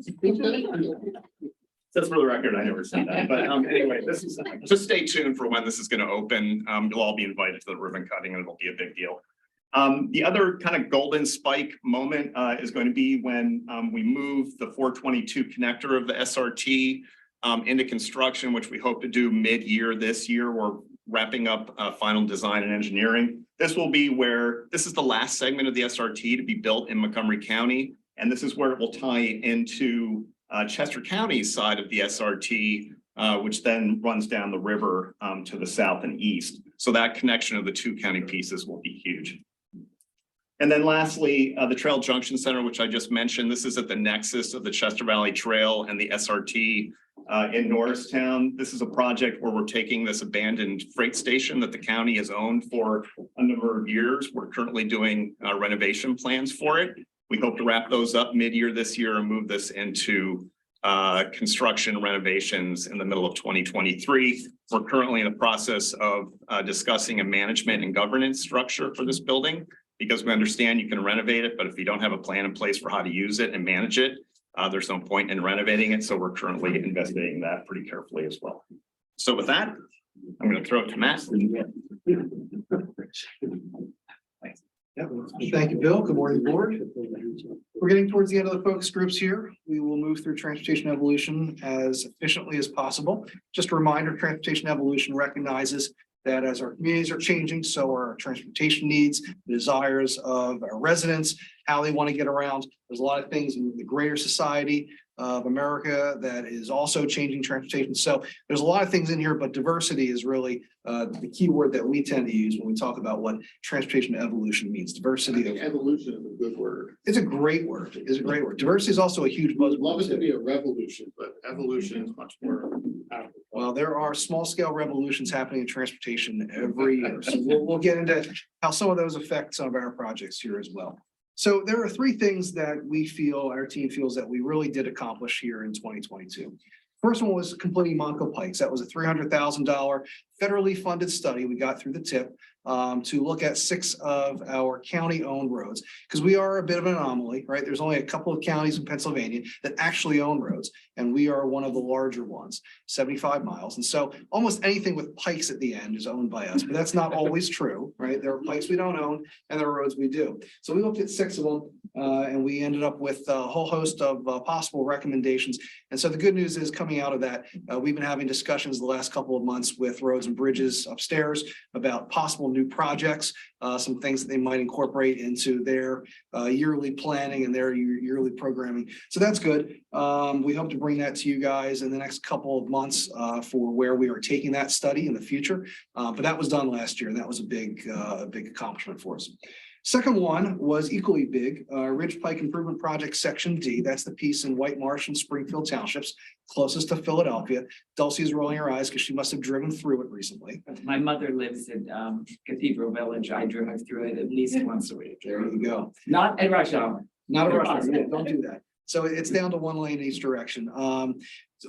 That's for the record, I never said that, but anyway, this is, just stay tuned for when this is going to open. You'll all be invited to the ribbon cutting and it'll be a big deal. The other kind of golden spike moment is going to be when we move the 422 connector of the SRT into construction, which we hope to do mid-year this year. We're wrapping up final design and engineering. This will be where, this is the last segment of the SRT to be built in Montgomery County. And this is where it will tie into Chester County's side of the SRT, which then runs down the river to the south and east. So that connection of the two county pieces will be huge. And then lastly, the Trail Junction Center, which I just mentioned, this is at the nexus of the Chester Valley Trail and the SRT in Norristown. This is a project where we're taking this abandoned freight station that the county has owned for a number of years. We're currently doing renovation plans for it. We hope to wrap those up mid-year this year and move this into construction renovations in the middle of 2023. We're currently in the process of discussing a management and governance structure for this building because we understand you can renovate it, but if you don't have a plan in place for how to use it and manage it, there's no point in renovating it. So we're currently investigating that pretty carefully as well. So with that, I'm going to throw it to Matt. Thank you, Bill. Good morning, board. We're getting towards the end of the focus groups here. We will move through transportation evolution as efficiently as possible. Just a reminder, transportation evolution recognizes that as our communities are changing, so are our transportation needs, the desires of our residents, how they want to get around. There's a lot of things in the greater society of America that is also changing transportation. So there's a lot of things in here, but diversity is really the key word that we tend to use when we talk about what transportation evolution means. Diversity. Evolution is a good word. It's a great word. It's a great word. Diversity is also a huge buzzword. Love it to be a revolution, but evolution is much more. Well, there are small scale revolutions happening in transportation every year. So we'll get into how some of those affect some of our projects here as well. So there are three things that we feel, our team feels that we really did accomplish here in 2022. First one was completing Montco Pikes. That was a $300,000 federally funded study we got through the tip to look at 6 of our county-owned roads, because we are a bit of an anomaly, right? There's only a couple of counties in Pennsylvania that actually own roads, and we are one of the larger ones, 75 miles. And so almost anything with pikes at the end is owned by us, but that's not always true, right? There are pikes we don't own, and there are roads we do. So we looked at 6 of them, and we ended up with a whole host of possible recommendations. And so the good news is, coming out of that, we've been having discussions the last couple of months with Roads and Bridges upstairs about possible new projects, some things that they might incorporate into their yearly planning and their yearly programming. So that's good. We hope to bring that to you guys in the next couple of months for where we are taking that study in the future. But that was done last year, and that was a big accomplishment for us. Second one was equally big, Ridge Pike Improvement Project Section D. That's the piece in White Marsh and Springfield Townships, closest to Philadelphia. Dulcie's rolling her eyes because she must have driven through it recently. My mother lives in Cathedral Village. I drive through it at least once a week. There you go. Not at rush hour. Not a rush hour. Don't do that. So it's down to 1 lane in each direction.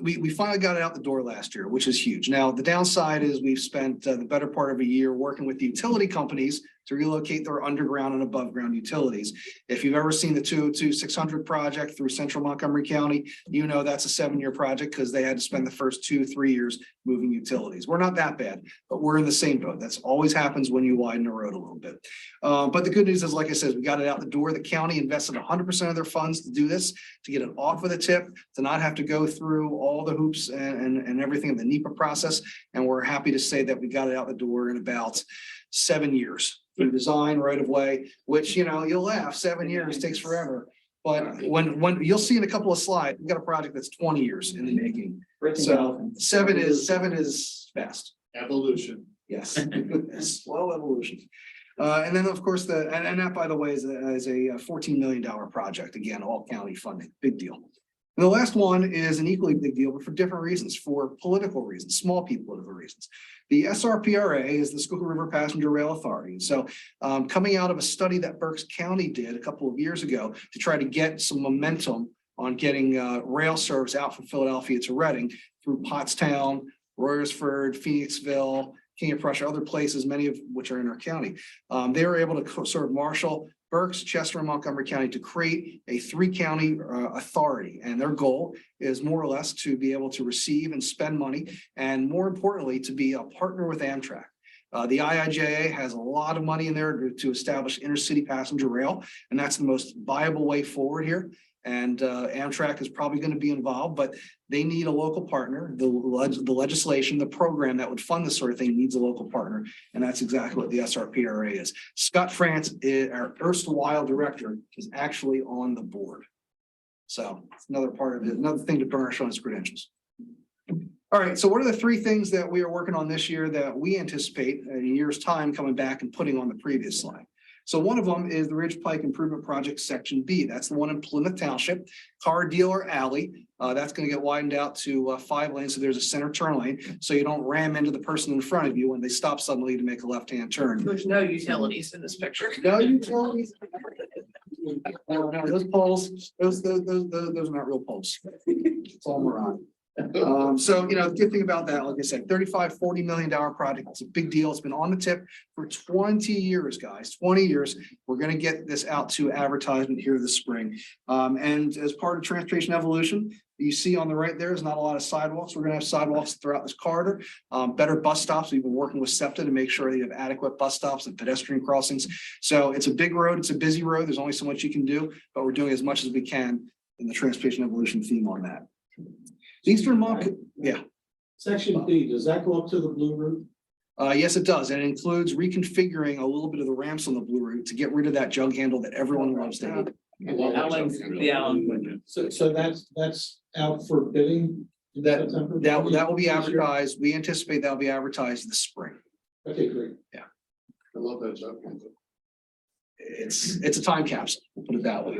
We finally got it out the door last year, which is huge. Now, the downside is we've spent the better part of a year working with the utility companies to relocate their underground and above ground utilities. If you've ever seen the 202-600 project through central Montgomery County, you know that's a 7-year project because they had to spend the first 2-3 years moving utilities. We're not that bad, but we're in the same boat. That's always happens when you widen the road a little bit. But the good news is, like I said, we got it out the door. The county invested 100% of their funds to do this, to get it off of the tip, to not have to go through all the hoops and everything of the NEPA process. And we're happy to say that we got it out the door in about 7 years. Through design, right of way, which, you know, you'll laugh, 7 years takes forever. But when you'll see in a couple of slides, we've got a project that's 20 years in the making. So 7 is fast. Evolution. Yes, slow evolution. And then, of course, and that, by the way, is a $14 million project. Again, all county funding, big deal. And the last one is an equally big deal, but for different reasons, for political reasons, small p political reasons. The SRPRA is the Schuylkill River Passenger Rail Authority. So coming out of a study that Berks County did a couple of years ago to try to get some momentum on getting rail service out from Philadelphia to Reading through Pottstown, Royersford, Phoenixville, King of Prussia, other places, many of which are in our county. They were able to sort of marshal Berks, Chester, and Montgomery County to create a 3-county authority. And their goal is more or less to be able to receive and spend money, and more importantly, to be a partner with Amtrak. The IIJA has a lot of money in there to establish intercity passenger rail, and that's the most viable way forward here. And Amtrak is probably going to be involved, but they need a local partner. The legislation, the program that would fund this sort of thing needs a local partner. And that's exactly what the SRPRA is. Scott France, our erstwhile director, is actually on the board. So it's another part of it, another thing to burnish on his credentials. All right, so what are the 3 things that we are working on this year that we anticipate in a year's time coming back and putting on the previous slide? So one of them is the Ridge Pike Improvement Project Section B. That's the one in Plymouth Township, Car Dealer Alley. That's going to get widened out to 5 lanes. So there's a center turn lane, so you don't ram into the person in front of you when they stop suddenly to make a left-hand turn. There's no utilities in this picture. No utilities. No, those poles, those are not real poles. It's all mirage. So, you know, the good thing about that, like I said, $35-40 million project. It's a big deal. It's been on the tip for 20 years, guys, 20 years. We're going to get this out to advertisement here this spring. And as part of transportation evolution, you see on the right there is not a lot of sidewalks. We're going to have sidewalks throughout this corridor, better bus stops. We've been working with SEPTA to make sure that you have adequate bus stops and pedestrian crossings. So it's a big road. It's a busy road. There's only so much you can do, but we're doing as much as we can in the transportation evolution theme on that. Eastern Montco, yeah. Section B, does that go up to the blue route? Yes, it does. And it includes reconfiguring a little bit of the ramps on the blue route to get rid of that jug handle that everyone loves to hate. So that's out for bidding? That will be advertised. We anticipate that'll be advertised this spring. Okay, great. Yeah. I love that jug handle. It's a time capsule, we'll put it that way.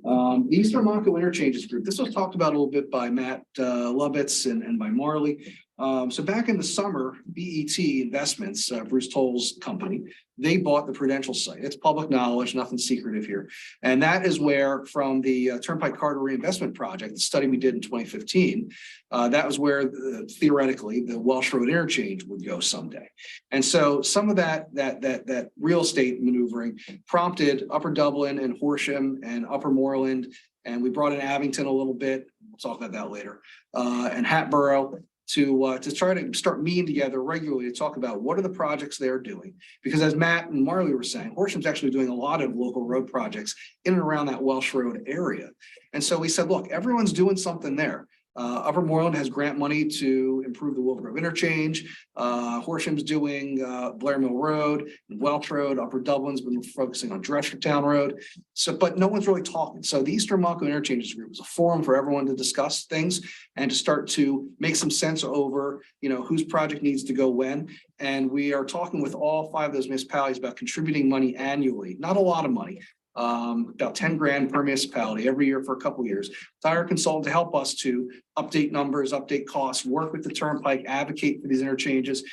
The Eastern Montco Interchanges Group, this was talked about a little bit by Matt Lubitz and by Marley. So back in the summer, BET Investments, Bruce Toll's company, they bought the Prudential site. It's public knowledge, nothing secretive here. And that is where from the Turnpike Corridor Reinvestment Project, the study we did in 2015, that was where theoretically the Welsh Road interchange would go someday. And so some of that real estate maneuvering prompted Upper Dublin and Horsham and Upper Moreland, and we brought in Abington a little bit. We'll talk about that later, and Hatboro to try to start meeting together regularly to talk about what are the projects they're doing. Because as Matt and Marley were saying, Horsham's actually doing a lot of local road projects in and around that Welsh Road area. And so we said, look, everyone's doing something there. Upper Moreland has grant money to improve the Wolf Grove interchange. Horsham's doing Blair Mill Road, Welch Road. Upper Dublin's been focusing on Dreshertown Road. So, but no one's really talking. So the Eastern Montco Interchanges Group is a forum for everyone to discuss things and to start to make some sense over, whose project needs to go when. And we are talking with all 5 of those municipalities about contributing money annually, not a lot of money. About 10 grand per municipality every year for a couple of years. To hire a consultant to help us to update numbers, update costs, work with the Turnpike, advocate for these interchanges,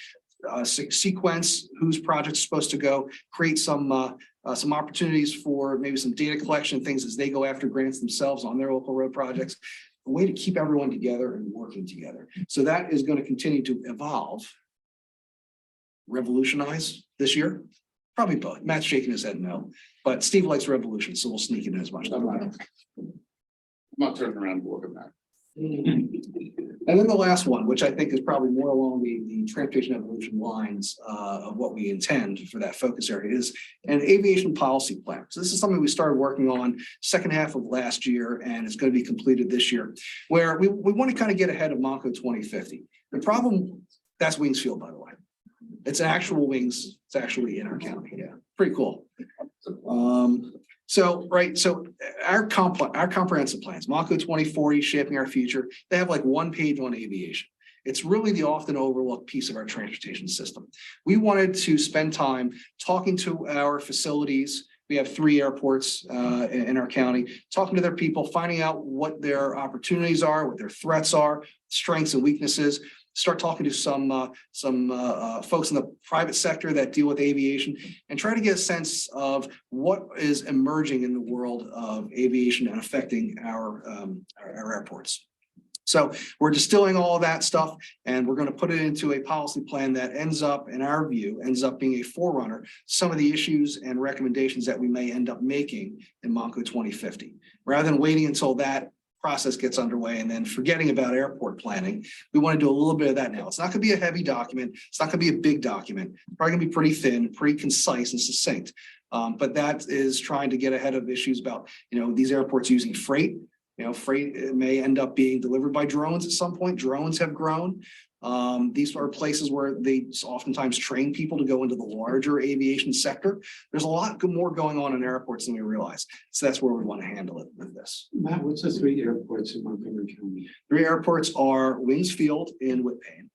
sequence whose project's supposed to go, create some opportunities for maybe some data collection things as they go after grants themselves on their local road projects. A way to keep everyone together and working together. So that is going to continue to evolve, revolutionize this year. Probably both. Matt's shaking his head no, but Steve likes revolution, so we'll sneak it in as much. I'm not turning around and looking back. And then the last one, which I think is probably more along the transportation evolution lines of what we intend for that focus area is an aviation policy plan. So this is something we started working on second half of last year and it's going to be completed this year, where we want to kind of get ahead of Montco 2050. The problem, that's Wings Field, by the way. It's actual wings. It's actually in our county. Yeah, pretty cool. So our comprehensive plans, Montco 2040, shaping our future. They have like 1 page on aviation. It's really the often overlooked piece of our transportation system. We wanted to spend time talking to our facilities. We have 3 airports in our county, talking to their people, finding out what their opportunities are, what their threats are, strengths and weaknesses. Start talking to some folks in the private sector that deal with aviation and try to get a sense of what is emerging in the world of aviation and affecting our airports. So we're distilling all of that stuff and we're going to put it into a policy plan that ends up, in our view, being a forerunner, some of the issues and recommendations that we may end up making in Montco 2050. Rather than waiting until that process gets underway and then forgetting about airport planning, we want to do a little bit of that now. It's not going to be a heavy document. It's not going to be a big document. It's probably going to be pretty thin, pretty concise and succinct. But that is trying to get ahead of issues about, these airports using freight. Freight may end up being delivered by drones at some point. Drones have grown. These are places where they oftentimes train people to go into the larger aviation sector. There's a lot more going on in airports than we realize. So that's where we want to handle it with this. Matt, what's the 3 airports in Montgomery County? 3 airports are Wings Field in Whitpain,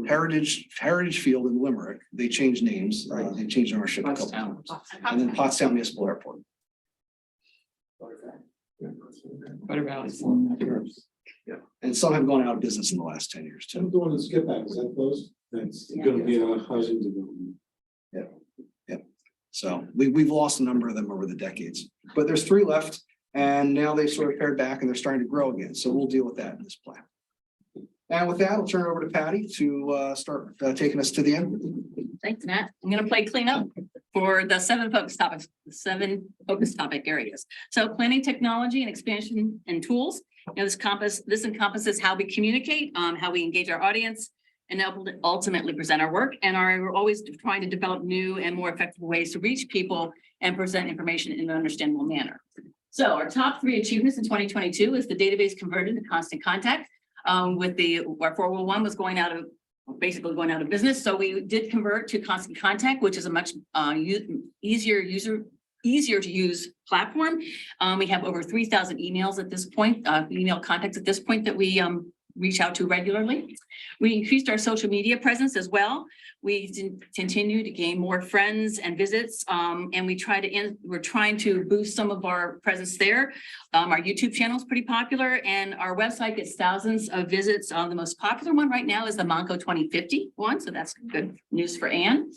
Heritage Field in Limerick. They changed names. They changed ownership a couple times. And then Pottstown Municipal Airport. Yeah, and some have gone out of business in the last 10 years too. I'm doing the skip out, is that closed? That's gonna be a housing development. Yeah. So we've lost a number of them over the decades, but there's 3 left and now they sort of pared back and they're starting to grow again. So we'll deal with that in this plan. And with that, I'll turn it over to Patty to start taking us to the end. Thanks, Matt. I'm gonna play cleanup for the 7 focus topics, the 7 focus topic areas. So planning technology and expansion and tools. This encompasses how we communicate, how we engage our audience, and ultimately present our work. And we're always trying to develop new and more effective ways to reach people and present information in an understandable manner. So our top 3 achievements in 2022 is the database converted to constant contact. Our 401 was basically going out of business. So we did convert to constant contact, which is a much easier to use platform. We have over 3,000 emails at this point, email contacts at this point that we reach out to regularly. We increased our social media presence as well. We continue to gain more friends and visits, and we're trying to boost some of our presence there. Our YouTube channel is pretty popular, and our website gets thousands of visits. The most popular one right now is the Montco 2050 one, so that's good news for Anne.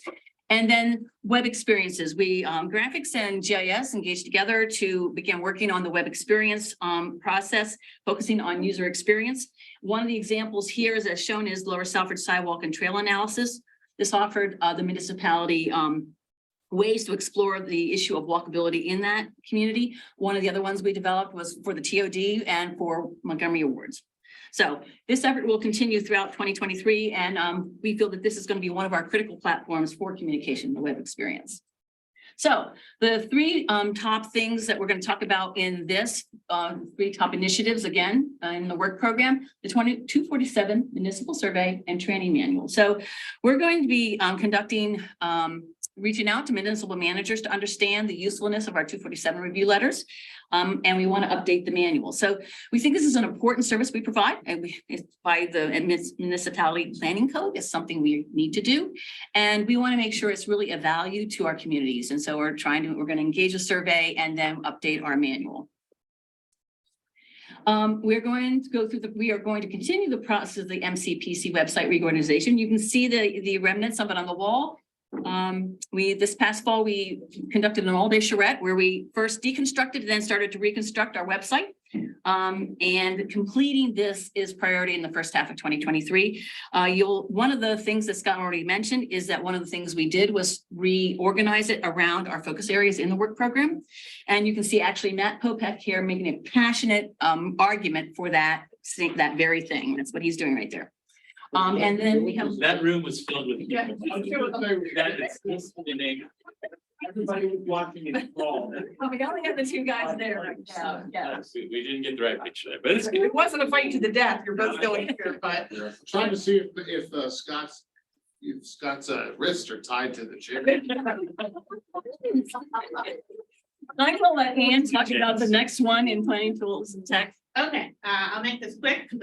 And then web experiences. We graphics and GIS engaged together to begin working on the web experience process, focusing on user experience. One of the examples here is as shown is Lower Salford sidewalk and trail analysis. This offered the municipality ways to explore the issue of walkability in that community. One of the other ones we developed was for the TOD and for Montgomery Awards. So this effort will continue throughout 2023, and we feel that this is going to be one of our critical platforms for communication, the web experience. So the three top things that we're going to talk about in this, three top initiatives again in the work program, the 247 municipal survey and training manual. So we're going to be conducting reaching out to municipal managers to understand the usefulness of our 247 review letters. And we want to update the manual. So we think this is an important service we provide, and it's by the municipality planning code. It's something we need to do. And we want to make sure it's really a value to our communities. And so we're going to engage a survey and then update our manual. We're going to go through we are going to continue the process of the MCPC website reorganization. You can see the remnants of it on the wall. This past fall, we conducted an all-day charrette where we first deconstructed and then started to reconstruct our website. And completing this is priority in the first half of 2023. One of the things that Scott already mentioned is that one of the things we did was reorganize it around our focus areas in the work program. And you can see actually Matt Popek here making a passionate argument for that very thing. That's what he's doing right there. And then we have that room was filled with people. Everybody was watching it crawl. we only have the two guys there right now. Yeah. We didn't get the right picture there, but it's It wasn't a fight to the death. You're both still here, but. Trying to see if Scott's wrists are tied to the chair. I'm gonna let Ann talk about the next one in planning tools and tech. Okay, I'll make this quick because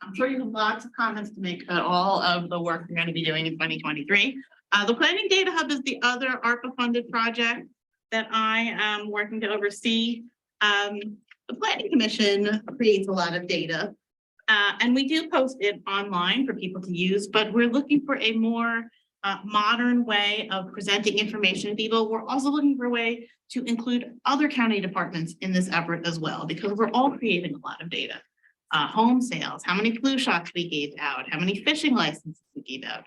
I'm sure you have lots of comments to make about all of the work we're going to be doing in 2023. The Planning Data Hub is the other ARPA funded project that I am working to oversee. The Planning Commission creates a lot of data and we do post it online for people to use, but we're looking for a more modern way of presenting information to people. We're also looking for a way to include other county departments in this effort as well, because we're all creating a lot of data. Home sales, how many flu shots we gave out, how many fishing licenses we gave out.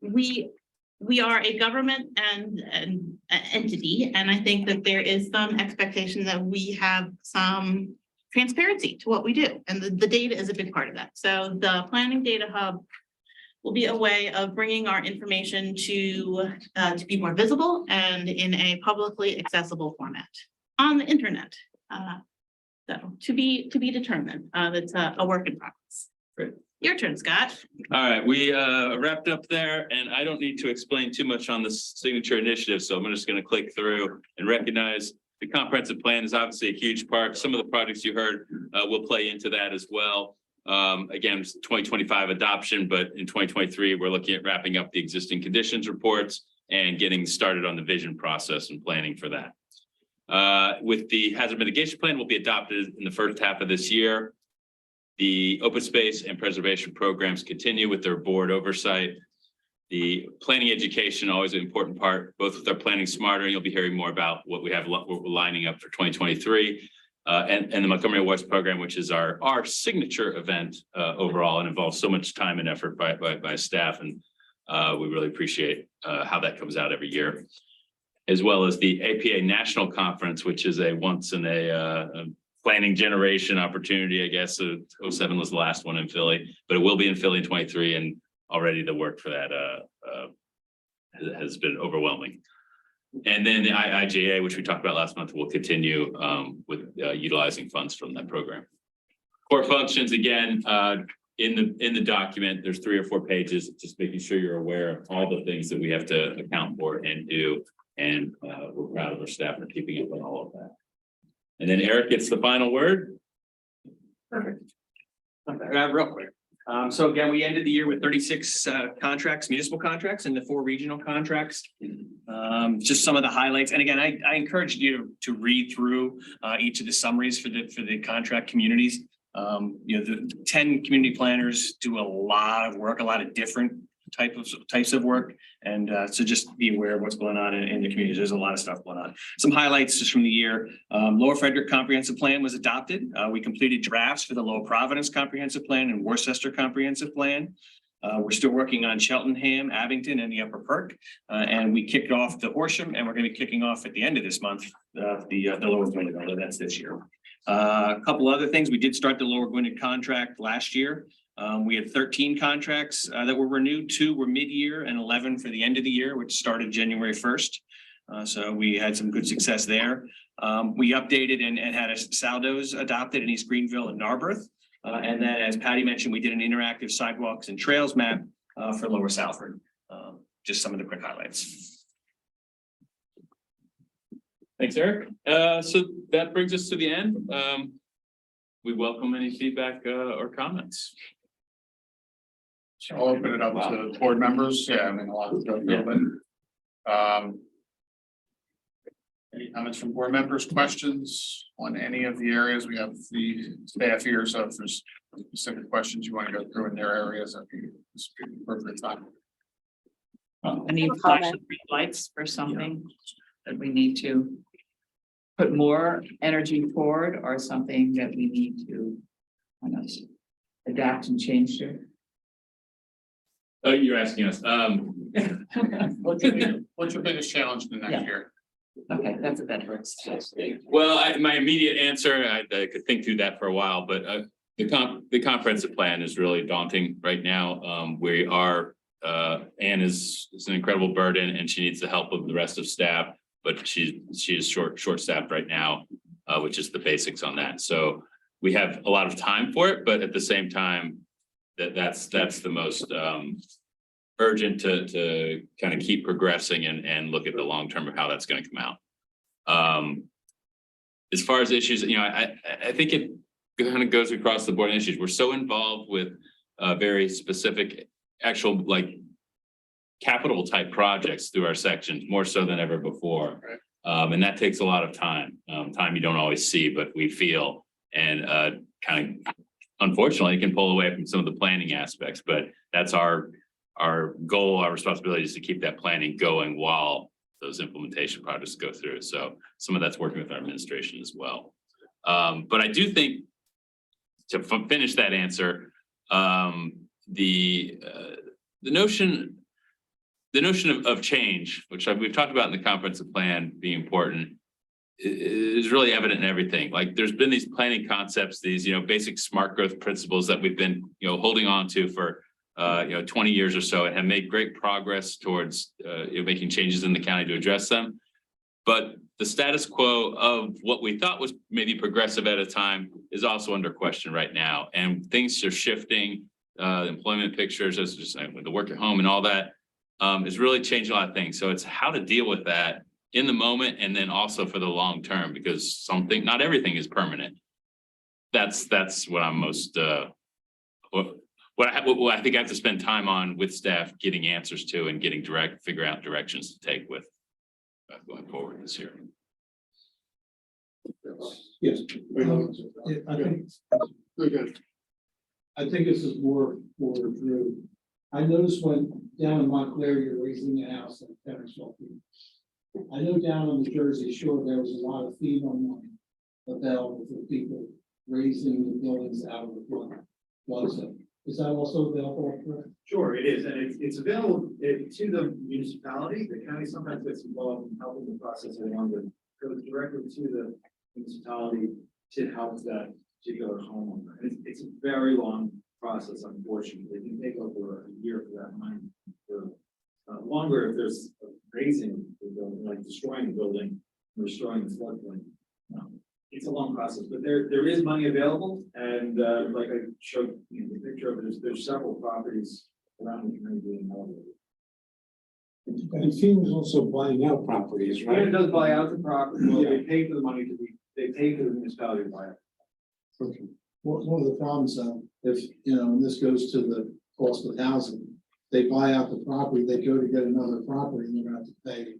We are a government and entity, and I think that there is some expectation that we have some transparency to what we do, and the data is a big part of that. So the Planning Data Hub will be a way of bringing our information to be more visible and in a publicly accessible format on the internet. So to be determined. That's a work in progress. Great. Your turn, Scott. all right. We wrapped up there, and I don't need to explain too much on the signature initiative, so I'm just going to click through and recognize the comprehensive plan is obviously a huge part. Some of the projects you heard will play into that as well. Again, it's 2025 adoption, but in 2023, we're looking at wrapping up the existing conditions reports and getting started on the vision process and planning for that. With the hazard mitigation plan will be adopted in the first half of this year. The open space and preservation programs continue with their board oversight. The planning education, always an important part, both with our Planning Smarter, and you'll be hearing more about what we're lining up for 2023. And the Montgomery Awards program, which is our signature event overall, and involves so much time and effort by staff, and we really appreciate how that comes out every year. As well as the APA National Conference, which is a once in a planning generation opportunity, I guess. 07 was the last one in Philly, but it will be in Philly in 23, and already the work for that has been overwhelming. And then the IIJA, which we talked about last month, will continue with utilizing funds from that program. Core functions, again, in the document, there's 3 or 4 pages, just making sure you're aware of all the things that we have to account for and do. And we're proud of our staff for keeping up on all of that. And then Eric gets the final word. Perfect. Real quick. So again, we ended the year with 36 contracts, municipal contracts, and the 4 regional contracts. Just some of the highlights. And again, I encourage you to read through each of the summaries for the contract communities. The 10 community planners do a lot of work, a lot of different types of work. And so just be aware of what's going on in the communities. There's a lot of stuff going on. Some highlights just from the year. Lower Frederick Comprehensive Plan was adopted. We completed drafts for the Lower Providence Comprehensive Plan and Worcester Comprehensive Plan. We're still working on Cheltenham, Abington, and the Upper Perk. And we kicked off the Horsham, and we're going to be kicking off at the end of this month, the Lower Gwynedd, although that's this year. A couple other things. We did start the Lower Gwynedd contract last year. We had 13 contracts that were renewed. 2 were mid-year and 11 for the end of the year, which started January 1st. So we had some good success there. We updated and had a Saldos adopted in East Greenville and Narberth. And then, as Patty mentioned, we did an interactive sidewalks and trails map for Lower Salford. Just some of the quick highlights. Thanks, Eric. So that brings us to the end. We welcome any feedback or comments. I'll open it up to board members. Yeah, I mean, a lot to go through, but any comments from board members, questions on any of the areas? We have the staff here, so if there's specific questions you want to go through in their areas, I think it's the appropriate time. Any flashing lights for something that we need to put more energy forward, or something that we need to adapt and change to? Oh, you're asking us. What's your biggest challenge in the next year? Okay, that's a better. Well, my immediate answer, I could think through that for a while, but the comprehensive plan is really daunting right now. We are, Anne is an incredible burden, and she needs the help of the rest of staff, but she is short-staffed right now, which is the basics on that. So we have a lot of time for it, but at the same time, that's the most urgent to kind of keep progressing and look at the long term of how that's going to come out. As far as issues, I think it kind of goes across the board issues. We're so involved with very specific actual capital type projects through our sections, more so than ever before. Right. And that takes a lot of time you don't always see, but we feel, and kind of unfortunately can pull away from some of the planning aspects, but that's our goal, our responsibility is to keep that planning going while those implementation projects go through. So some of that's working with our administration as well. But I do think, to finish that answer, the notion of change, which we've talked about in the comprehensive plan being important, is really evident in everything. Like, there's been these planning concepts, these basic smart growth principles that we've been holding on to for 20 years or so, and have made great progress towards making changes in the county to address them. But the status quo of what we thought was maybe progressive at a time is also under question right now, and things are shifting. Employment pictures, as just with the work at home and all that, is really changing a lot of things. So it's how to deal with that in the moment, and then also for the long term, because not everything is permanent. That's what I'm most what I think I have to spend time on with staff, getting answers to, and figure out directions to take with going forward this year. Yes. I think this is more Drew. I noticed when down in Montclair, you're raising a house at 10 or 12 feet. I know down on the Jersey Shore, there was a lot of FEMA money available for people raising the buildings out of the flood zone. Is that also available? Sure, it is, and it's available to the municipality. The county sometimes gets involved in helping the process along with, goes directly to the municipality to help that particular homeowner. It's a very long process, unfortunately. It can take over a year for that money. Longer if there's raising the building, like destroying the building, destroying the floodplain. It's a long process, but there is money available, and like I showed you the picture of it, there's several properties around the community being elevated. And FEMA is also buying out properties, right? FEMA does buy out the property. Well, they pay for the money they pay for the municipality to buy it. Okay. One of the problems if, you know, and this goes to the cost of housing, they buy out the property, they go to get another property, and they're gonna have to pay,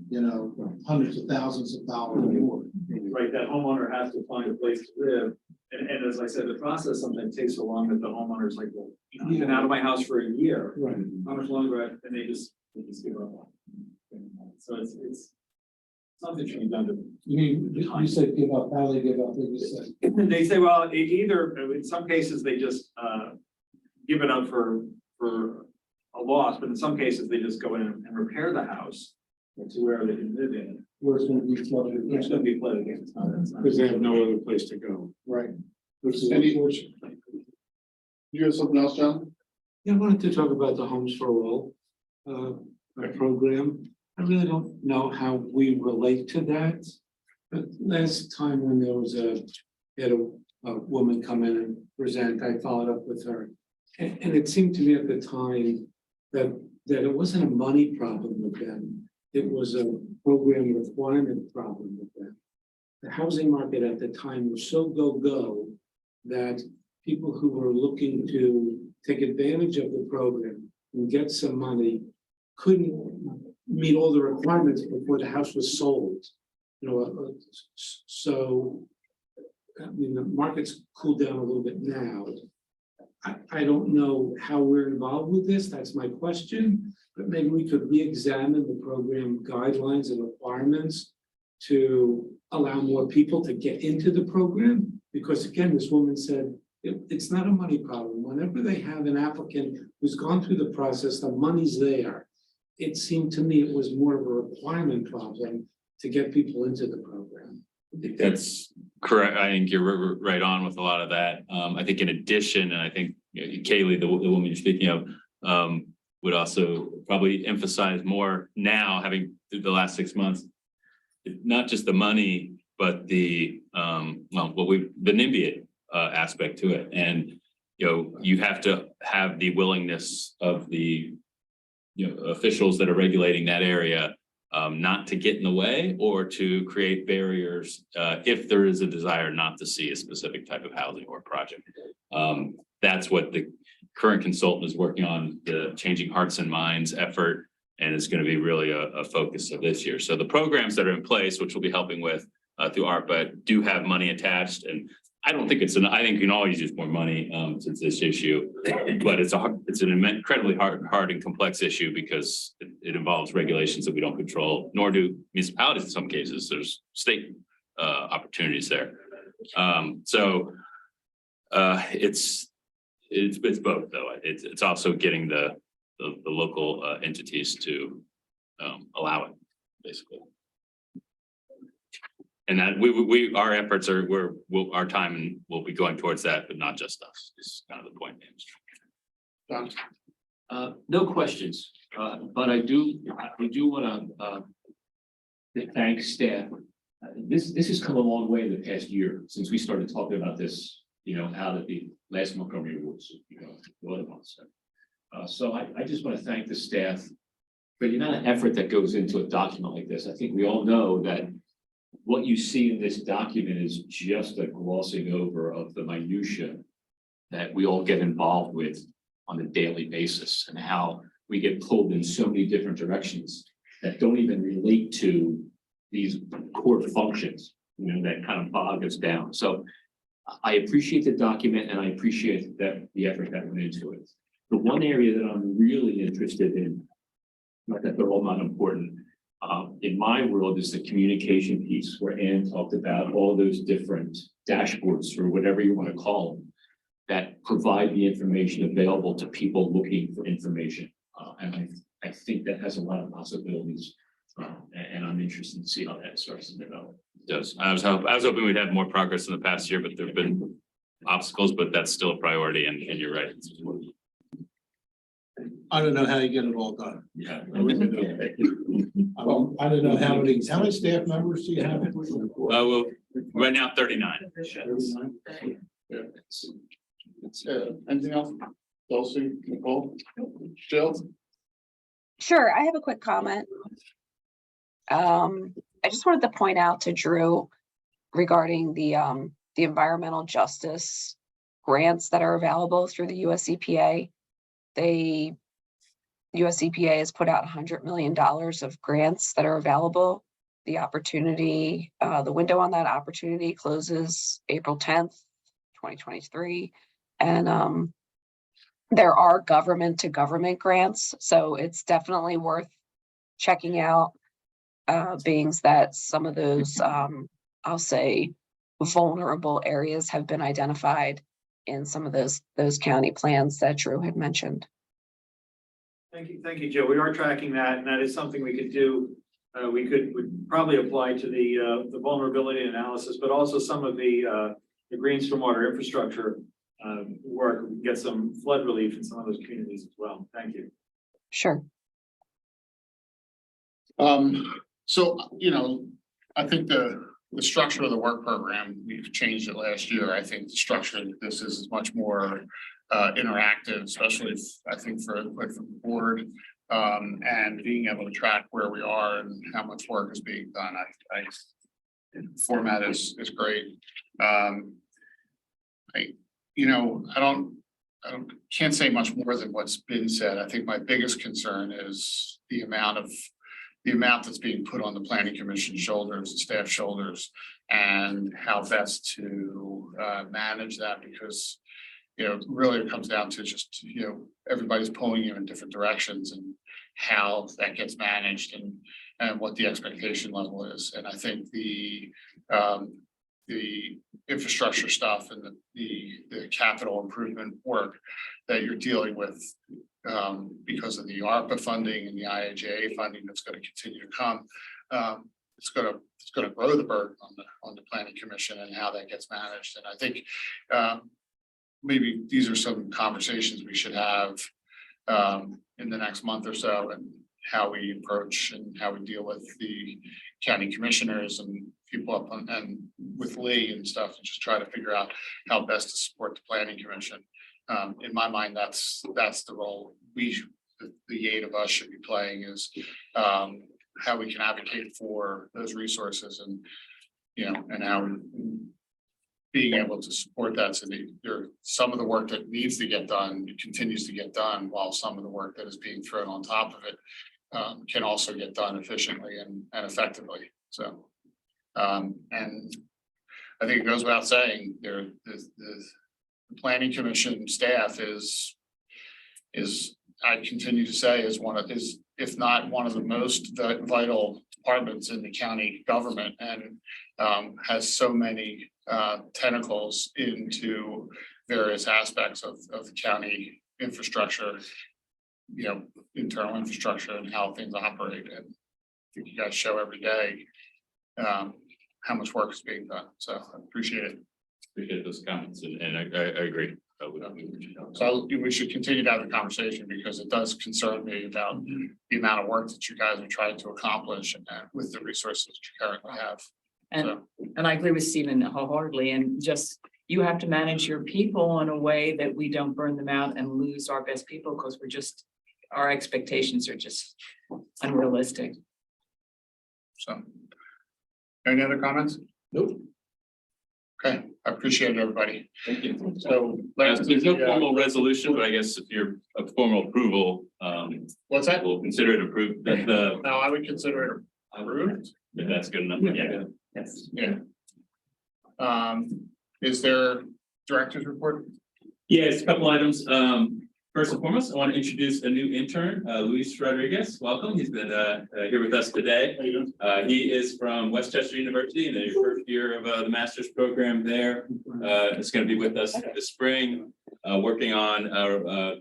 you know, hundreds of thousands of dollars more. Right, that homeowner has to find a place to live. And as I said, the process sometimes takes so long that the homeowner's like, well, you know, I've been out of my house for a year. Right. How much longer? And they just give up on it. So it's something should be done to. You said give up, how they give up, they just said. They say, well, either, in some cases, they just give it up for a loss, but in some cases, they just go in and repair the house to where they can live in. Where it's gonna be flooded. It's gonna be flooded again. Because they have no other place to go. Right. Which is Any- unfortunate. You have something else, John? Yeah, I wanted to talk about the Homes for All program. I really don't know how we relate to that. But last time when there was had a woman come in and present, I followed up with her. And it seemed to me at the time that it wasn't a money problem with them. It was a program requirement problem with them. The housing market at the time was so go that people who were looking to take advantage of the program and get some money couldn't meet all the requirements before the house was sold. You know, so I mean, the market's cooled down a little bit now. I don't know how we're involved with this. That's my question. But maybe we could re-examine the program guidelines and requirements to allow more people to get into the program. Because again, this woman said, it's not a money problem. Whenever they have an applicant who's gone through the process, the money's there. It seemed to me it was more of a requirement problem to get people into the program. I think that's correct. I think you're right on with a lot of that. I think in addition, and I think Kaylee, the woman you're speaking of, would also probably emphasize more now, having through the last 6 months, not just the money, but the the NIMBY aspect to it. And you have to have the willingness of the officials that are regulating that area not to get in the way or to create barriers if there is a desire not to see a specific type of housing or project. That's what the current consultant is working on, the Changing Hearts and Minds effort, and it's going to be really a focus of this year. So the programs that are in place, which we'll be helping with through ARPA, do have money attached, and I don't think I think you can always use more money since this issue, but it's an incredibly hard and complex issue because it involves regulations that we don't control, nor do municipalities in some cases. There's state opportunities there. It's both though. It's also getting the local entities to allow it, basically. And that our efforts are, our time will be going towards that, but not just us. Is kind of the point. No questions, but we do want to thank staff. This has come a long way in the past year since we started talking about this, out at the last Montgomery Awards, the other months. So I just want to thank the staff for the amount of effort that goes into a document like this. I think we all know that what you see in this document is just a glossing over of the minutia that we all get involved with on a daily basis, and how we get pulled in so many different directions that don't even relate to these core functions, that kind of bog us down. So I appreciate the document and I appreciate the effort that went into it. The one area that I'm really interested in, not that they're all not important, in my world is the communication piece where Ann talked about all those different dashboards or whatever you want to call them that provide the information available to people looking for information. And I think that has a lot of possibilities. And I'm interested to see how that starts to develop. It does. I was hoping we'd have more progress in the past year, but there've been obstacles, but that's still a priority. And you're right. I don't know how you get it all done. Yeah. I don't know how many staff members do you have? Well, right now 39. Anything else? Chelsea, Nicole, Jill? Sure, I have a quick comment. I just wanted to point out to Drew regarding the environmental justice grants that are available through the US EPA. US EPA has put out $100 million of grants that are available. The opportunity, the window on that opportunity closes April 10th, 2023. And there are government to government grants, so it's definitely worth checking out, being that some of those, I'll say, vulnerable areas have been identified in some of those county plans that Drew had mentioned. Thank you, Joe. We are tracking that, and that is something we could do. Would probably apply to the vulnerability analysis, but also some of the green stormwater infrastructure work. We can get some flood relief in some of those communities as well. Thank you. Sure. So, I think the structure of the work program, we've changed it last year. I think the structure of this is much more interactive, especially I think for input from the board, and being able to track where we are and how much work is being done. Format is great. Can't say much more than what's been said. I think my biggest concern is the amount that's being put on the planning commission shoulders, the staff shoulders, and how best to manage that, because really it comes down to just everybody's pulling you in different directions, and how that gets managed, and what the expectation level is. And I think the infrastructure stuff and the capital improvement work that you're dealing with, because of the ARPA funding and the IIJA funding that's going to continue to come, it's going to grow the burden on the planning commission and how that gets managed. And I think maybe these are some conversations we should have in the next month or so, and how we approach and how we deal with the county commissioners and people up on, and with Lee and stuff, and just try to figure out how best to support the planning commission. In my mind, that's the role the 8 of us should be playing, is how we can advocate for those resources, and and how being able to support that. So some of the work that needs to get done continues to get done, while some of the work that is being thrown on top of it can also get done efficiently and effectively. So, and I think it goes without saying, the planning commission staff is I continue to say is if not one of the most vital departments in the county government, and has so many tentacles into various aspects of the county infrastructure, internal infrastructure, and how things operate. And I think you guys show every day how much work is being done. So I appreciate it. Appreciate those comments, and I agree. So we should continue to have the conversation, because it does concern me about the amount of work that you guys are trying to accomplish, and with the resources that you currently have. And I agree with Stephen wholeheartedly, and just, you have to manage your people in a way that we don't burn them out and lose our best people, because our expectations are just unrealistic. So, any other comments? Nope. Okay, I appreciate it, everybody. Thank you. So there's no formal resolution, but I guess if you're a formal approval, what's that? We'll consider it approved. No, I would consider it approved. If that's good enough. Yeah. Yes. Yeah. Is there director's report? Yeah, it's a couple items. First and foremost, I want to introduce a new intern, Luis Rodriguez. Welcome. He's been here with us today. He is from Westchester University in the first year of the master's program there. It's going to be with us this spring, working on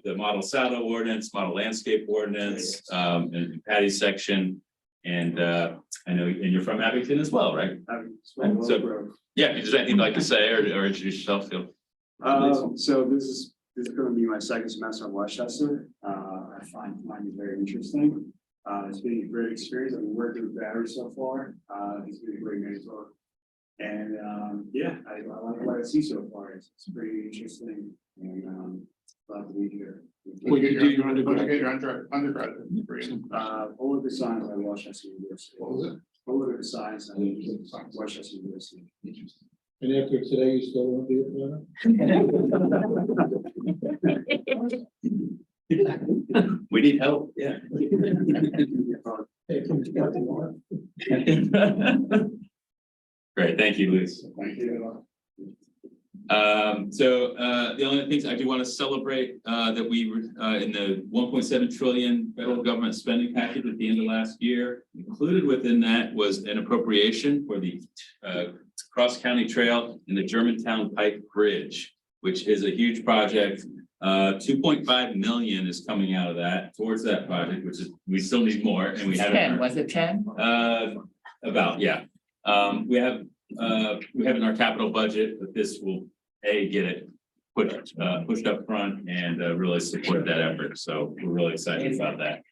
the model saddle ordinance, model landscape ordinance, and Patty's section. And I know, and you're from Abington as well, right? So, yeah, if there's anything you'd like to say or introduce yourself, feel. So this is going to be my second semester at Westchester. I find it very interesting. It's been a great experience. I've been working with Barry so far. He's been a great mentor. And yeah, I like what I see so far. It's pretty interesting, and glad to be here. Will you get your undergraduate degree? Political science at Washington University. What was it? Political science at Washington University. And after today, you still won't be We need help. Yeah. Great, thank you, Luis. Thank you. The only things I do want to celebrate, that we were, in the 1.7 trillion federal government spending package at the end of last year, included within that was an appropriation for the, cross-county trail in the Germantown Pike Bridge, which is a huge project. 2.5 million is coming out of that towards that project, which is, we still need more, and we haven't. Was it 10? About, yeah. We have in our capital budget, but this will get it pushed up front and really support that effort. So we're really excited about that.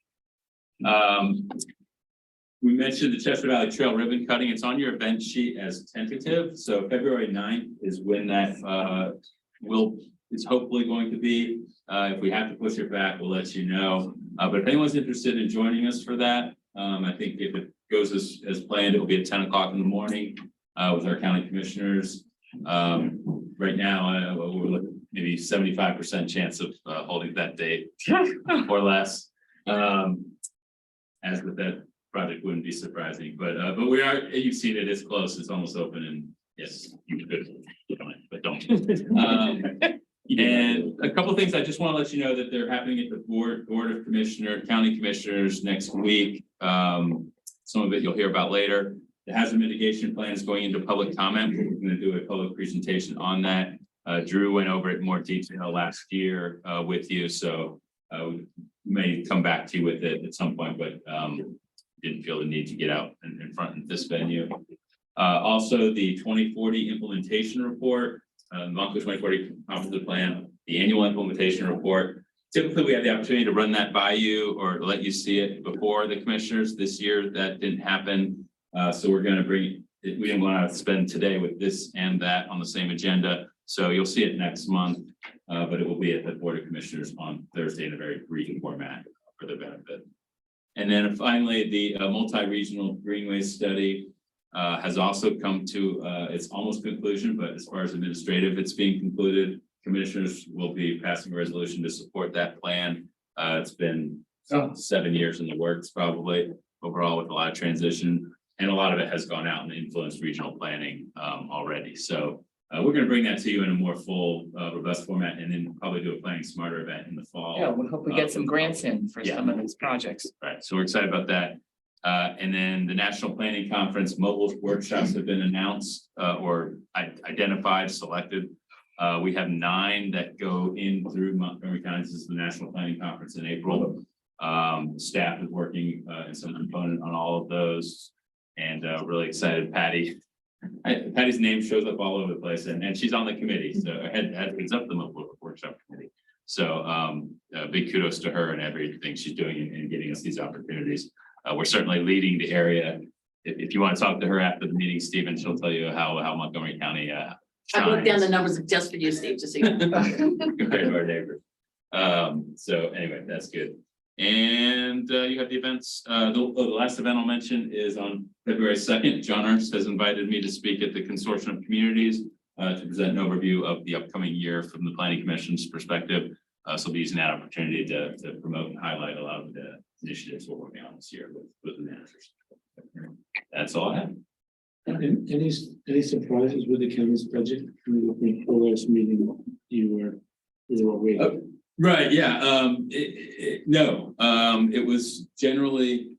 We mentioned the Chester Valley Trail ribbon cutting. It's on your event sheet as tentative. So February 9th is when that it's hopefully going to be. If we have to push it back, we'll let you know. But if anyone's interested in joining us for that, I think if it goes as planned, it will be at 10 o'clock in the morning with our county commissioners. Right now, we're looking maybe 75% chance of holding that date or less. As with that project wouldn't be surprising, but we are, you've seen it, it's close, it's almost open, and yes, you could join it, but don't. And a couple of things I just want to let you know that they're happening at the board of county commissioners next week. Some of it you'll hear about later. The hazard mitigation plan is going into public comment. We're going to do a public presentation on that. Drew went over it in more detail last year with you, so we may come back to you with it at some point, but didn't feel the need to get out in front of this venue. Also, the 2040 implementation report, Montco 2040 comprehensive plan, the annual implementation report. Typically, we have the opportunity to run that by you or let you see it before the commissioners. This year, that didn't happen. So we're going to we didn't want to spend today with this and that on the same agenda. So you'll see it next month, but it will be at the Board of Commissioners on Thursday in a very brief format for the benefit. And then finally, the multi-regional greenway study has also come to its almost conclusion, but as far as administrative, it's being concluded. Commissioners will be passing a resolution to support that plan. It's been 7 years in the works, probably overall, with a lot of transition, and a lot of it has gone out and influenced regional planning already. So we're going to bring that to you in a more full, robust format, and then probably do a Planning Smarter event in the fall. Yeah, we hope we get some grants in for some of these projects. Right, so we're excited about that. And then the National Planning Conference mobile workshops have been announced or identified, selected. We have 9 that go in through Montgomery County. This is the National Planning Conference in April. Staff is working in some component on all of those, and really excited. Patty's name shows up all over the place, and she's on the committee, so heads up the mobile workshop committee. So big kudos to her and everything she's doing in getting us these opportunities. We're certainly leading the area. If you want to talk to her after the meeting, Stephen, she'll tell you how Montgomery County I wrote down the numbers just for you, Steve, just so you know. compared to our neighbors. So anyway, that's good. And you have the events. The last event I'll mention is on February 2nd. John Ernst has invited me to speak at the Consortium of Communities to present an overview of the upcoming year from the Planning Commission's perspective. So we'll be using that opportunity to promote and highlight a lot of the initiatives we're working on this year with the managers. That's all I have. Any surprises with the county's budget? The last meeting you were away. Right, yeah, no, it was generally,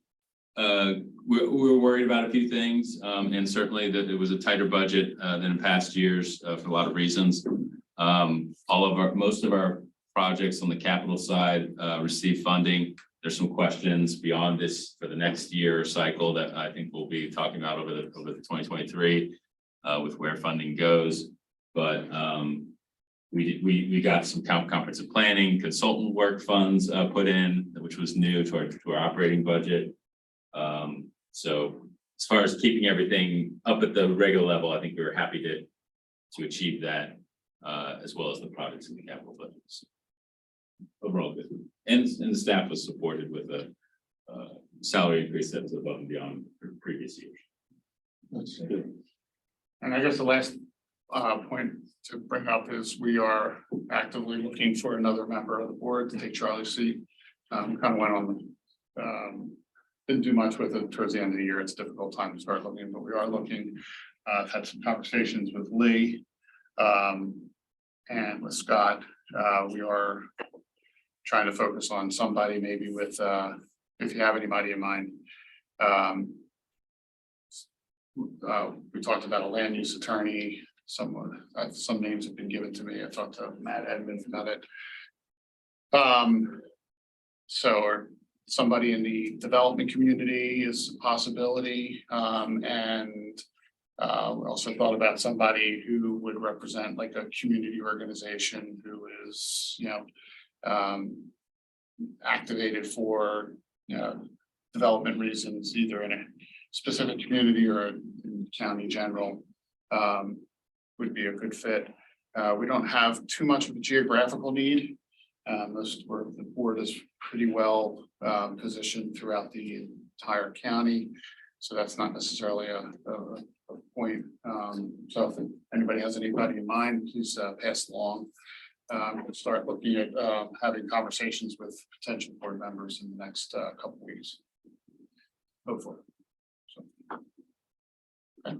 we were worried about a few things, and certainly that it was a tighter budget than in past years for a lot of reasons. Most of our projects on the capital side receive funding. There's some questions beyond this for the next year cycle that I think we'll be talking about over the 2023 with where funding goes, but we got some comprehensive planning consultant work funds put in, which was new to our operating budget. So as far as keeping everything up at the regular level, I think we were happy to achieve that as well as the projects in the capital budgets. Overall good, and the staff was supported with a salary increase that was above and beyond previous years. And I guess the last point to bring up is we are actively looking for another member of the board to take Charlie's seat. Kind of went on, didn't do much with it towards the end of the year. It's a difficult time to start looking, but we are looking. I've had some conversations with Lee and with Scott. We are trying to focus on somebody maybe with, if you have anybody in mind. We talked about a land use attorney, some names have been given to me. I talked to Matt Edmonds about it. Or somebody in the development community is a possibility. And we also thought about somebody who would represent like a community organization who is, activated for, development reasons, either in a specific community or in county general, would be a good fit. We don't have too much of a geographical need. The board is pretty well positioned throughout the entire county. So that's not necessarily a point. So if anybody has anybody in mind, please pass along. We'll start looking at having conversations with potential board members in the next couple weeks. Hopefully. So, okay.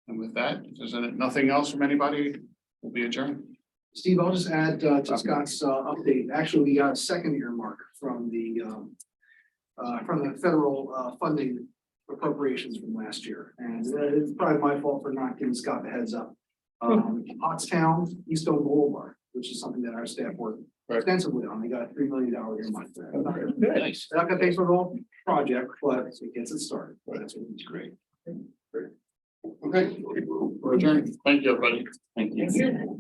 And with that, if there's nothing else from anybody, we'll be adjourned. Steve, I'll just add to Scott's update. Actually, we got a second earmark from the federal funding appropriations from last year. And it's probably my fault for not giving Scott the heads up. Pottstown, Eastone Boulevard, which is something that our staff worked extensively on. They got a $3 million earmark for that. Nice. They're not gonna pay for the whole project, but it gets it started. That's what it's great. Okay, we're adjourned. Thank you, everybody. Thank you.